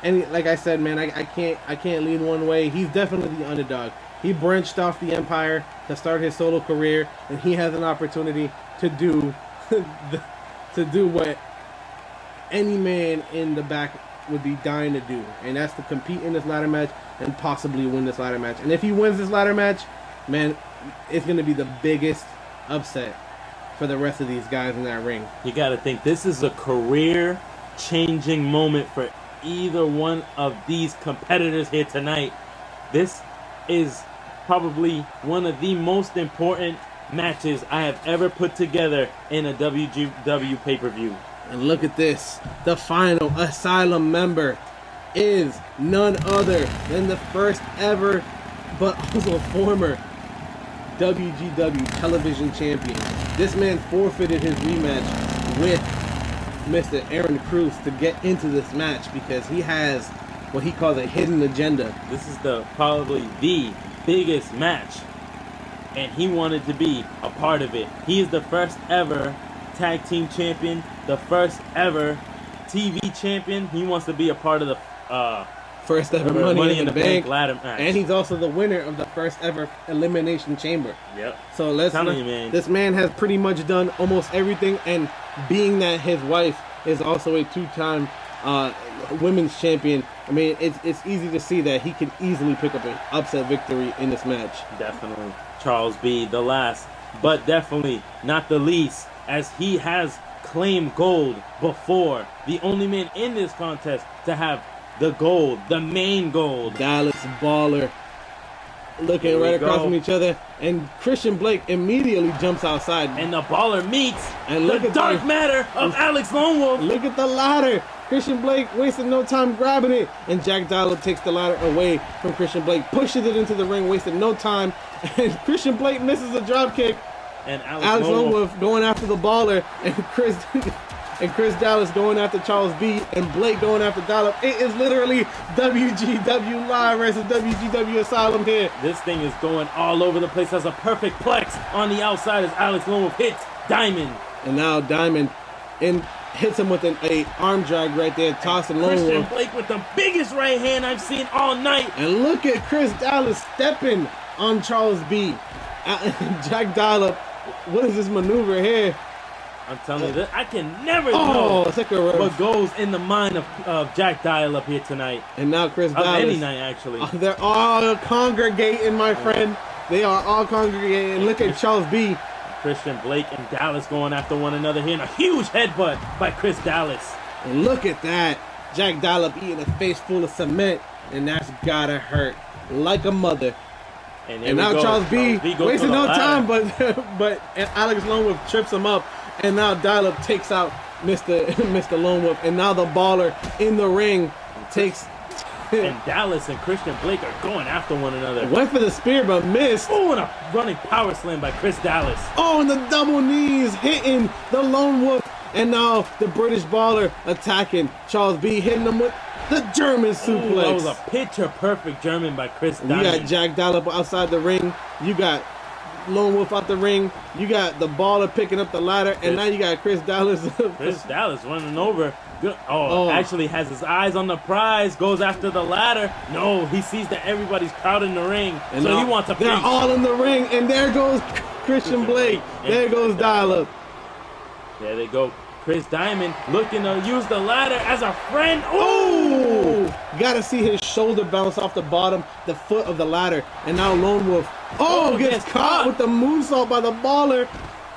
and like I said, man, I can't lean one way. He's definitely the underdog. He branched off the Empire to start his solo career, and he has an opportunity to do what any man in the back would be dying to do, and that's to compete in this ladder match and possibly win this ladder match. And if he wins this ladder match, man, it's going to be the biggest upset for the rest of these guys in that ring. You got to think this is a career-changing moment for either one of these competitors here tonight. This is probably one of the most important matches I have ever put together in a WGW pay-per-view. And look at this. The final Asylum member is none other than the first ever, but also former WGW television champion. This man forfeited his rematch with Mr. Aaron Cruz to get into this match because he has what he calls a hidden agenda. This is probably the biggest match, and he wanted to be a part of it. He is the first ever tag team champion, the first ever TV champion. He wants to be a part of the first ever Money in the Bank ladder match, and he's also the winner of the first ever Elimination Chamber. Yep. So this man has pretty much done almost everything, and being that his wife is also a 2-time women's champion, I mean, it's easy to see that he can easily pick up an upset victory in this match. Definitely. Charles B, the last, but definitely not the least, as he has claimed gold before. The only man in this contest to have the gold, the main gold. Dallas Baller looking right across from each other, and Christian Blake immediately jumps outside. And the Baller meets and look the at dark matter of Alex Lone Wolf. Look at the ladder. Christian Blake wasted no time grabbing it, and Jack Dollop takes the ladder away from Christian Blake, pushes it into the ring, wasted no time, and Christian Blake misses a drop kick. And Alex Lone Wolf going after the baller, and Chris Dallas going after Charles B, and Blake going after Dollop. It is literally WGW Live versus WGW Asylum here. This thing is going all over the place. Has a perfect plex on the outside as Alex Lone Wolf hits Diamond. And now Diamond hits him with a arm drag right there, tossing Lone Christian Wolf. Blake with the biggest right hand I've seen all night. And look at Chris Dallas stepping on Charles B. Jack Dollop, what is this maneuver here? I'm telling you, this, I can never it's like what goes in the mind of Jack Dial up here tonight. And now Chris Dallas. Any night, actually. They're all congregating, my friend. They are all congregating. Look at Charles B. Christian Blake and Dallas going after one another here, and a huge headbutt by Chris Dallas. And look at that. Jack Dollop eating a face full of cement, and that's gotta hurt like a mother. And now Charles B wasting no time, but Alex Lone Wolf trips him up, and now Dollop takes out Mr. Lone Wolf, and now the baller in the ring takes. And Dallas and Christian Blake are going after one another. Went for the spear, but missed. Oh, and a running power slam by Chris Dallas. Oh, and the double knees hitting the Lone Wolf. And now the British baller attacking Charles B, hitting him with the German suplex. Ooh, that was a picture-perfect German by Chris Dallas. You got Jack Dollop outside the ring. You got Lone Wolf out the ring. You got the baller picking up the ladder. And now you got Chris Dallas. Chris Dallas running over. Good. Oh, actually has his eyes on the prize. Goes after the ladder. No, he sees that everybody's crowding the ring. And so he wants a piece. They're all in the ring. And there goes Christian Blake. There goes Dollop. There they go. Chris Diamond looking to use the ladder as a friend. Ooh! Gotta see his shoulder bounce off the bottom, the foot of the ladder. And now Lone Wolf, gets caught with the moonsault by the baller.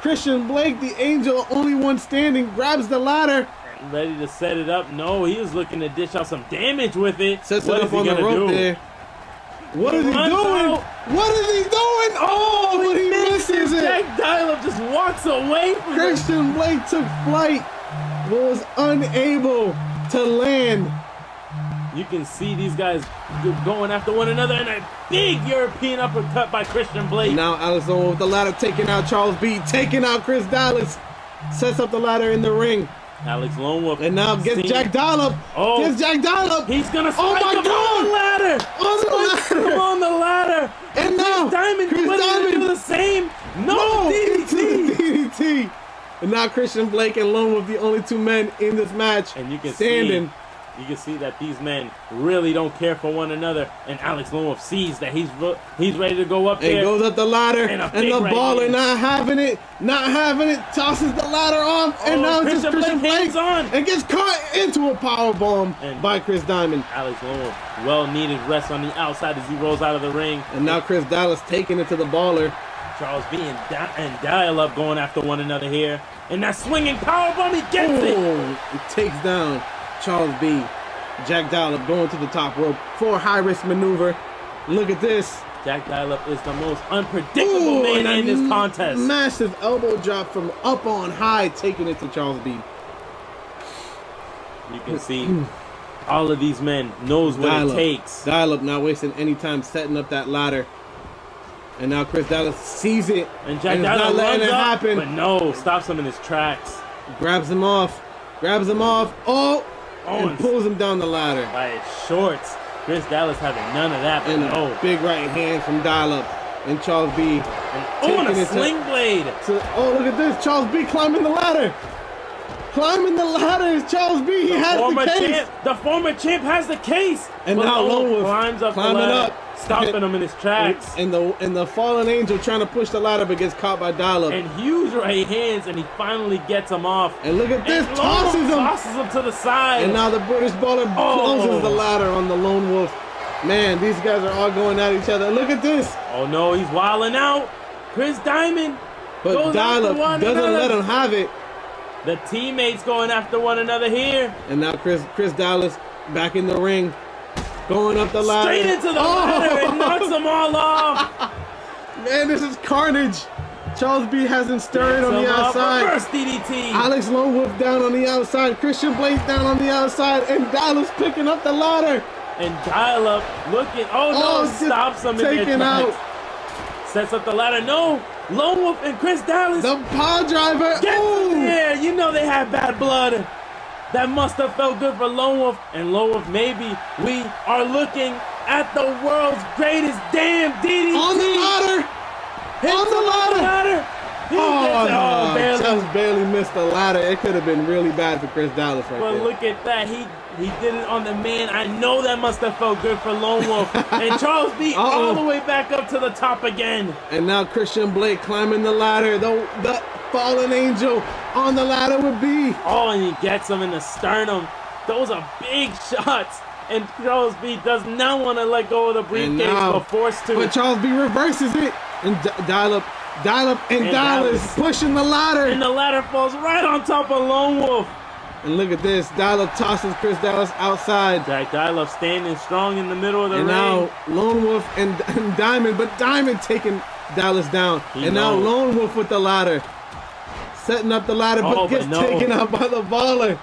Christian Blake, the angel, only one standing, grabs the ladder. Ready to set it up. No, he is looking to dish out some damage with it. Sets it up on the rope there. What is he doing? What is he doing? Oh, but he misses it. Jack Dial just walks away from Christian Blake took flight, but was unable to land. You can see these guys going after one another, and a big European uppercut by Christian Blake. Now Alex Lone Wolf with the ladder, taking out Charles B, taking out Chris Dallas, sets up the ladder in the ring. Alex Lone Wolf. And now gets Jack Dollop. Gets Jack Dollop. He's going to strike him on the ladder. On the ladder. And now Chris Diamond do the same. No, DDT. And now Christian Blake and Lone Wolf, the only two men in this match. And you can standing. You can see that these men really don't care for one another. And Alex Lone Wolf sees that he's ready to go up there. And goes up the ladder. And the baller not having it. Tosses the ladder off. And now it's just Christian Blake on. And gets caught into a powerbomb by Chris Diamond. Alex Lone Wolf, well-needed rest on the outside as he rolls out of the ring. And now Chris Dallas taking it to the baller. Charles B and Dial-Up going after one another here. And that swinging powerbomb, he gets it. It takes down Charles B. Jack Dollop going to the top rope for a high-risk maneuver. Look at this. Jack Dollop is the most unpredictable man in this contest. Massive elbow drop from up on high, taking it to Charles B. You can see all of these men knows what it takes. Dollop not wasting any time setting up that ladder. And now Chris Dallas sees it. And Jack Dollop not letting it up, happen. But no, stops him in his tracks. Grabs him off. And pulls him down the ladder. By his shorts. Chris Dallas having none of that. And a big right hand from Dollop. And Charles B. And a sling blade. Look at this. Charles B climbing the ladder. Climbing the ladder is Charles B. He has the case. The former champ has the case. And now Lone Wolf climbs up the ladder, stopping him in his tracks. And the fallen angel trying to push the ladder but gets caught by Dollop. And huge right hands, and he finally gets him off. And look at this, tosses him to the side. And now the British baller closes the ladder on the Lone Wolf. Man, these guys are all going at each other. Look at this. Oh no, he's wilding out. Chris Diamond. But Dollop doesn't let him have it. The teammates going after one another here. And now Chris Dallas back in the ring. Going up the ladder. Straight into the ladder and knocks them all off. Man, this is carnage. Charles B hasn't stirred on the outside. Reverse DDT. Alex Lone Wolf down on the outside. Christian Blake down on the outside. And Dallas picking up the ladder. And Dial-Up looking. Stops him in taken out. Sets up the ladder. No. Lone Wolf and Chris Dallas. The power driver. Get Ooh. there. You know they had bad blood. That must have felt good for Lone Wolf. And Lone Wolf, maybe we are looking at the world's greatest damn DDT. On the ladder. Hits On the ladder. He Oh, gets it. no. Barely. Just barely missed the ladder. It could have been really bad for Chris Dallas right But there. look at that. He did it on the man. I know that must have felt good for Lone Wolf. And Charles B all the way back up to the top again. And now Christian Blake climbing the ladder. The fallen angel on the ladder with B. Oh, and he gets him in the sternum. Those are big shots. And Charles B does not want to let go of the briefcase, but forced to. But Charles B reverses it. And dial up, and Dallas pushing the ladder. And the ladder falls right on top of Lone Wolf. And look at this. Dial-Up tosses Chris Dallas outside. Jack Dial-Up standing strong in the middle of the ring. And now Lone Wolf and Diamond, but Diamond taking Dallas down. Now Lone Wolf with the ladder. Setting up the ladder, but gets taken out by the baller.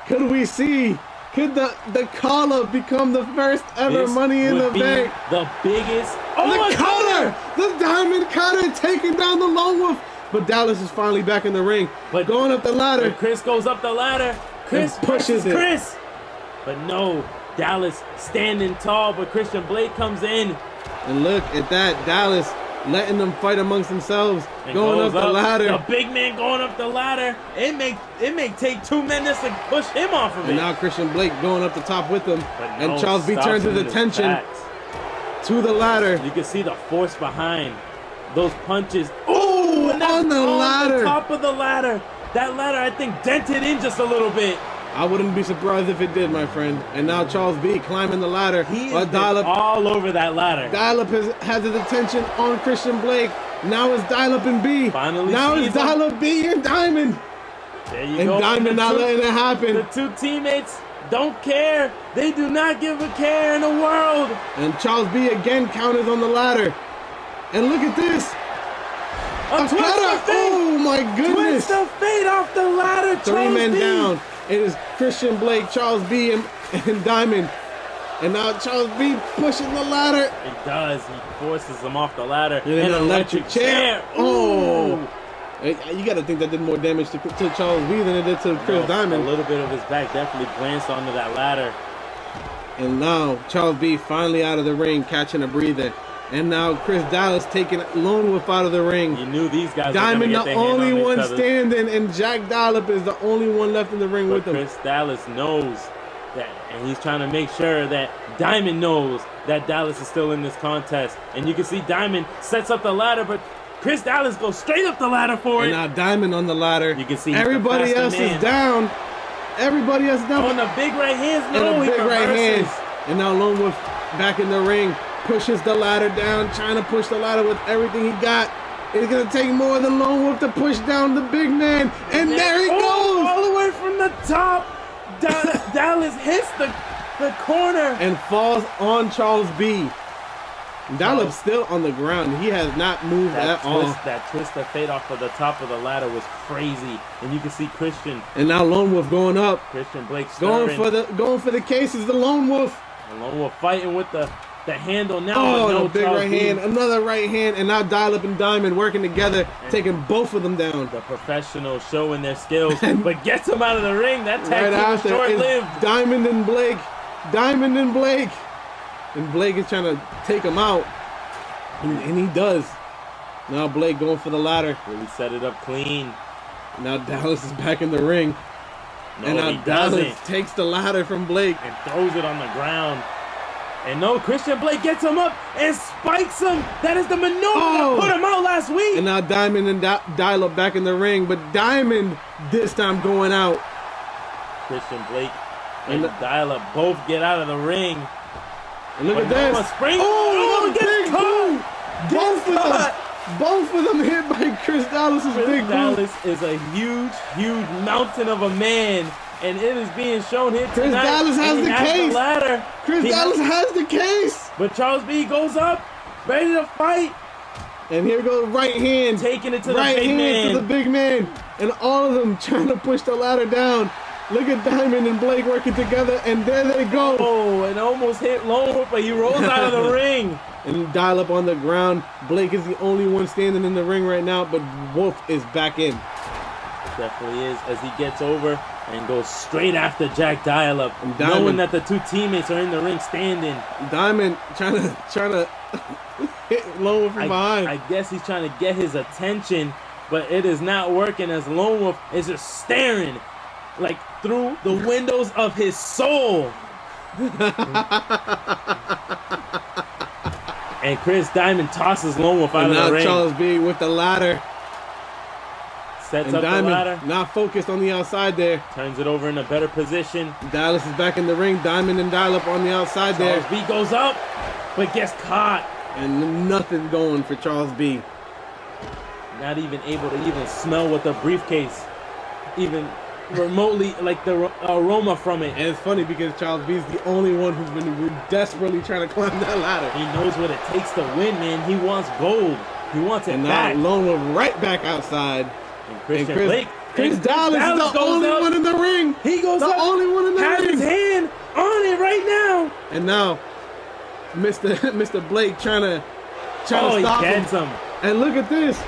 Could we see? Could the call-up become the first ever Money in the Bank? The biggest. The cutter! The Diamond cutter taking down the Lone Wolf. But Dallas is finally back in the ring. But going up the ladder. Chris goes up the ladder. Chris pushes it. Chris. But no, Dallas standing tall, but Christian Blake comes in. And look at that. Dallas letting them fight amongst themselves. And going up the ladder. The big man going up the ladder. It may take 2 minutes to push him off of it. And now Christian Blake going up the top with him. No, and Charles B turns his attention to the ladder. You can see the force behind those punches. Oh, on the ladder. The top of the ladder. That ladder, I think, dented in just a little bit. I wouldn't be surprised if it did, my friend. And now Charles B climbing the ladder. He is all over that ladder. Dial-Up has his attention on Christian Blake. Now it's Dial-Up and B. Finally, now it's Dial-Up, B, and Diamond. There you go. And Diamond not letting it happen. The two teammates don't care. They do not give a care in the world. And Charles B again counters on the ladder. And look at this. A twist of fate. Oh my goodness. Twist of fate off the ladder. 3 men down. It is Christian Blake, Charles B, and Diamond. And now Charles B pushing the ladder. It does. He forces him off the ladder. And an electric chair. Oh. Ooh. You got to think that did more damage to Charles B than it did to Chris Diamond. A little bit of his back definitely glanced onto that ladder. And now Charles B finally out of the ring, catching a breather. And now Chris Dallas taking Lone Wolf out of the ring. You knew these guys Diamond were the only one standing, and Jack Dial-Up is the only one left in the ring with him. Chris Dallas knows that, and he's trying to make sure that Diamond knows that Dallas is still in this contest. And you can see Diamond sets up the ladder, but Chris Dallas goes straight up the ladder for it. And now Diamond on the ladder. You can see everybody else is down. Everybody else is down. On the big right hands, no, he reverses. And now Lone Wolf back in the ring. Pushes the ladder down, trying to push the ladder with everything he got. It's going to take more than Lone Wolf to push down the big man. And there he goes. All the way from the top. Dallas hits the corner. And falls on Charles B. Dial-Up's still on the ground. He has not moved at all. That twist of fate off of the top of the ladder was crazy. And you can see Christian. And now Lone Wolf going up. Christian Blake going for the cases, the Lone Wolf. And Lone Wolf fighting with the handle now. Oh, no, the big right hand, another right hand, and now Dial-Up and Diamond working together, taking both of them down. The professionals showing their skills, but gets them out of the ring. That tag right was short-lived. Diamond and Blake. And Blake is trying to take him out, and he does. Now Blake going for the ladder. Really set it up clean. Now Dallas is back in the ring. No, and now Dallas takes the ladder from Blake. And throws it on the ground. And no, Christian Blake gets him up and spikes him. That is the maneuver that put him out last week. And now Diamond and Dial-Up back in the ring, but Diamond this time going out. Christian Blake and Dial-Up both get out of the ring. And look at this. Big boom. Both of them hit by Chris Dallas's big boom. Dallas is a huge, huge mountain of a man. And it is being shown here tonight. Chris Dallas has the case. Ladder. Chris Dallas has the case. But Charles B goes up, ready to fight. And here goes right hand. Taking it to the big man. Right hand to the big man. And all of them trying to push the ladder down. Look at Diamond and Blake working together, and there they go. Oh, and almost hit Lone Wolf, but he rolls out of the ring. And Dial Up on the ground. Blake is the only one standing in the ring right now, but Wolf is back in. Definitely is, as he gets over and goes straight after Jack Dial-Up, Diamond, knowing that the two teammates are in the ring standing. Diamond trying to hit Lone Wolf from behind. I guess he's trying to get his attention, but it is not working, as Lone Wolf is just staring like through the windows of his soul. And Chris Diamond tosses Lone Wolf out of the ring. Charles B with the ladder. Sets and up Diamond, the ladder. not focused on the outside there. Turns it over in a better position. Dallas is back in the ring. Diamond and Dial Up on the outside there. Charles B goes up, but gets caught. And nothing going for Charles B. Not even able to even smell what the briefcase, even remotely, like the aroma from it. And it's funny because Charles B is the only one who's been desperately trying to climb that ladder. He knows what it takes to win, man. He wants gold. He wants it and back. And now Lone Wolf right back outside. And Blake. Chris Dallas is the only one in the ring. He goes the up. only one in the has ring. His hand on it right now. And now, Mr. Blake trying to stop he gets him. And look at this.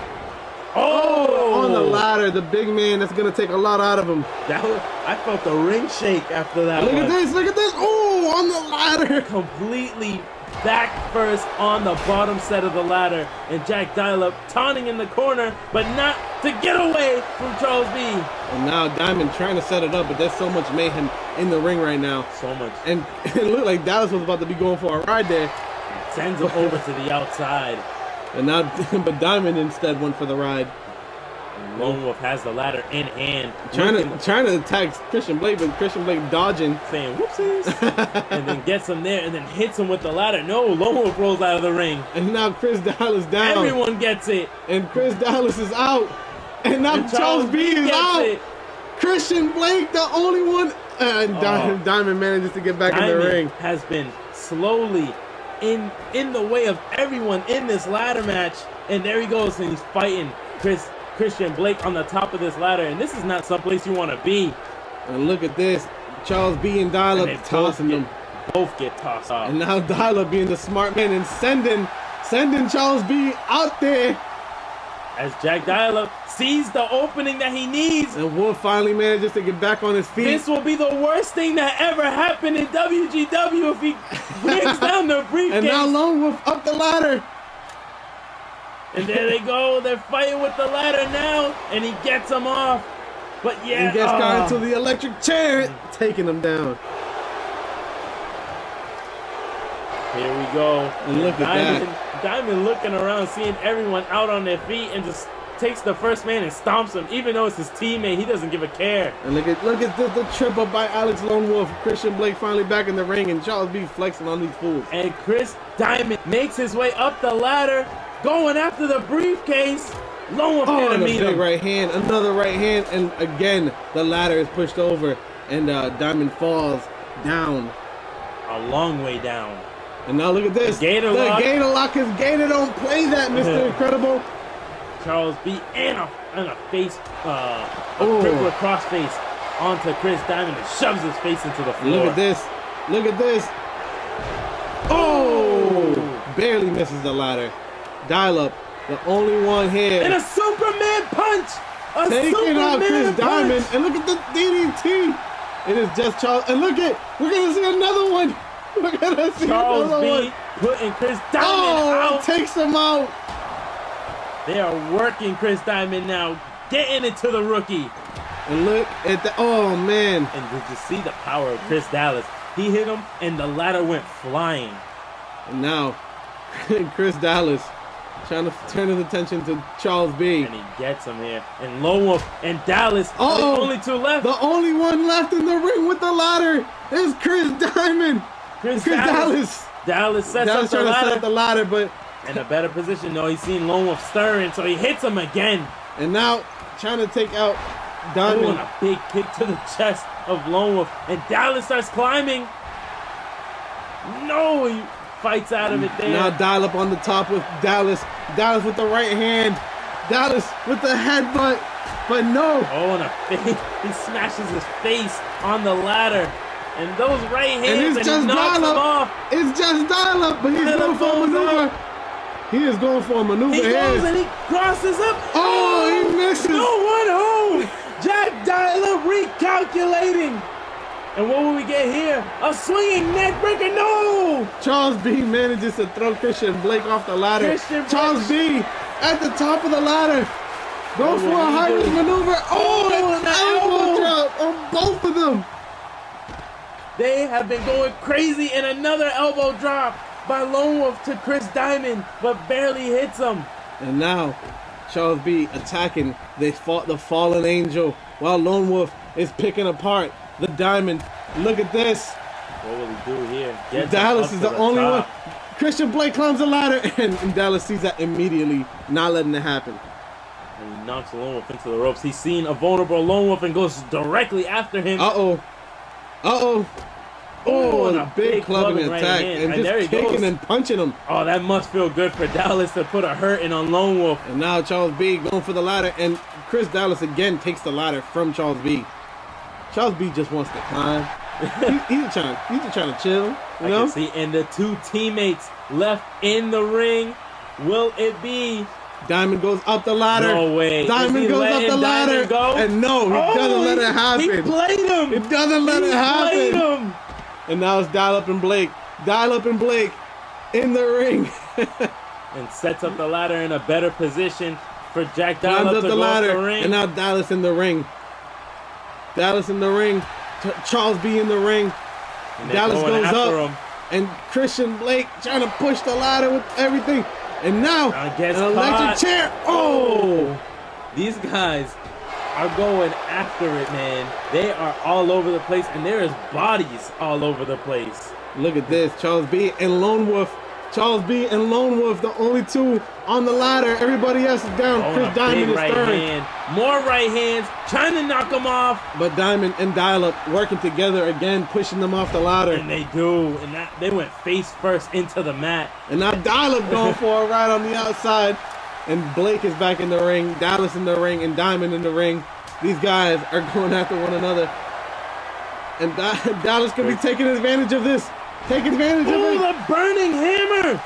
Oh, on the ladder, the big man. That's gonna take a lot out of him. I felt the ring shake after that. Look at this. Look at this. Oh, on the ladder. Completely back first on the bottom set of the ladder, and Jack Dial-Up taunting in the corner, but not to get away from Charles B. And now Diamond trying to set it up, but there's so much mayhem in the ring right now. So much. And it looked like Dallas was about to be going for a ride there. Sends him over to the outside. And now, but Diamond instead went for the ride. And Lone Wolf has the ladder in hand. Trying to attack Christian Blake, but Christian Blake dodging. Saying whoopsies. And then gets him there and then hits him with the ladder. No, Lone Wolf rolls out of the ring. And now Chris Dallas down. Everyone gets it. And Chris Dallas is out. And now Charles B is out. It. Christian Blake, the only one. And Diamond manages to get back in the ring. Has been slowly in the way of everyone in this ladder match, and there he goes, and he's fighting Christian Blake on the top of this ladder, and this is not someplace you want to be. And look at this, Charles B and Dial-Up tossing them. Both get tossed off. And now Dial-Up being the smart man and sending Charles B out there. As Jack Dial-Up sees the opening that he needs. And Wolf finally manages to get back on his feet. This will be the worst thing that ever happened in WGW if he brings down the briefcase. And now Lone Wolf up the ladder. And there they go. They're fighting with the ladder now. And he gets him off. But yeah. He gets caught into the electric chair, taking him down. Here we go. And look at that. Diamond looking around, seeing everyone out on their feet, and just takes the first man and stomps him. Even though it's his teammate, he doesn't give a care. And look at the trip up by Alex Lone Wolf. Christian Blake finally back in the ring, and Charles B flexing on these fools. And Chris Diamond makes his way up the ladder, going after the briefcase. Lone Wolf gonna meet him. Right hand, another right hand, and again the ladder is pushed over, and Diamond falls down. A long way down. And now look at this. The Gator lock, because Gator don't play that, Mr. Incredible. Charles B and a face, crippler cross face onto Chris Diamond and shoves his face into the floor. Look at this. Look at this. Oh! Barely misses the ladder. Dial-Up, the only one here. And a Superman punch! Taking out Chris Diamond. And look at the DDT. It is just Charles. And look at, we're going to see another one. We're gonna see Charles B putting Chris Diamond out. Takes him out. They are working Chris Diamond now, getting it to the rookie. And look at the, oh man. And did you see the power of Chris Dallas? He hit him and the ladder went flying. And now, Chris Dallas trying to turn his attention to Charles B. And he gets him here. And Lone Wolf and Dallas are the only two left. The only one left in the ring with the ladder is Chris Diamond. Chris Dallas. Dallas sets up the trying ladder. To set up the ladder, but in a better position. No, he's seen Lone Wolf stirring, so he hits him again. And now trying to take out Diamond. And a big kick to the chest of Lone Wolf. And Dallas starts climbing. No, he fights out of it there. Now Dial-Up on the top with Dallas. Dallas with the right hand. Dallas with the headbutt. but no. Oh, and he smashes his face on the ladder. And those right hands, and he knocks him off. It's just dial-up, but he's going for a maneuver. He is going for a maneuver He here. goes and he crosses up. Oh, he misses. No one home. Jack Dial-up recalculating. And what will we get here? A swinging neck breaker. No. Charles B manages to throw Christian Blake off the ladder. Charles B at the top of the ladder. Go for a high-risk maneuver. Oh, an elbow drop on both of them. They have been going crazy, and another elbow drop by Lone Wolf to Chris Diamond, but barely hits him. And now, Charles B attacking the fallen angel, while Lone Wolf is picking apart the Diamond. Look at this. What will he do here? Gets Dallas is the only top. one. Christian Blake climbs the ladder, and Dallas sees that immediately, not letting it happen. And he knocks Lone Wolf into the ropes. He's seen a vulnerable Lone Wolf and goes directly after him. Uh-oh. Oh, and a big clubbing right attack, hand. and just kicking and punching him. Oh, that must feel good for Dallas to put a hurting on Lone Wolf. And now Charles B going for the ladder, and Chris Dallas again takes the ladder from Charles B. Charles B just wants to climb. he's just trying to chill, you know? I can see, and the two teammates left in the ring. Will it be? Diamond goes up the ladder. No way. Diamond goes up the ladder. Go? And no, he doesn't let it happen. He played him. He doesn't let it happen. Played him. And now it's Dial-Up and Blake. Dial-Up and Blake in the ring. And sets up the ladder in a better position for Jack Climbs Dial-Up up to the go ladder. up the ring. And now Dallas in the ring. Dallas in the ring. Charles B in the ring. And Dallas goes up. him. And Christian Blake trying to push the ladder with everything. And now, an electric chair. Oh! These guys are going after it, man. They are all over the place, and there is bodies all over the place. Look at this. Charles B and Lone Wolf. Charles B and Lone Wolf, the only two on the ladder. Everybody else is down. Oh, Chris Diamond is right third. hand. More right hands, trying to knock them off. But Diamond and Dial-Up working together again, pushing them off the ladder. And they do. And they went face first into the mat. And now Dial-Up going for a ride on the outside. And Blake is back in the ring. Dallas in the ring and Diamond in the ring. These guys are going after one another. And Dallas could be taking advantage of this. Take advantage of it. Oh, the burning hammer.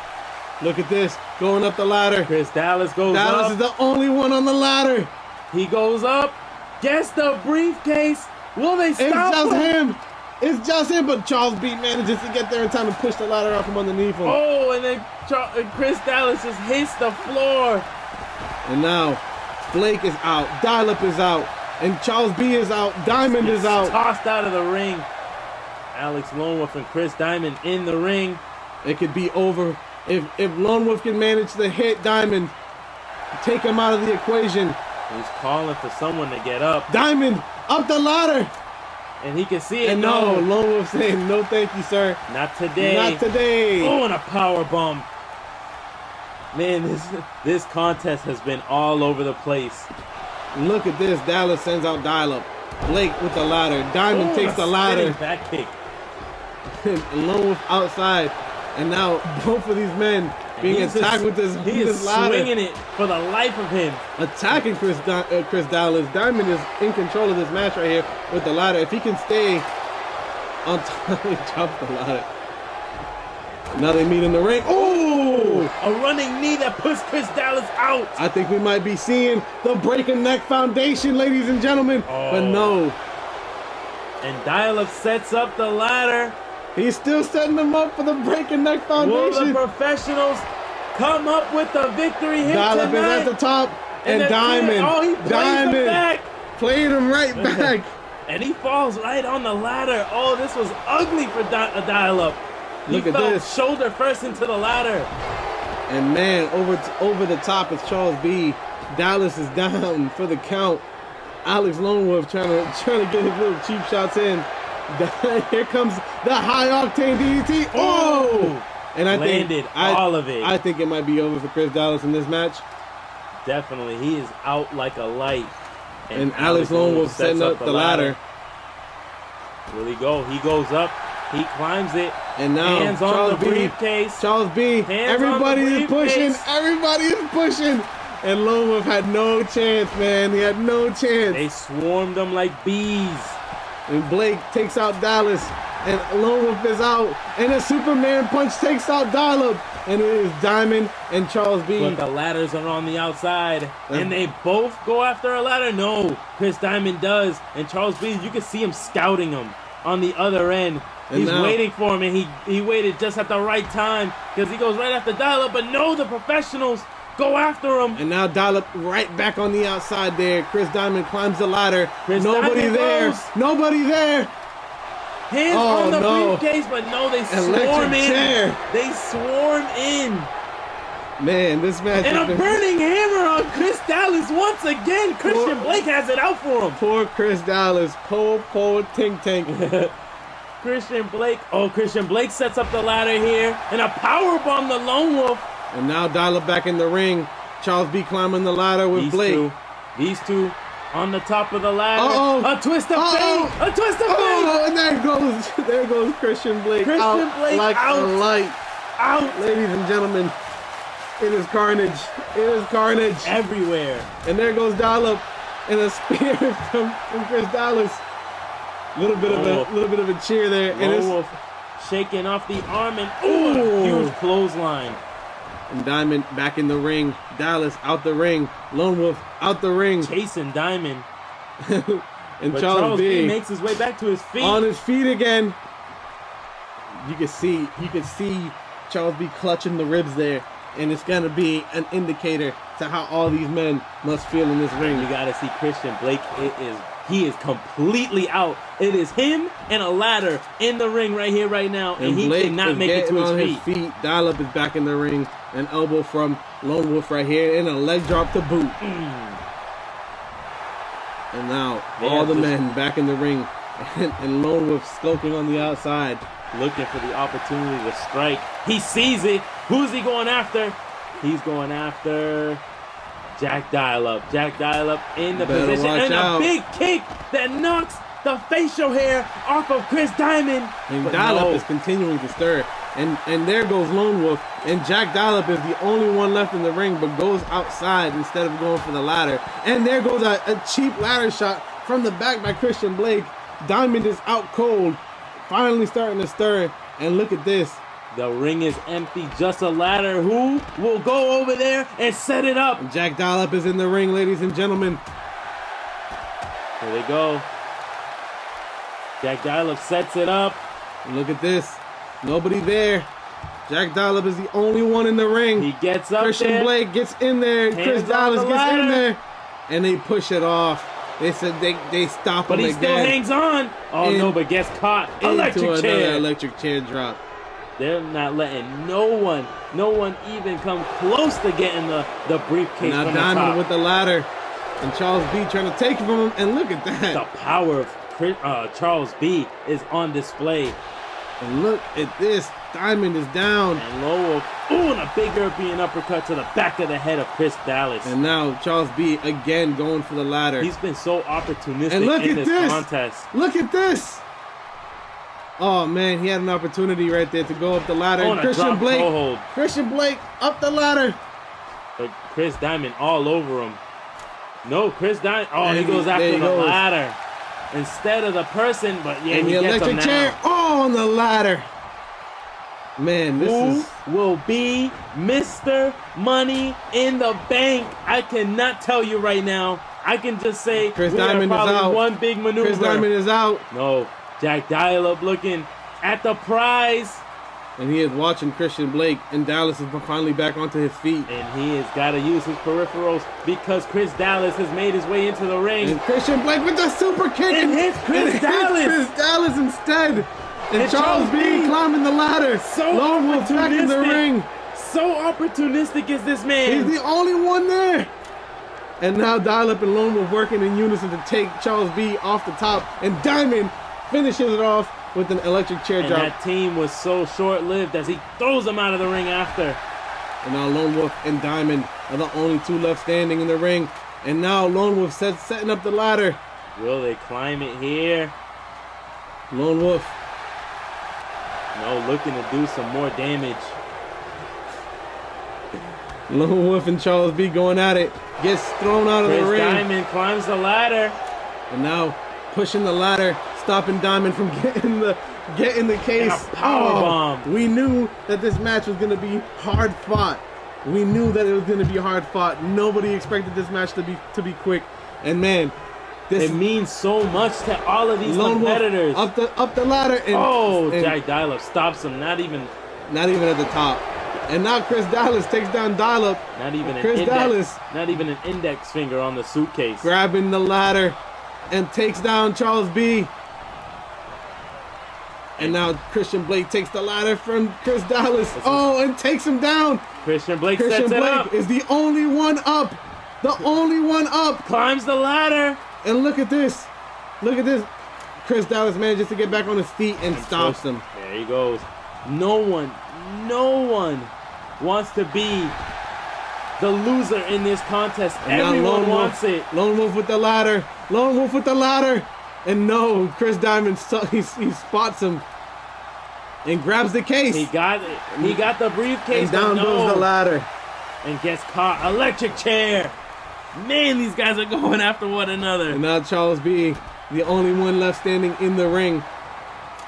Look at this. Going up the ladder. Chris Dallas goes up. Dallas is the only one on the ladder. He goes up. Gets the briefcase. Will they stop him? It's just him, but Charles B manages to get there in time to push the ladder out from underneath him. Oh, and then Chris Dallas just hits the floor. And now, Blake is out. Dial-Up is out. And Charles B is out. Diamond is out. Tossed out of the ring. Alex Lone Wolf and Chris Diamond in the ring. It could be over if Lone Wolf can manage to hit Diamond, take him out of the equation. He's calling for someone to get up. Diamond up the ladder. And he can see it. And no, Lone Wolf saying no thank you, sir. Not today. Not today. Oh, and a power bomb. Man, this contest has been all over the place. Look at this. Dallas sends out Dial-Up. Blake with the ladder. Diamond takes the ladder. Back kick. And Lone Wolf outside. And now both of these men being attacked with this ladder. He is swinging it for the life of him. Attacking Chris Dallas. Diamond is in control of this match right here with the ladder. If he can stay on top, he drops the ladder. Now they meet in the ring. Oh! A running knee that puts Chris Dallas out. I think we might be seeing the Breaking Neck Foundation, ladies and gentlemen. Oh. But no. And Dial-Up sets up the ladder. He's still setting them up for the Breaking Neck Foundation. Will the professionals come up with the victory here Dial-Up tonight? is at the top. And Diamond. He plays him back. Played him right back. And he falls right on the ladder. Oh, this was ugly for Dial-Up. Look at this. Shoulder first into the ladder. And man, over the top is Charles B. Dallas is down for the count. Alex Lone Wolf trying to get his little cheap shots in. Here comes the high octane DDT. Oh! And I landed all of it. I think it might be over for Chris Dallas in this match. Definitely, he is out like a light. And Alex Lone Wolf setting up the ladder. Will he go? He goes up. He climbs it. And now hands Charles on the briefcase. Charles B. Everybody is pushing. Everybody is pushing. And Lone Wolf had no chance, man. He had no chance. They swarmed him like bees. And Blake takes out Dallas. And Lone Wolf is out. And a Superman punch takes out Dial-Up. And it is Diamond and Charles B. But the ladders are on the outside. And they both go after a ladder? No. Chris Diamond does. And Charles B, you can see him scouting him on the other end. He's waiting for him, and he waited just at the right time because he goes right after Dial-Up. But no, the professionals go after him. And now Dial-Up right back on the outside there. Chris Diamond climbs the ladder. Nobody there. Nobody there. Hands on the briefcase, but no, they swarm in. Chair. They swarm in. Man, this match. And a burning hammer on Chris Dallas once again. Christian Blake has it out for him. Poor Chris Dallas. Poor Tink Tank. Christian Blake. Oh, Christian Blake sets up the ladder here. And a powerbomb to Lone Wolf. And now Dial-Up back in the ring. Charles B climbing the ladder with Blake. These two on the top of the ladder. Uh-oh. A twist of fate. A twist of fate. Oh, and there goes Christian Blake. Christian Blake like out. A light. Out. Ladies and gentlemen, it is carnage. It is carnage. Everywhere. And there goes Dial-Up and a spear from Chris Dallas. Little bit of a cheer there. Lone Wolf shaking off the arm and a huge clothesline. And Diamond back in the ring. Dallas out the ring. Lone Wolf out the ring. Chasing Diamond. And but Charles B makes his way back to his feet. On his feet again. You can see Charles B clutching the ribs there. And it's gonna be an indicator to how all these men must feel in this ring. You gotta see Christian Blake. He is completely out. It is him and a ladder in the ring right here, right now, and he Blake cannot make it to his feet. Dial-Up is back in the ring. An elbow from Lone Wolf right here, and a leg drop to boot. And now all the men back in the ring, and Lone Wolf skulking on the outside, looking for the opportunity to strike. He sees it. Who's he going after? He's going after Jack Dial-Up. Jack Dial-Up in the position. And a big kick that knocks the facial hair off of Chris Diamond. And Dial-Up is continuing to stir. And there goes Lone Wolf. And Jack Dial-Up is the only one left in the ring, but goes outside instead of going for the ladder. And there goes a cheap ladder shot from the back by Christian Blake. Diamond is out cold. Finally starting to stir. And look at this. The ring is empty, just a ladder. Who will go over there and set it up? Jack Dial-Up is in the ring, ladies and gentlemen. There they go. Jack Dial-Up sets it up. And look at this. Nobody there. Jack Dial-Up is the only one in the ring. He gets up Christian there. Blake gets in there. Chris Dallas gets in there. And they push it off. They said they stop him again. But he still hangs on. Oh, no, but gets caught. Electric chair. Another electric chair drop. They're not letting no one even come close to getting the briefcase now from Diamond the top. with the ladder. And Charles B trying to take it from him. And look at that. The power of Charles B is on display. And look at this. Diamond is down. And Lone Wolf, and a big European uppercut to the back of the head of Chris Dallas. And now Charles B again going for the ladder. He's been so opportunistic in this contest. Look at this. Oh man, he had an opportunity right there to go up the ladder. And Christian Blake up the ladder. But Chris Diamond all over him. No, Chris Diamond. Oh, he goes after the ladder instead of the person. But yeah, and he the gets electric him now. chair on the ladder. Man, this will be Mr. Money in the Bank. I cannot tell you right now. I can just say Chris Diamond is out. One big maneuver. Chris Diamond is out. No, Jack Dial-Up looking at the prize. And he is watching Christian Blake, and Dallas is finally back onto his feet. And he has got to use his peripherals because Chris Dallas has made his way into the ring. And Christian Blake with the super kick. And hits Chris Dallas. Chris Dallas instead. And Charles B climbing the ladder. So Lone Wolf back in the ring. So opportunistic is this man. He's the only one there. And now Dial-Up and Lone Wolf working in unison to take Charles B off the top. And Diamond finishes it off with an electric chair drop. And that team was so short-lived as he throws him out of the ring after. And now Lone Wolf and Diamond are the only two left standing in the ring. And now Lone Wolf setting up the ladder. Will they climb it here? Lone Wolf. No, looking to do some more damage. Lone Wolf and Charles B going at it. Gets thrown out of the Chris ring. Diamond climbs the ladder. And now pushing the ladder, stopping Diamond from getting the case. And a powerbomb. We knew that this match was going to be hard fought. We knew that it was going to be hard fought. Nobody expected this match to be quick. And man, this It means so much to all of these Lone Wolf competitors. up the ladder. And Jack Dial-Up stops him. Not even at the top. And now Chris Dallas takes down Dial-Up. Not even Chris an Dallas index finger on the suitcase. grabbing the ladder and takes down Charles B. And now Christian Blake takes the ladder from Chris Dallas. And takes him down. Christian Blake Christian sets it Blake up. is the only one up. The only one up. Climbs the ladder. And look at this. Look at this. Chris Dallas manages to get back on his feet and stops him. There he goes. No one wants to be the loser in this contest. And now Everyone wants it. Lone Wolf with the ladder. Lone Wolf with the ladder. And no, Chris Diamond, he spots him and grabs the case. He got it. He got the briefcase. And down goes the ladder. And gets caught. Electric chair. Man, these guys are going after one another. And now Charles B, the only one left standing in the ring.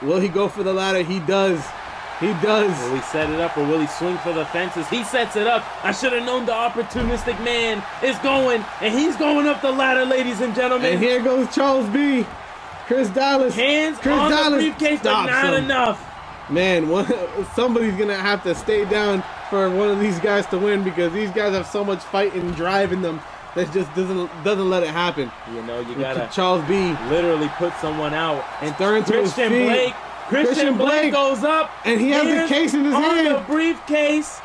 Will he go for the ladder? He does. He does. Will he set it up or will he swing for the fences? He sets it up. I should have known the opportunistic man is going. And he's going up the ladder, ladies and gentlemen. And here goes Charles B. Chris Dallas. Hands Chris on Dallas the briefcase, but not enough. Man, somebody's going to have to stay down for one of these guys to win because these guys have so much fight and drive in them that just doesn't let it happen. You know, you got to Charles B. literally put someone out. And Stirring to his feet. Christian Blake goes up. And he has the case in his hand. On the briefcase.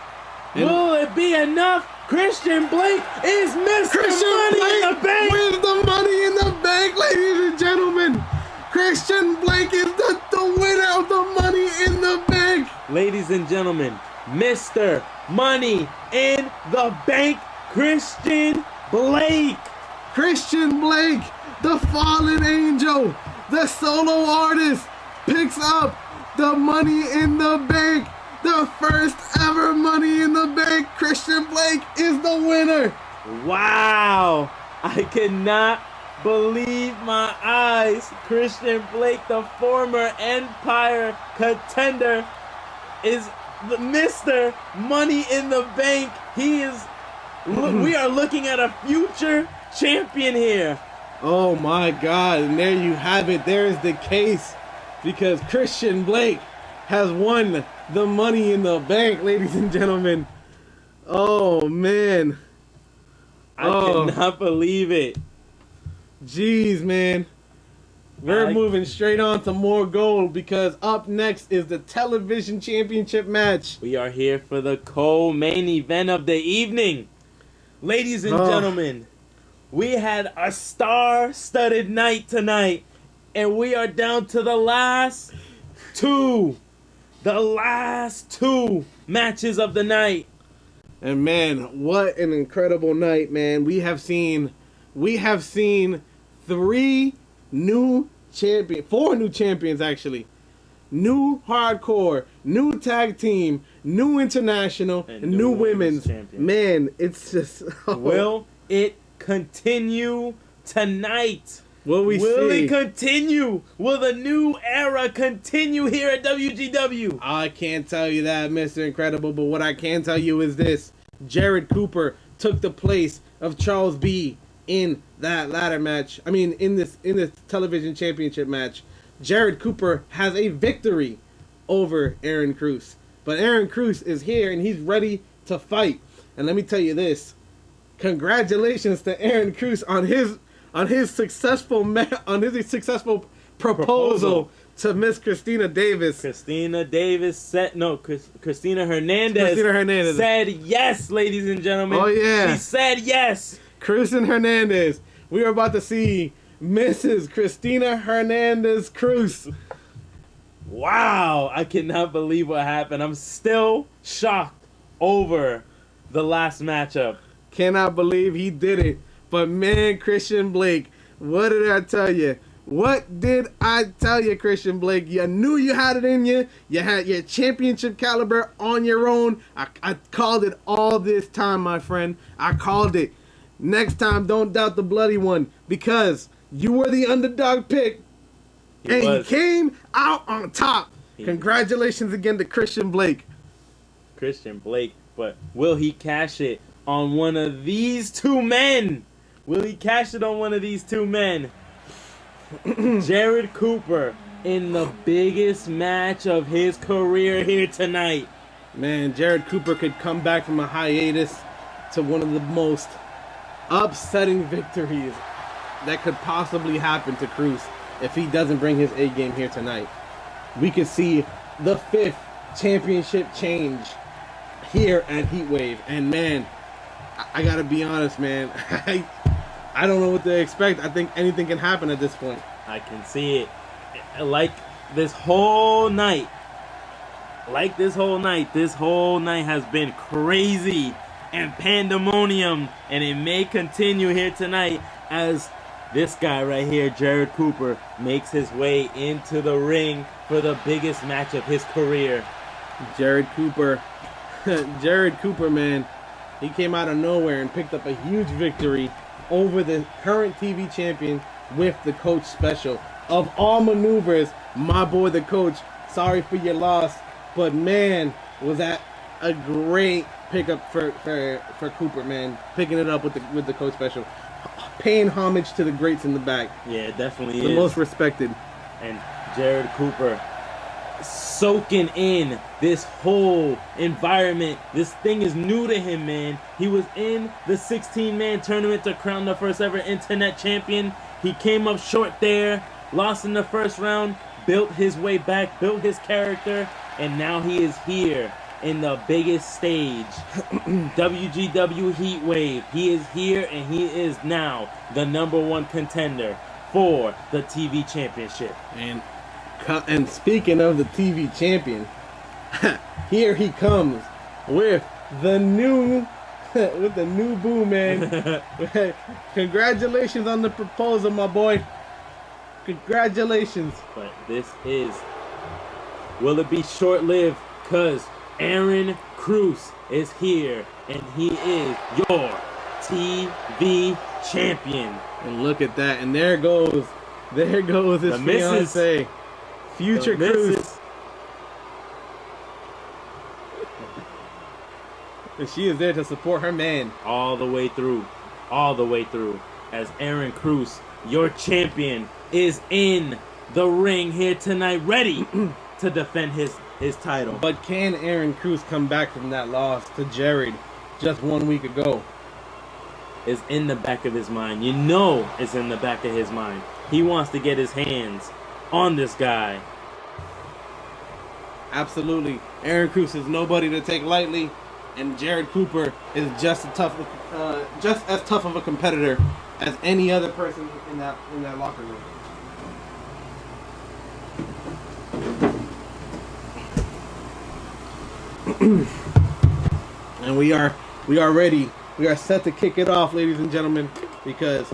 Will it be enough? Christian Blake is Mr. Money in the Bank. With the Money in the Bank, ladies and gentlemen. Christian Blake is the winner of the Money in the Bank. Ladies and gentlemen, Mr. Money in the Bank, Christian Blake. Christian Blake, the fallen angel, the solo artist, picks up the Money in the Bank. The first ever Money in the Bank. Christian Blake is the winner. Wow. I cannot believe my eyes. Christian Blake, the former Empire contender, is the Mr. Money in the Bank. He is. We are looking at a future champion here. Oh my God. And there you have it. There is the case. Because Christian Blake has won the Money in the Bank, ladies and gentlemen. Oh, man. I cannot believe it. Jeez, man. We're moving straight on to more gold because up next is the television championship match. We are here for the co-main event of the evening. Ladies and gentlemen, we had a star-studded night tonight, and we are down to the last two matches of the night. And man, what an incredible night, man. We have seen 4 new champions actually. New hardcore, new tag team, new international, and new women's. Man, it's just Will it continue tonight? Will it continue? Will the new era continue here at WGW? I can't tell you that, Mr. Incredible, but what I can tell you is this. Jared Cooper took the place of Charles B in that ladder match. I mean, in this television championship match. Jared Cooper has a victory over Aaron Cruz. But Aaron Cruz is here and he's ready to fight. And let me tell you this. Congratulations to Aaron Cruz on his successful proposal to Miss Christina Davis. Christina Hernandez said yes, ladies and gentlemen. Oh yeah. She said yes. Cruz and Hernandez. We are about to see Mrs. Christina Hernandez Cruz. Wow, I cannot believe what happened. I'm still shocked over the last matchup. Cannot believe he did it. But man, Christian Blake, what did I tell you? What did I tell you, Christian Blake? You knew you had it in you. You had your championship caliber on your own. I called it all this time, my friend. I called it. Next time, don't doubt the bloody one, because you were the underdog pick. You came out on top. Congratulations again to Christian Blake. Christian Blake, but will he cash it on one of these two men? Will he cash it on one of these two men? Jared Cooper in the biggest match of his career here tonight. Man, Jared Cooper could come back from a hiatus to one of the most upsetting victories that could possibly happen to Cruz if he doesn't bring his A game here tonight. We could see the 5th championship change here at HeatWave. And man, I gotta be honest, man. I don't know what to expect. I think anything can happen at this point. I can see it. Like this whole night. This whole night has been crazy and pandemonium. And it may continue here tonight as this guy right here, Jared Cooper, makes his way into the ring for the biggest match of his career. Jared Cooper, man, he came out of nowhere and picked up a huge victory over the current TV champion with the coach special. Of all maneuvers, my boy the coach, sorry for your loss, but man, was that a great pickup for Cooper, man. Picking it up with the coach special. Paying homage to the greats in the back. Yeah, it definitely the most respected. And Jared Cooper soaking in this whole environment. This thing is new to him, man. He was in the 16-man tournament to crown the first ever internet champion. He came up short there, lost in the first round, built his way back, built his character, and now he is here in the biggest stage. WGW HeatWave. He is here, and he is now the #1 contender for the TV championship. And speaking of the TV champion, here he comes with the new boo, man. Congratulations on the proposal, my boy. Congratulations. But will it be short-lived? Because Aaron Cruz is here, and he is your TV champion. And look at that, and there goes his fiance. Future Cruz. And she is there to support her man. All the way through. As Aaron Cruz, your champion, is in the ring here tonight, ready to defend his title. But can Aaron Cruz come back from that loss to Jared just 1 week ago? Is in the back of his mind. You know it's in the back of his mind. He wants to get his hands on this guy. Absolutely. Aaron Cruz is nobody to take lightly, and Jared Cooper is just as tough of a competitor as any other person in that locker room. And we are ready. We are set to kick it off, ladies and gentlemen, because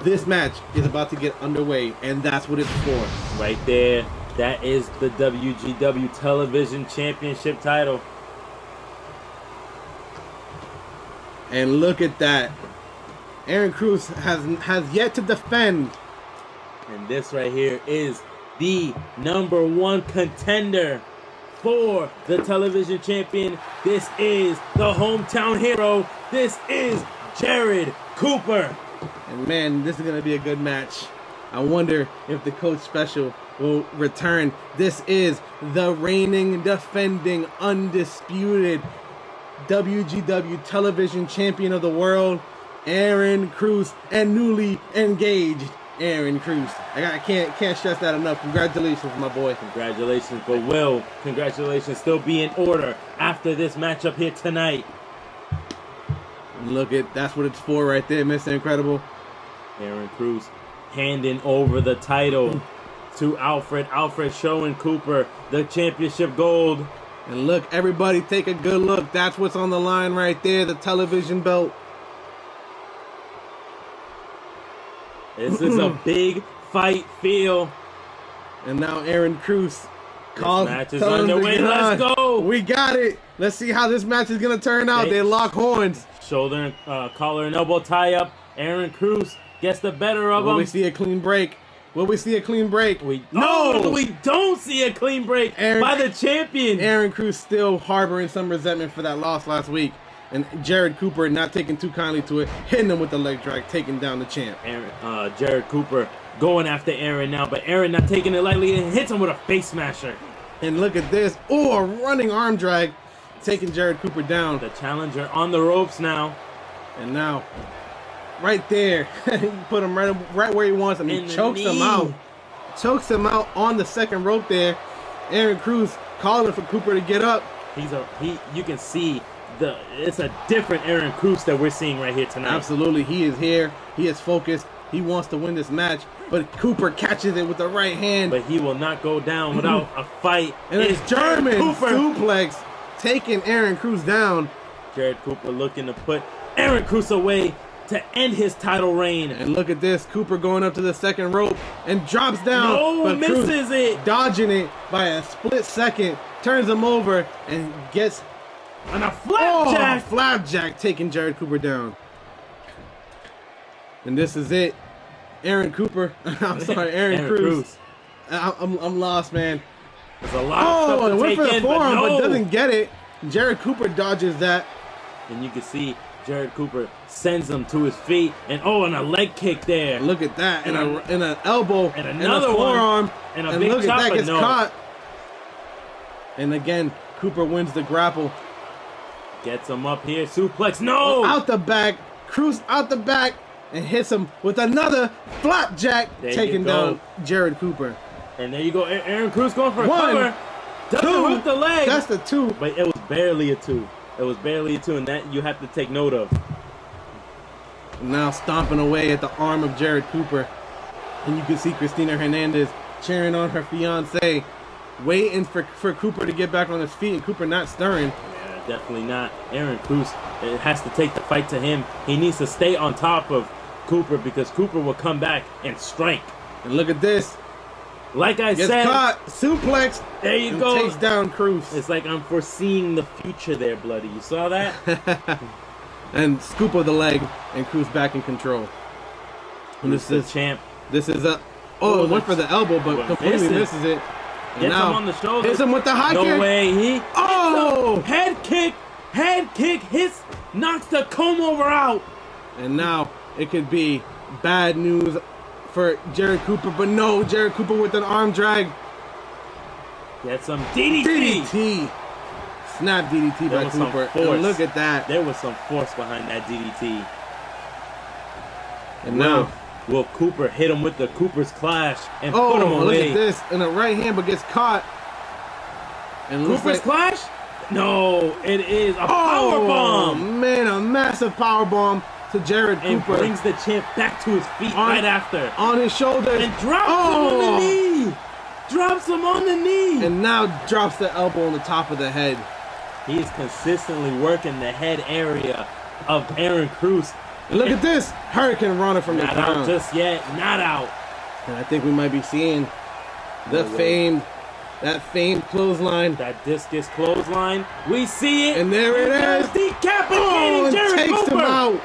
this match is about to get underway, and that's what it's for. Right there. That is the WGW Television Championship title. And look at that. Aaron Cruz has yet to defend. And this right here is the #1 contender for the television champion. This is the hometown hero. This is Jared Cooper. And man, this is going to be a good match. I wonder if the coach special will return. This is the reigning, defending, undisputed WGW television champion of the world, Aaron Cruz, and newly engaged Aaron Cruz. I can't stress that enough. Congratulations, my boy. Congratulations, but will congratulations still be in order after this matchup here tonight. Look at that's what it's for right there, Mr. Incredible. Aaron Cruz handing over the title to Alfred. Alfred showing Cooper the championship gold. And look, everybody take a good look. That's what's on the line right there, the television belt. This is a big fight feel? And now Aaron Cruz calls. Match is underway. Let's go. We got it. Let's see how this match is gonna turn out. They lock horns. Shoulder, collar, and elbow tie up. Aaron Cruz gets the better of him. Will we see a clean break? Will we see a clean break? We don't see a clean break by the champion. Aaron Cruz still harboring some resentment for that loss last week. And Jared Cooper not taking too kindly to it, hitting him with the leg drag, taking down the champ. Jared Cooper going after Aaron now, but Aaron not taking it lightly and hits him with a face smasher. And look at this. Oh, a running arm drag, taking Jared Cooper down. The challenger on the ropes now. And now, right there, he put him right where he wants him. He chokes him out. Chokes him out on the second rope there. Aaron Cruz calling for Cooper to get up. You can see it's a different Aaron Cruz that we're seeing right here tonight. Absolutely. He is here. He is focused. He wants to win this match. But Cooper catches it with the right hand. But he will not go down without a fight. And it's German suplex taking Aaron Cruz down. Jared Cooper looking to put Aaron Cruz away to end his title reign. And look at this. Cooper going up to the second rope and drops down. No, misses it. Dodging it by a split second. Turns him over and gets... And a flapjack! Flapjack taking Jared Cooper down. And this is it. Aaron Cooper. I'm sorry, Aaron Cruz. I'm lost, man. There's a lot of stuff to went take for the in, forearm, but doesn't get it. Jared Cooper dodges that. And you can see Jared Cooper sends him to his feet. And a leg kick there. Look at that. And an elbow. And another forearm. And a big look at that. Gets caught. And again, Cooper wins the grapple. Gets him up here. Suplex. No! Out the back. Cruz out the back. And hits him with another flapjack. Taking down Jared Cooper. And there you go. Aaron Cruz going for a cover. Doesn't hook the leg. That's the 2. But it was barely a 2. It was barely a 2. And that you have to take note of. Now stomping away at the arm of Jared Cooper. And you can see Christina Hernandez cheering on her fiance. Waiting for Cooper to get back on his feet. And Cooper not stirring. Definitely not. Aaron Cruz has to take the fight to him. He needs to stay on top of Cooper because Cooper will come back and strike. And look at this. Like I said. Gets caught. Suplex. There you go. Takes down Cruz. It's like I'm foreseeing the future there, Bloody. You saw that? And scoop of the leg. And Cruz back in control. And this is champ. This is a... it went for the elbow, but completely misses it. Gets him on the shoulder. Hits him with the high kick. No way. Head kick. Knocks the comb over out. And now it could be bad news for Jared Cooper. But no, Jared Cooper with an arm drag. Get some DDT. Snap DDT by Cooper. And look at that. There was some force behind that DDT. And now... Will Cooper hit him with the Cooper's Clash and put him away? Look at this. In the right hand, but gets caught. And Cooper's Clash? No, it is a power bomb. Man, a massive power bomb to Jared Cooper. And brings the champ back to his feet right after. On his shoulders. And drops him on the knee. Drops him on the knee. And now drops the elbow on the top of the head. He is consistently working the head area of Aaron Cruz. And look at this. Hurricane Runner from the ground. Not out just yet. Not out. And I think we might be seeing that famed clothesline. That discus clothesline. We see it. And there it is. Decapitating Jared takes Cooper. Him out.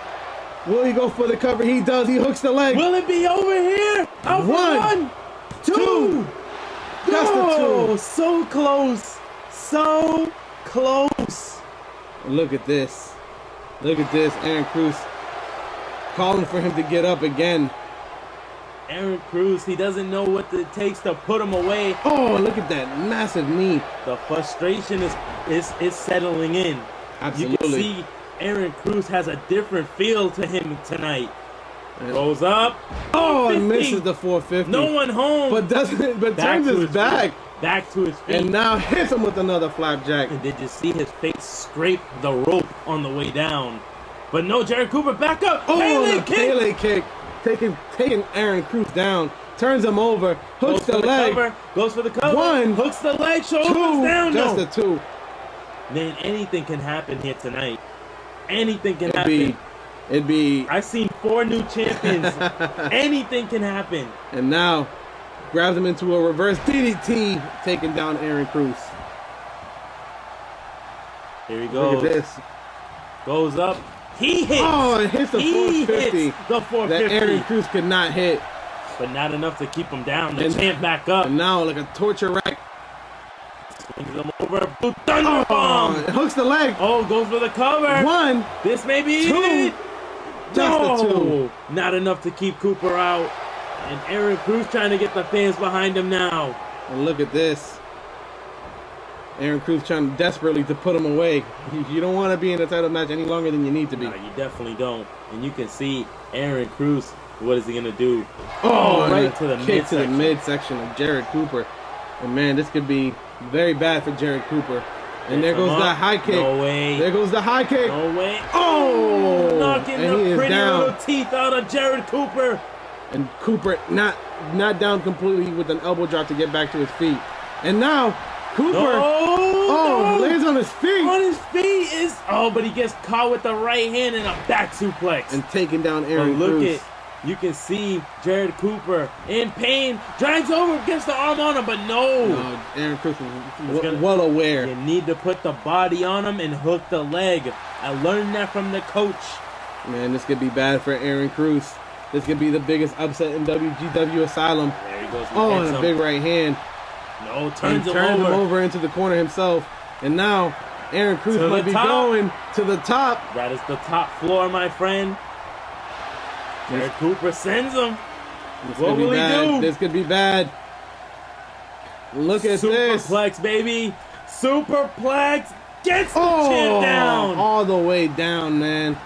Will he go for the cover? He does. He hooks the leg. Will it be over here? Out One, two. That's the 2. So close. So close. Look at this. Look at this. Aaron Cruz calling for him to get up again. Aaron Cruz, he doesn't know what it takes to put him away. Look at that massive knee. The frustration is settling in. Absolutely. You can see Aaron Cruz has a different feel to him tonight. Goes up. And misses the 450. No one home. But turns his back. Back to his feet. And now hits him with another flapjack. And did you see his face scrape the rope on the way down? But no, Jared Cooper back up. Pele kick. Taking Aaron Cruz down. Turns him over. Hooks the leg. Goes for the cover. 1. Hooks the leg. Shoulders 2. down. Just the 2. Man, anything can happen here tonight. Anything can happen. It'd be... I've seen 4 new champions. Anything can happen. And now, grabs him into a reverse DDT, taking down Aaron Cruz. Here he goes. Look at this. Goes up. He hits. Oh, it hits the 450. Hits the 450. That Aaron Cruz could not hit. But not enough to keep him down. The champ back up. And now, like a torture rack. Swings him over. Blue Thunder Bomb. It hooks the leg. Oh, goes for the cover. 1. This may be 2. it. Just the 2. Not enough to keep Cooper out. And Aaron Cruz trying to get the fans behind him now. And look at this. Aaron Cruz trying desperately to put him away. You don't want to be in a title match any longer than you need to be. No, you definitely don't. And you can see Aaron Cruz. What is he going to do? Oh, right to the kick to the midsection. midsection of Jared Cooper. And man, this could be very bad for Jared Cooper. And there goes that high kick. No way. There goes the high kick. No way. Oh! Knocking And he the is pretty down. little teeth out of Jared Cooper. And Cooper not down completely with an elbow drop to get back to his feet. And now Cooper No, lands on his feet. On his feet is but he gets caught with the right hand and a back suplex. And taking down But Aaron look Cruz. at, you can see Jared Cooper in pain, drags over, gets the arm on him, but no. Aaron Cruz was gonna- well aware. You need to put the body on him and hook the leg. I learned that from the coach. Man, this could be bad for Aaron Cruz. This could be the biggest upset in WGW Asylum. There he goes. Oh, Hits and a him. big right hand. No, And turns him turned over. him over into the corner himself. And now Aaron Cruz To might the be top. going to the top. That is the top floor, my friend. Jared Cooper sends him. This What could be will he bad. do? This could be bad. Look at this. Superplex, baby. Superplex gets the champ down. All the way down, man.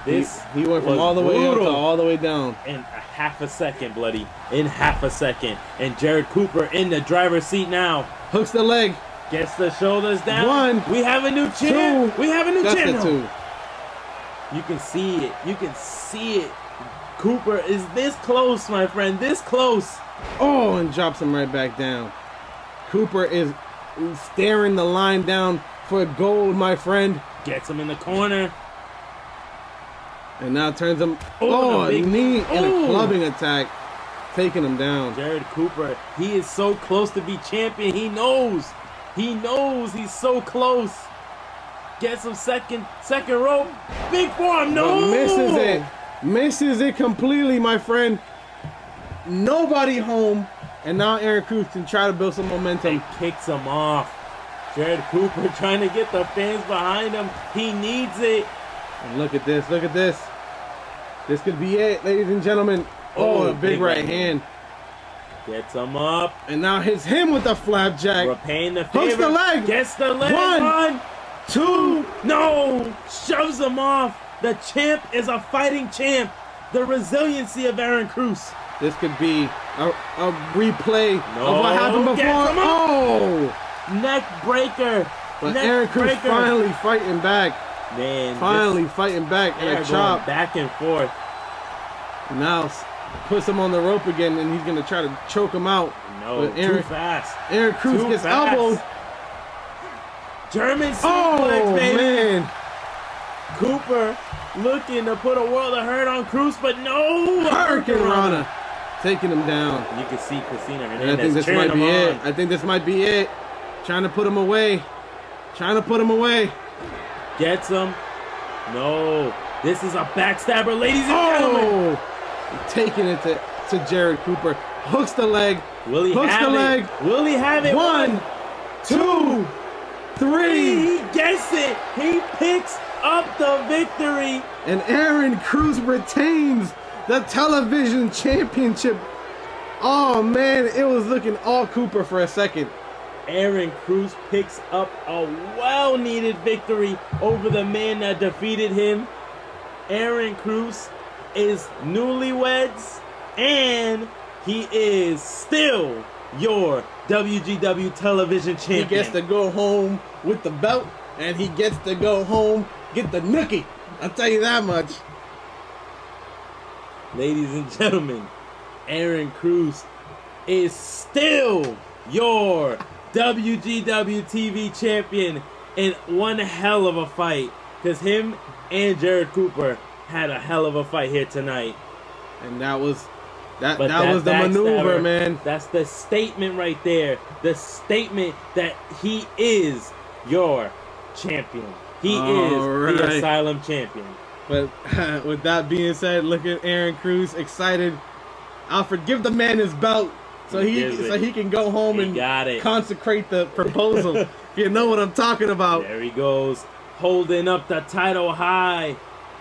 This He went from was all the way up to brutal. all the way down. In a half a second, bloody. In half a second. And Jared Cooper in the driver's seat now. Hooks the leg. Gets the shoulders down. 1. We have a new champ. 2. We have a new That's champ. the 2. You can see it. You can see it. Cooper is this close, my friend. This close. Oh, and drops him right back down. Cooper is staring the line down for gold, my friend. Gets him in the corner. And now turns him. Oh, Oh, and a a big- knee and a Oh. clubbing attack. Taking him down. Jared Cooper, he is so close to be champion. He knows. He knows he's so close. Gets him second rope. Big forearm. No. But misses it. Misses it completely, my friend. Nobody home. And now Aaron Cruz can try to build some momentum. And kicks him off. Jared Cooper trying to get the fans behind him. He needs it. And look at this. Look at this. This could be it, ladies and gentlemen. Oh, a big right hand. Gets him up. And now hits him with the flapjack. Repaying the Hooks favor. the leg. Gets the leg. 1, 1, 2. No. Shoves him off. The champ is a fighting champ. The resiliency of Aaron Cruz. This could be a replay No, of what happened gets before. him up. Oh! Neck breaker. But Neck Aaron Cruz breaker. finally fighting back. Man, Finally fighting back. they're And a going chop. back and forth. Now puts him on the rope again, and he's going to try to choke him out. No, But Aaron- too fast. Aaron Cruz Too gets fast. elbowed. German Oh, suplex, baby. man. Cooper looking to put a world of hurt on Cruz, but no. Hurricane Rana taking him down. You can see Christina And I Hernandez think this cheering might be him it. on. I think this might be it. Trying to put him away. Trying to put him away. Gets him. No. This is a backstabber, ladies and gentlemen. Oh! Taking it to Jared Cooper. Hooks the leg. Will he Hooks have the it? leg. Will he have it? 1, 2, 3. He gets it. He picks up the victory. And Aaron Cruz retains the television championship. Oh, man. It was looking all Cooper for a second. Aaron Cruz picks up a well-needed victory over the man that defeated him. Aaron Cruz is newlyweds, and he is still your WGW television champion. He gets to go home with the belt, and he gets to go home, get the nookie. I'll tell you that much. Ladies and gentlemen, Aaron Cruz is still your WGW TV champion in one hell of a fight. Because him and Jared Cooper had a hell of a fight here tonight. And that was that But was the maneuver, backstabber, man. That's the statement right there. The statement that he is your champion. He is the Asylum champion. But with that being said, look at Aaron Cruz excited. Alfred, give the man his belt so he can go home and consecrate the proposal. If you know what I'm talking about. There he goes, holding up the title high.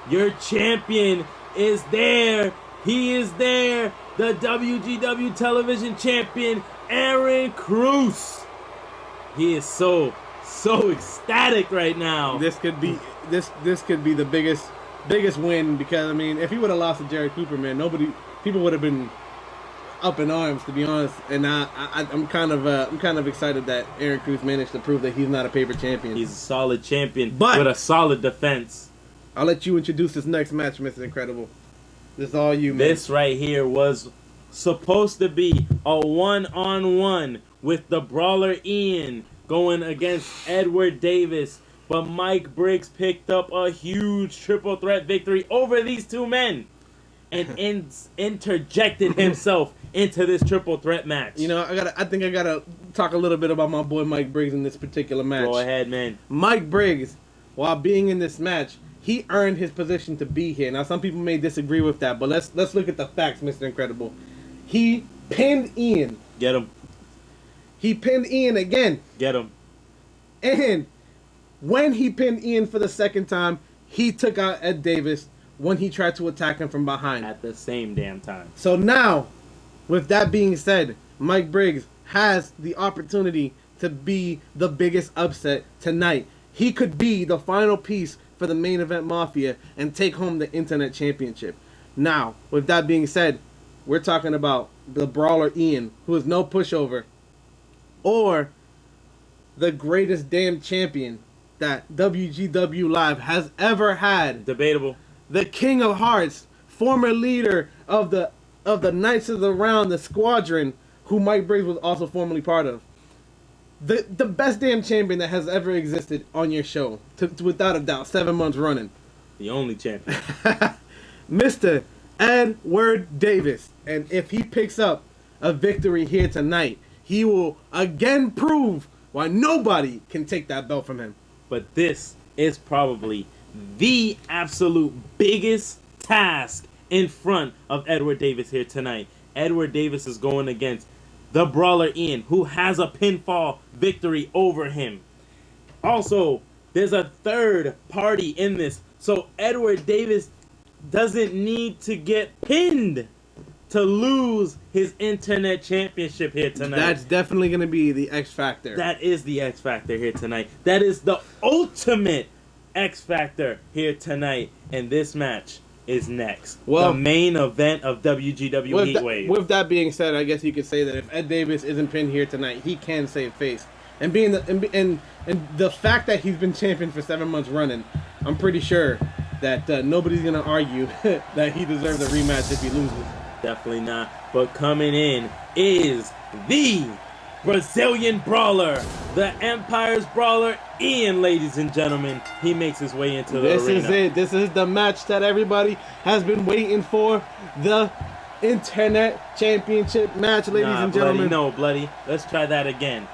Your champion is there. He is there. The WGW television champion, Aaron Cruz. He is so ecstatic right now. This could be the biggest win, because I mean, if he would have lost to Jerry Cooper, man, people would have been up in arms, to be honest. And I'm kind of excited that Aaron Cruz managed to prove that he's not a paper champion. He's a solid champion, but with a solid defense. I'll let you introduce this next match, Mr. Incredible. This is all you, man. This right here was supposed to be a one-on-one with the Brawler Ian going against Edward Davis. But Mike Briggs picked up a huge triple threat victory over these two men and interjected himself into this triple threat match. You know, I think I gotta talk a little bit about my boy Mike Briggs in this particular match. Go ahead, man. Mike Briggs, while being in this match, he earned his position to be here. Now, some people may disagree with that, but let's look at the facts, Mr. Incredible. He pinned Ian. Get him. He pinned Ian again. Get him. And when he pinned Ian for the second time, he took out Ed Davis when he tried to attack him from behind. At the same damn time. So now, with that being said, Mike Briggs has the opportunity to be the biggest upset tonight. He could be the final piece for the Main Event Mafia and take home the Internet Championship. Now, with that being said, we're talking about the Brawler Ian, who is no pushover, or the greatest damn champion that WGW Live has ever had. Debatable. The King of Hearts, former leader of the Knights of the Round, the Squadron, who Mike Briggs was also formerly part of. The best damn champion that has ever existed on your show, without a doubt, 7 months running. The only champion. Mr. Edward Davis. And if he picks up a victory here tonight, he will again prove why nobody can take that belt from him. But this is probably the absolute biggest task in front of Edward Davis here tonight. Edward Davis is going against the Brawler Ian, who has a pinfall victory over him. Also, there's a third party in this, so Edward Davis doesn't need to get pinned to lose his Internet Championship here tonight. That's definitely going to be the X Factor. That is the X Factor here tonight. That is the ultimate X Factor here tonight. And this match is next. Well, the main event of WGW HeatWave. With that being said, I guess you could say that if Ed Davis isn't pinned here tonight, he can save face. And being the fact that he's been champion for 7 months running, I'm pretty sure that nobody's gonna argue that he deserves a rematch if he loses. Definitely not. But coming in is the Brazilian Brawler, the Empire's Brawler, Ian, ladies and gentlemen. He makes his way into the arena. This is it. This is the match that everybody has been waiting for. The Internet Championship match, ladies and gentlemen. Bloody. Let's try that again.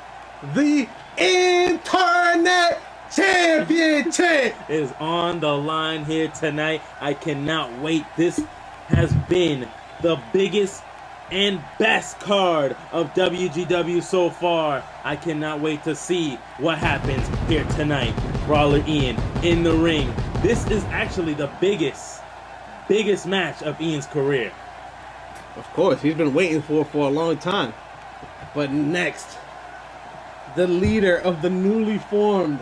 The Internet Championship is on the line here tonight. I cannot wait. This has been the biggest and best card of WGW so far. I cannot wait to see what happens here tonight. Brawler Ian in the ring. This is actually the biggest match of Ian's career. Of course, he's been waiting for a long time. But next, the leader of the newly formed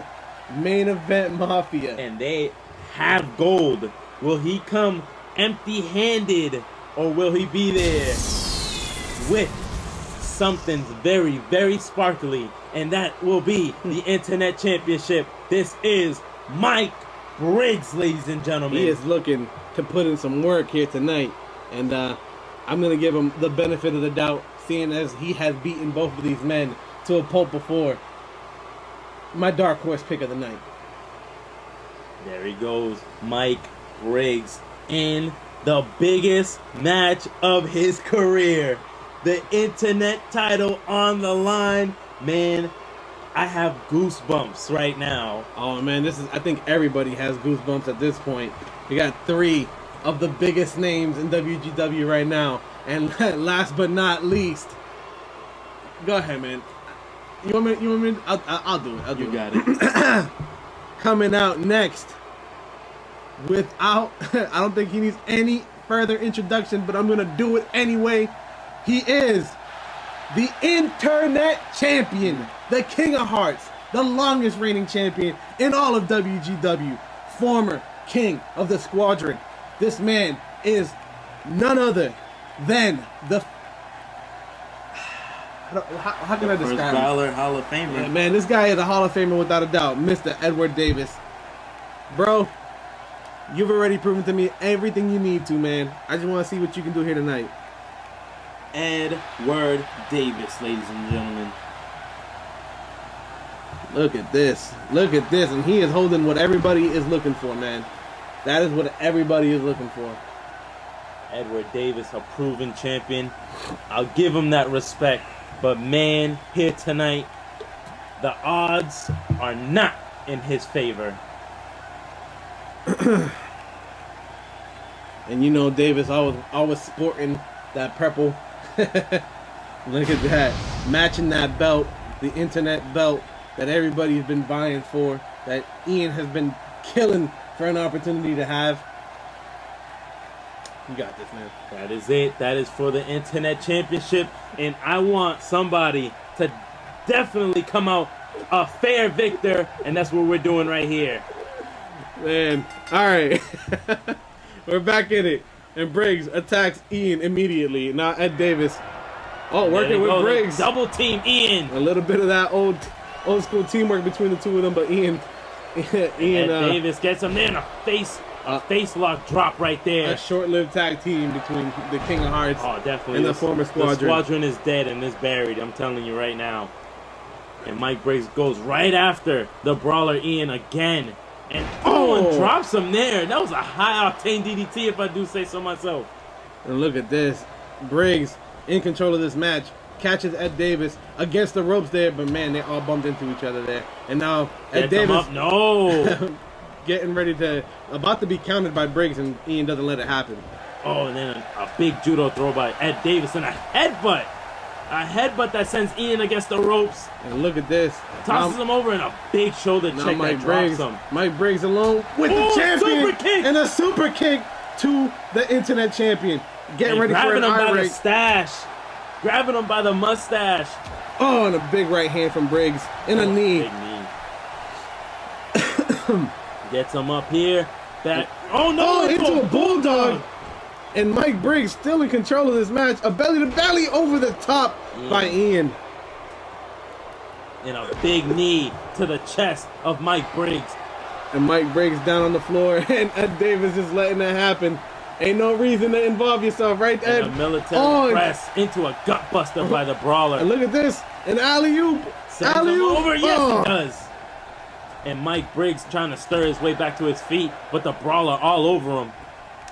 Main Event Mafia. And they have gold. Will he come empty-handed, or will he be there with something very, very sparkly? And that will be the Internet Championship. This is Mike Briggs, ladies and gentlemen. He is looking to put in some work here tonight. And I'm going to give him the benefit of the doubt, seeing as he has beaten both of these men to a pulp before. My dark horse pick of the night. There he goes, Mike Briggs in the biggest match of his career. The internet title on the line. Man, I have goosebumps right now. Oh man, I think everybody has goosebumps at this point. We got 3 of the biggest names in WGW right now. And last but not least, go ahead, man. You want me? I'll do it. You got it. Coming out next, without, I don't think he needs any further introduction, but I'm gonna do it anyway. He is the internet champion, the King of Hearts, the longest reigning champion in all of WGW, former king of the Squadron. This man is none other than the... How can I describe First him? Balor Hall of Famer. Yeah, man, this guy is a Hall of Famer without a doubt, Mr. Edward Davis. Bro, you've already proven to me everything you need to, man. I just want to see what you can do here tonight. Edward Davis, ladies and gentlemen. Look at this. Look at this. And he is holding what everybody is looking for, man. That is what everybody is looking for. Edward Davis, a proven champion. I'll give him that respect. But man, here tonight, the odds are not in his favor. And you know Davis always sporting that purple. Look at that. Matching that belt, the internet belt that everybody's been vying for, that Ian has been killing for an opportunity to have. You got this, man. That is it. That is for the Internet Championship. And I want somebody to definitely come out a fair victor. And that's what we're doing right here. Man. All right. We're back in it. And Briggs attacks Ian immediately. Now Ed Davis. Oh, working with Briggs. Double team Ian. A little bit of that old school teamwork between the two of them. But Ian Davis gets him there in a face lock drop right there. A short-lived tag team between the King of Hearts definitely. And the former Squadron. The Squadron is dead and is buried, I'm telling you right now. And Mike Briggs goes right after the brawler Ian again. And drops him there. That was a high-octane DDT if I do say so myself. And look at this. Briggs in control of this match. Catches Ed Davis against the ropes there. But man, they all bumped into each other there. And now Ed Davis... No! getting ready to... About to be countered by Briggs, and Ian doesn't let it happen. Oh, and then a big judo throw by Ed Davis and a headbutt. A headbutt that sends Ian against the ropes. And look at this. Tosses him over and a big shoulder check that drops him. Mike Briggs alone with the champion. Super kick. And a super kick to the internet champion. Getting ready for an grabbing him by the irate. stash. Grabbing him by the mustache. Oh, and a big right hand from Briggs. And a knee. Big knee. Gets him up here. Back. Oh no! Into a bulldog. And Mike Briggs still in control of this match. A belly to belly over the top by Ian. And a big knee to the chest of Mike Briggs. And Mike Briggs down on the floor. And Ed Davis is letting that happen. Ain't no reason to involve yourself, right, Ed? And a military press into a gutbuster by the brawler. And look at this. An alley-oop. Sends him over. Yes, he does. And Mike Briggs trying to stir his way back to his feet, but the brawler all over him.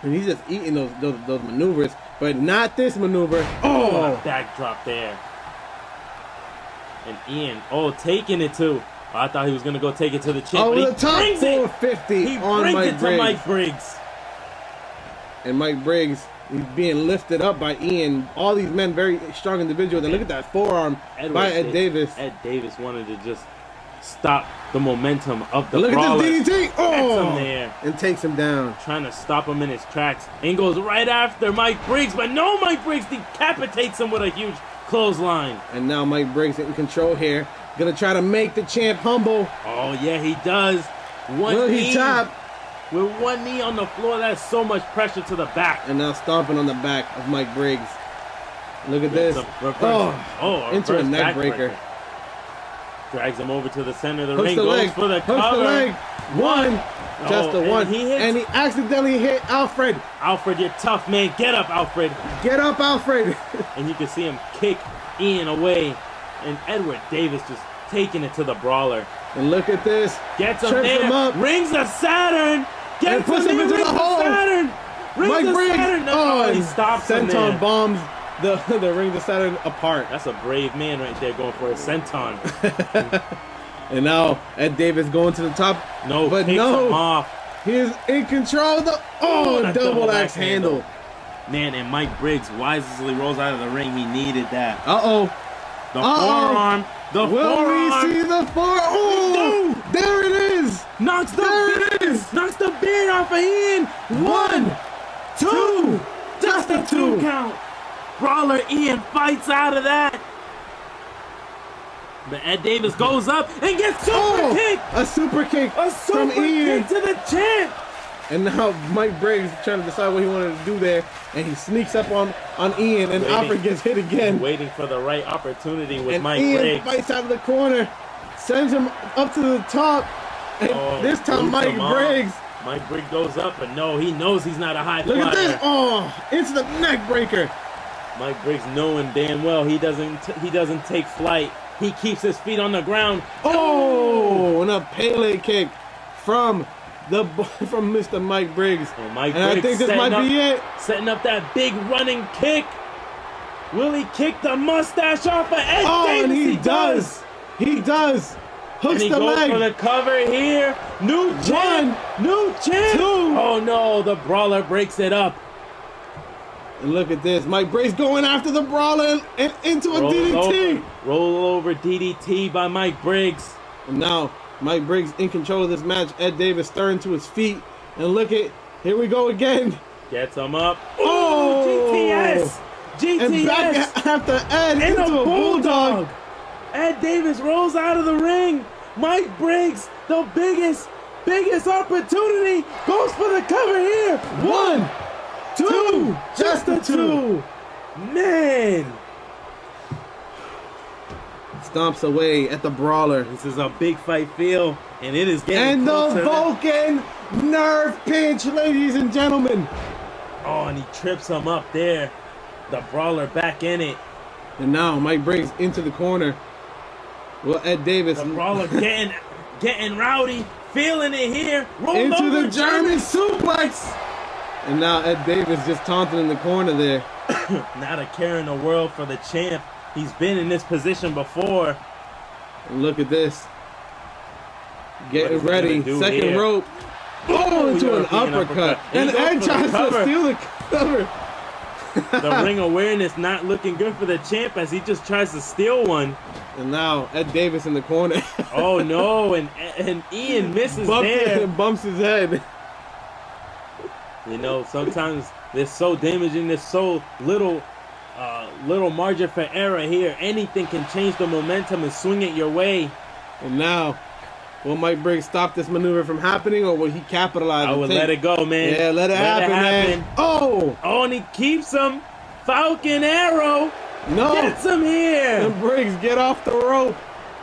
And he's just eating those maneuvers, but not this maneuver. Oh, a backdrop there. And Ian, taking it too. I thought he was going to go take it to the chin. Oh, but the top 450 He on brings Mike it Briggs. to Mike Briggs. And Mike Briggs, he's being lifted up by Ian. All these men, very strong individuals. And look at that forearm by Ed Davis. Ed Davis wanted to just stop the momentum of the look brawler. At this DDT. Gets him there. And takes him down. Trying to stop him in his tracks. And goes right after Mike Briggs. But no, Mike Briggs decapitates him with a huge clothesline. And now Mike Briggs in control here. Gonna try to make the champ humble. Oh, yeah, he does. Will he tap? With one knee on the floor, that's so much pressure to the back. And now stomping on the back of Mike Briggs. Look at this. Into a neck breaker. Drags him over to the center of the Hooks ring. the Goes leg. for the Hooks cover. the leg. One. Just the one. And he accidentally hit Alfred. Alfred, you're tough, man. Get up, Alfred. Get up, Alfred. And you can see him kick Ian away. And Edward Davis just taking it to the brawler. And look at this. Gets him there. Him up. Rings the Saturn. Gets puts him into the hole. Saturn. Rings of Briggs. Saturn. No, he stops him there. Senton bombs the Rings of Saturn apart. That's a brave man right there going for a senton. And now Ed Davis going to the top. No, but kicks no. him off. He is in control of the double axe handle. Man, and Mike Briggs wisely rolls out of the ring. He needed that. The forearm. The forearm. We see the forearm. Oh, there it is. Knocks the beard off of Ian. 1, 2. Just a 2 count. Brawler Ian fights out of that. But Ed Davis goes up and gets kick. A super kick. From Ian to the champ. And now Mike Briggs trying to decide what he wanted to do there, and he sneaks up on Ian, and Alfred gets hit again. Waiting for the right opportunity with and Mike Ian Briggs. fights out of the corner, sends him up to the top, and this time Mike Briggs. Mike Briggs goes up, but no, he knows he's not a high flyer. Look at this! Oh, into the neck breaker. Mike Briggs knowing damn well he doesn't take flight. He keeps his feet on the ground. Oh, and a Pele kick from Mr. Mike Briggs. And Mike Briggs I think this might be it. Setting up that big running kick. Will he kick the mustache off of Ed Davis? And he does. He does. Hooks and he the goes leg. For the cover here. New champ. New champ. 2. Oh no, the Brawler breaks it up. And look at this. Mike Briggs going after the Brawler and into a DDT. Roll over DDT by Mike Briggs. And now Mike Briggs in control of this match. Ed Davis stirring to his feet. And look at, here we go again. Gets him up. Oh! GTS. And back after Ed into a bulldog. Ed Davis rolls out of the ring. Mike Briggs, the biggest opportunity, goes for the cover here. 1, 2, just a 2. Man. Stomps away at the Brawler. This is a big fight feel, and it is getting And closer. the Vulcan nerve pinch, ladies and gentlemen. Oh, and he trips him up there. The Brawler back in it. And now Mike Briggs into the corner. Well, Ed Davis. The Brawler getting rowdy, feeling it here. Into the German suplex. And now Ed Davis just taunting in the corner there. Not a care in the world for the champ. He's been in this position before. And look at this. Getting ready. Second here? rope. Oh, into an uppercut. And Ed tries to steal the cover. The ring awareness not looking good for the champ as he just tries to steal one. And now Ed Davis in the corner. Oh no, and Ian misses there. Bumps his head. You know, sometimes there's so damaging, there's so little margin for error here. Anything can change the momentum and swing it your way. And now, will Mike Briggs stop this maneuver from happening, or will he capitalize? I would let it go, man. Yeah, let it happen, man. Oh, and he keeps him. Falcon Arrow. No. Gets him here. And Briggs, get off the rope.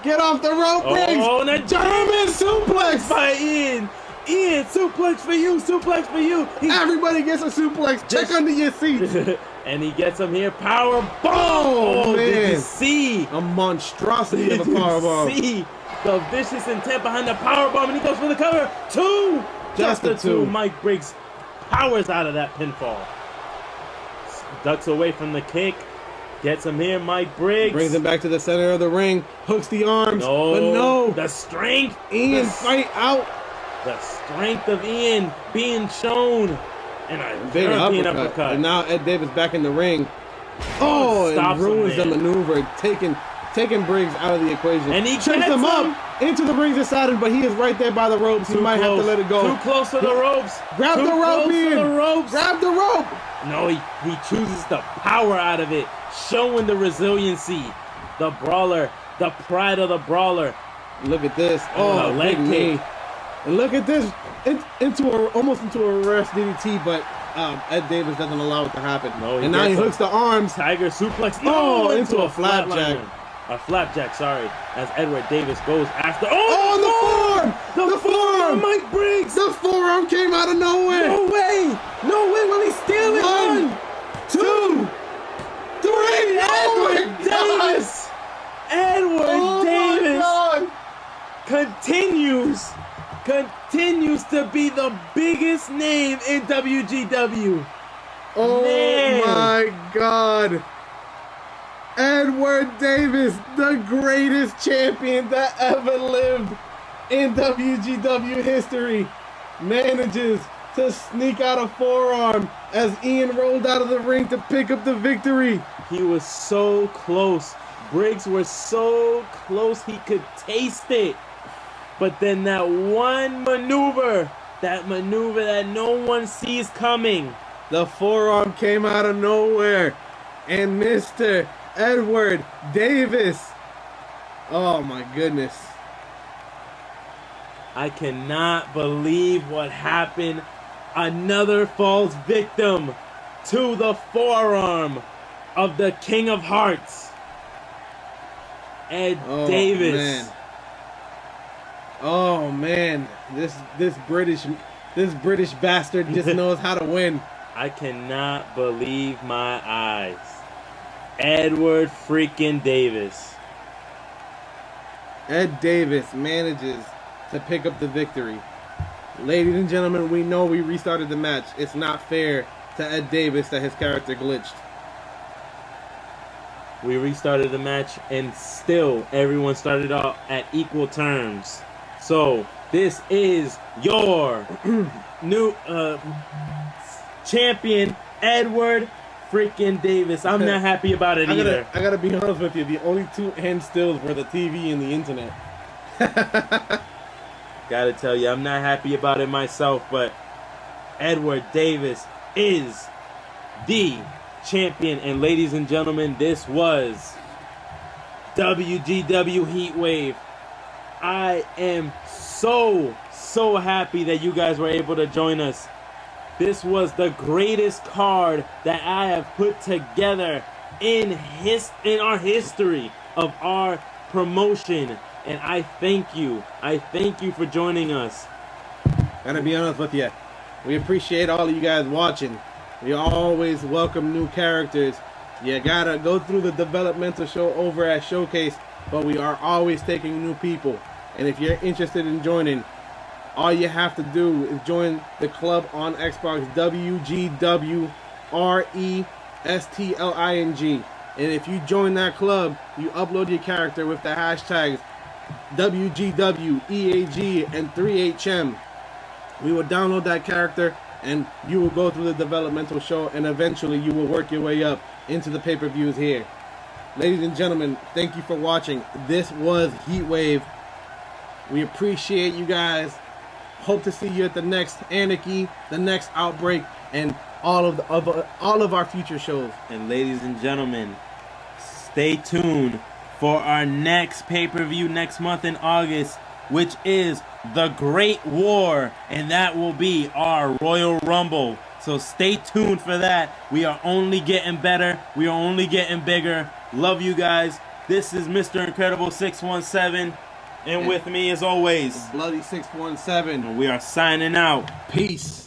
Get off the rope, Briggs. Oh, and a German suplex by Ian. Ian, suplex for you, suplex for you. Everybody gets a suplex. Check under your seat. And he gets him here. Power bomb. Oh, man. Did you see? A monstrosity of a power bomb. See the vicious intent behind the power bomb, and he goes for the cover. 2. Just a 2. Mike Briggs powers out of that pinfall. Ducks away from the kick. Gets him here, Mike Briggs. Brings him back to the center of the ring. Hooks the arms. No. But no. The strength. Ian fight out. The strength of Ian being shown. And a big uppercut. And now Ed Davis back in the ring. Oh, and ruins the maneuver. Taking Briggs out of the equation. And he trips him up into the Briggs of Saturn, but he is right there by the ropes. He might have to let it go. Too close to the ropes. Grab the rope, Ian. Grab the rope. No, he chooses to power out of it, showing the resiliency. The Brawler, the pride of the Brawler. Look at this. Oh, leg kick. And look at this. Almost into a reverse DDT, but Ed Davis doesn't allow it to happen. No, and now he hooks the arms. Tiger suplex. Oh, into a flapjack. A flapjack, sorry. As Edward Davis goes after. Oh, the forearm! Mike Briggs! The forearm came out of nowhere! No way! No way will he steal it! 1, 2, 3! Edward Davis! Edward Davis continues continues to be the biggest name in WGW. Oh Man. my God. Edward Davis, the greatest champion that ever lived in WGW history, manages to sneak out a forearm as Ian rolled out of the ring to pick up the victory. He was so close. Briggs was so close he could taste it. But then that one maneuver, that no one sees coming. The forearm came out of nowhere, and Mr. Edward Davis, oh my goodness. I cannot believe what happened. Another falls victim to the forearm of the King of Hearts, Ed Davis. Man. Oh man, this British bastard just knows how to win. I cannot believe my eyes. Edward freaking Davis. Ed Davis manages to pick up the victory. Ladies and gentlemen, we know we restarted the match. It's not fair to Ed Davis that his character glitched. We restarted the match and still everyone started off at equal terms. So this is your new champion, Edward freaking Davis. I'm not happy about it either. I gotta be honest with you. The only two hand stills were the TV and the internet. Gotta tell you, I'm not happy about it myself, but Edward Davis is the champion. And ladies and gentlemen, this was WGW HeatWave. I am so happy that you guys were able to join us. This was the greatest card that I have put together in our history of our promotion. And I thank you. I thank you for joining us. Gotta be honest with you. We appreciate all of you guys watching. We always welcome new characters. You gotta go through the developmental show over at Showcase, but we are always taking new people. And if you're interested in joining, all you have to do is join the club on Xbox WGWrestling. And if you join that club, you upload your character with the hashtags WGW, EAG, and 3HM. We will download that character and you will go through the developmental show, and eventually you will work your way up into the pay-per-views here. Ladies and gentlemen, thank you for watching. This was HeatWave. We appreciate you guys. Hope to see you at the next Anarchy, the next Outbreak, and all of our future shows. And ladies and gentlemen, stay tuned for our next pay-per-view next month in August, which is The Great War, and that will be our Royal Rumble. So stay tuned for that. We are only getting better. We are only getting bigger. Love you guys. This is Mr. Incredible 617, and with me as always, Bloody 617. and we are signing out. Peace.